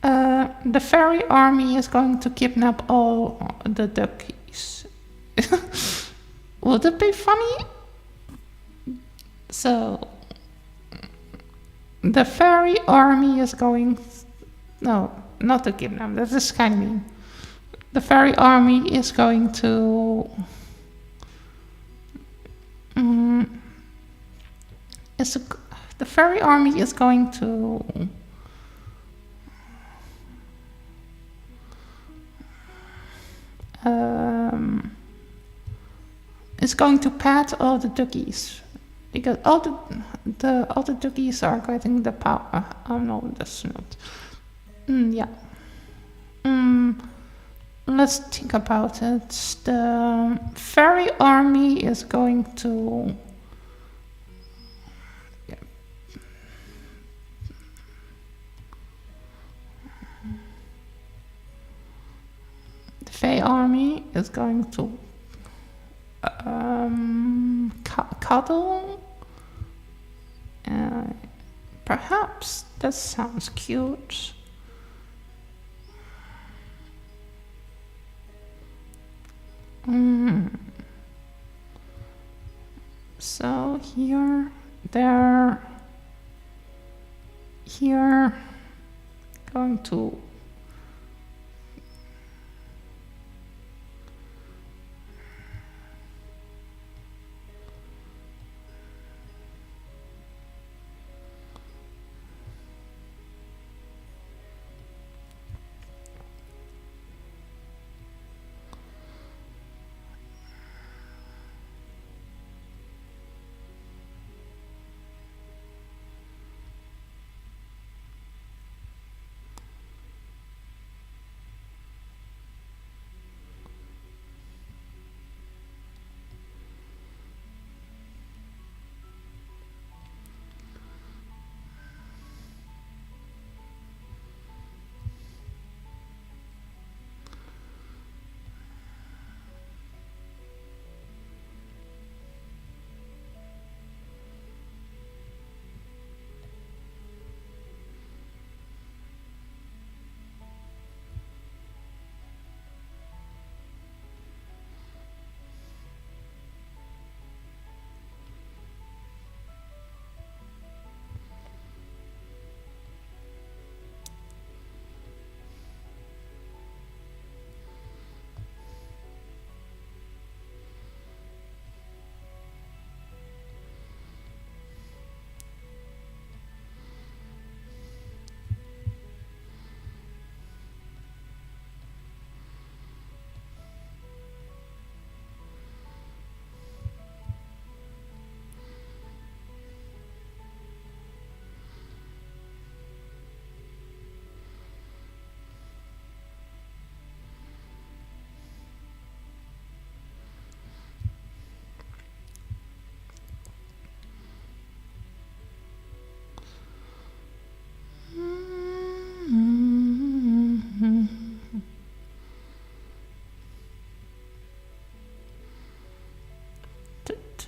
The fairy army is going to kidnap all the duckies. Would it be funny? So, the fairy army is going... No, not to kidnap, that is kind of mean. The fairy army is going to... the fairy army is going to... It's going to pet all the duckies because all the duckies are getting the power. Oh no, that's not. Yeah. Let's think about it. The fairy army is going to. The fairy army is going to. Cuddle. Perhaps that sounds cute. So here, there, here, going to.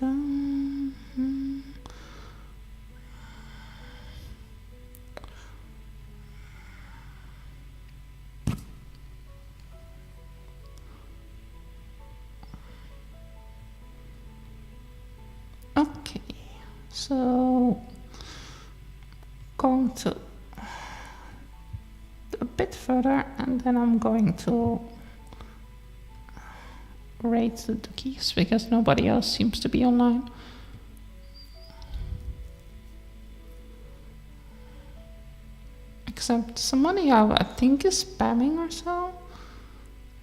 Okay, so going to a bit further, and then I'm going to raid the keys because nobody else seems to be online. Except somebody I think is spamming or so.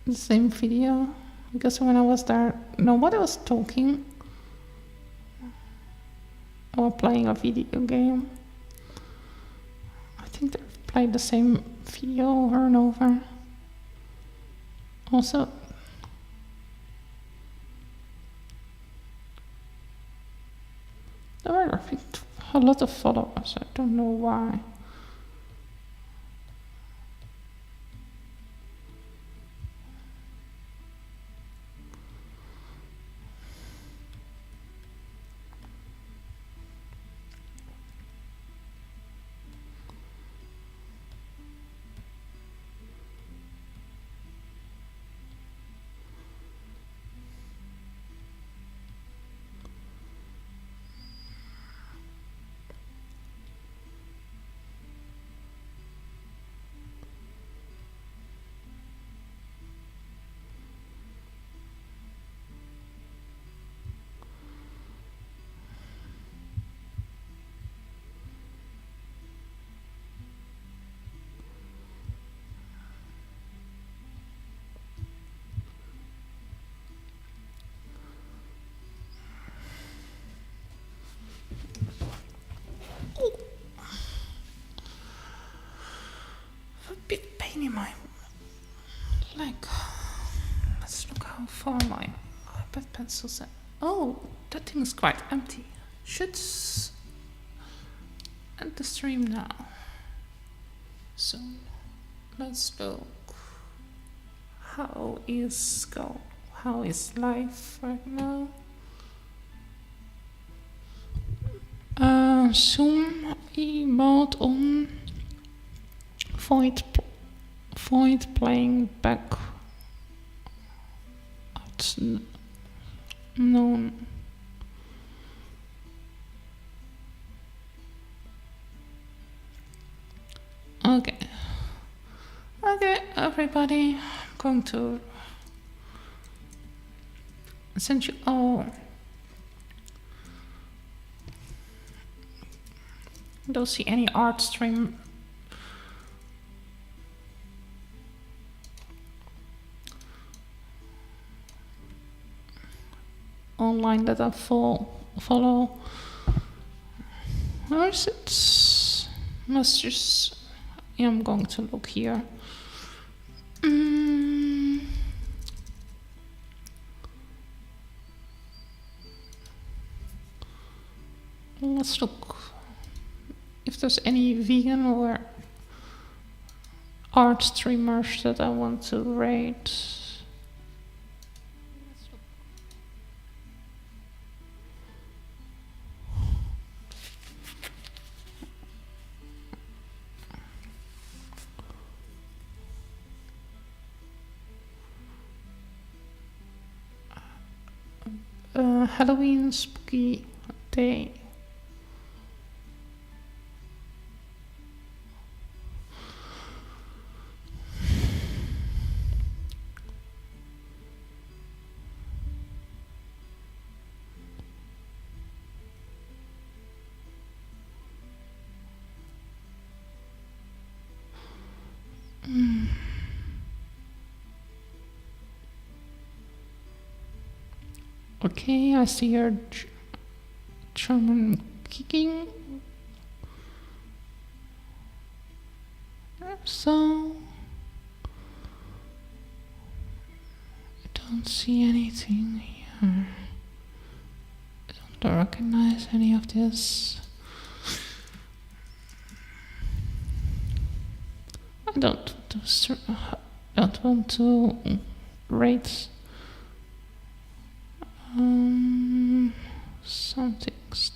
The same video. Because when I was there, nobody was talking or playing a video game. I think they've played the same video over and over. Also, there were, I think, a lot of followers. I don't know why. A bit pain in my leg. Let's look how far my iPad pencils are. Oh, that thing is quite empty. Should end the stream now. So let's look. How is life right now? Zoom emote on. Void playing back. None. Okay, everybody, I'm going to send you all. Don't see any art stream. Online that I follow. Where is it? Must just. Yeah, I'm going to look here. Let's look if there's any vegan or art streamers that I want to raid. Halloween spooky day. Okay, I see your German kicking. So I don't see anything here. I don't recognize any of this. I don't want to rate. Something's.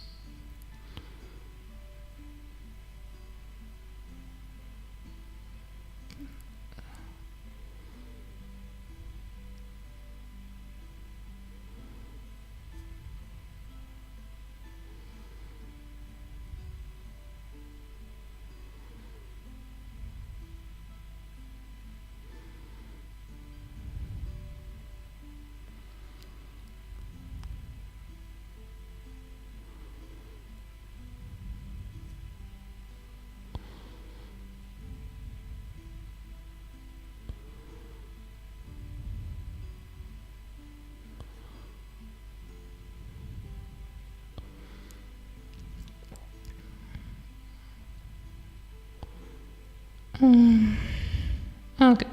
Okay,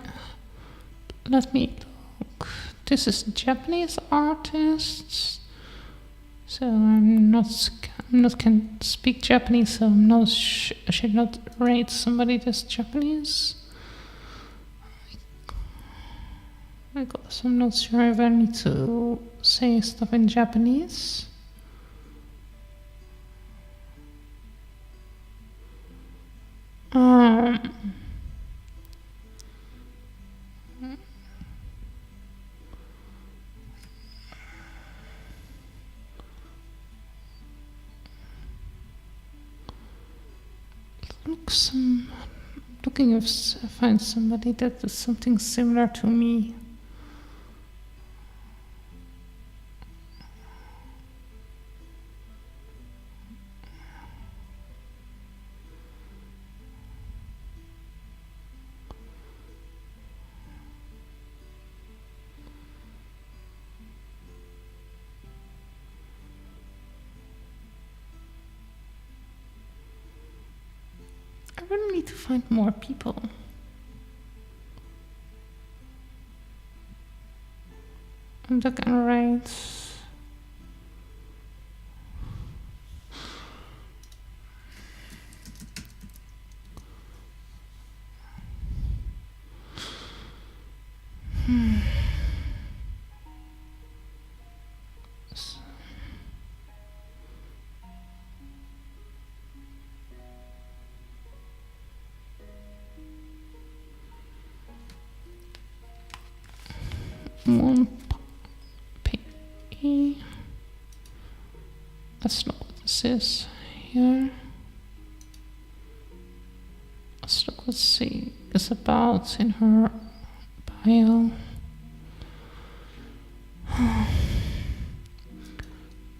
let me look. This is Japanese artists, so I'm not can speak Japanese, so I should not rate somebody that's Japanese. Because I'm not sure if I need to say stuff in Japanese. Looking if I find somebody that does something similar to me. I really need to find more people. I'm looking right. One P. That's not what this is here. Let's look what she is about in her bio. It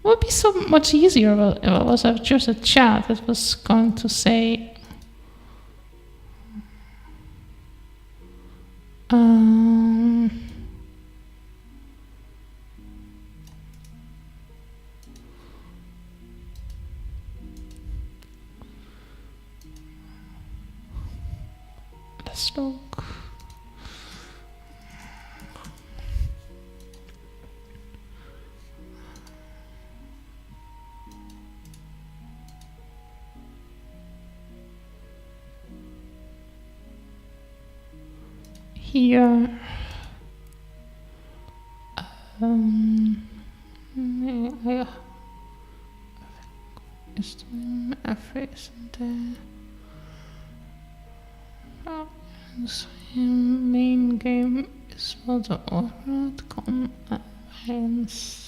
would be so much easier if it was just a chat that was going to say let's look. Here, is the phrase and the main game is for the dragonkin alliance.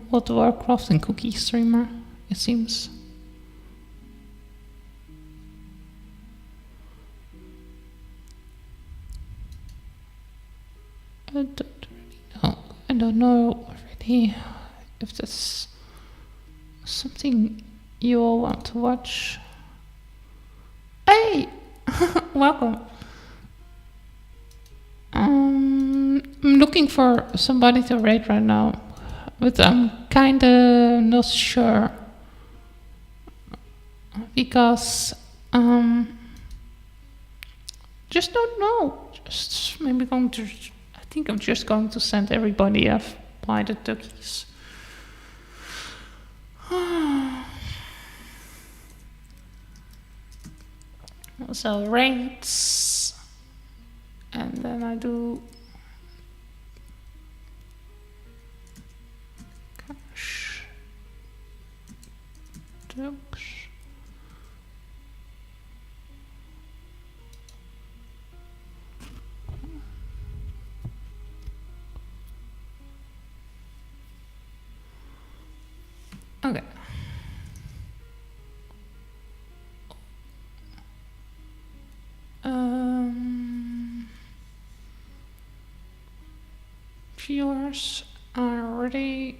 What Warcraft and cookie streamer, it seems. I don't know already if that's something you all want to watch. Hey! Welcome. I'm looking for somebody to rate right now, but I'm kinda not sure because just don't know. Just maybe going to. I think I'm just going to send everybody I've buy the cookies. So rates, and then I do cash, jokes. Okay. Viewers are already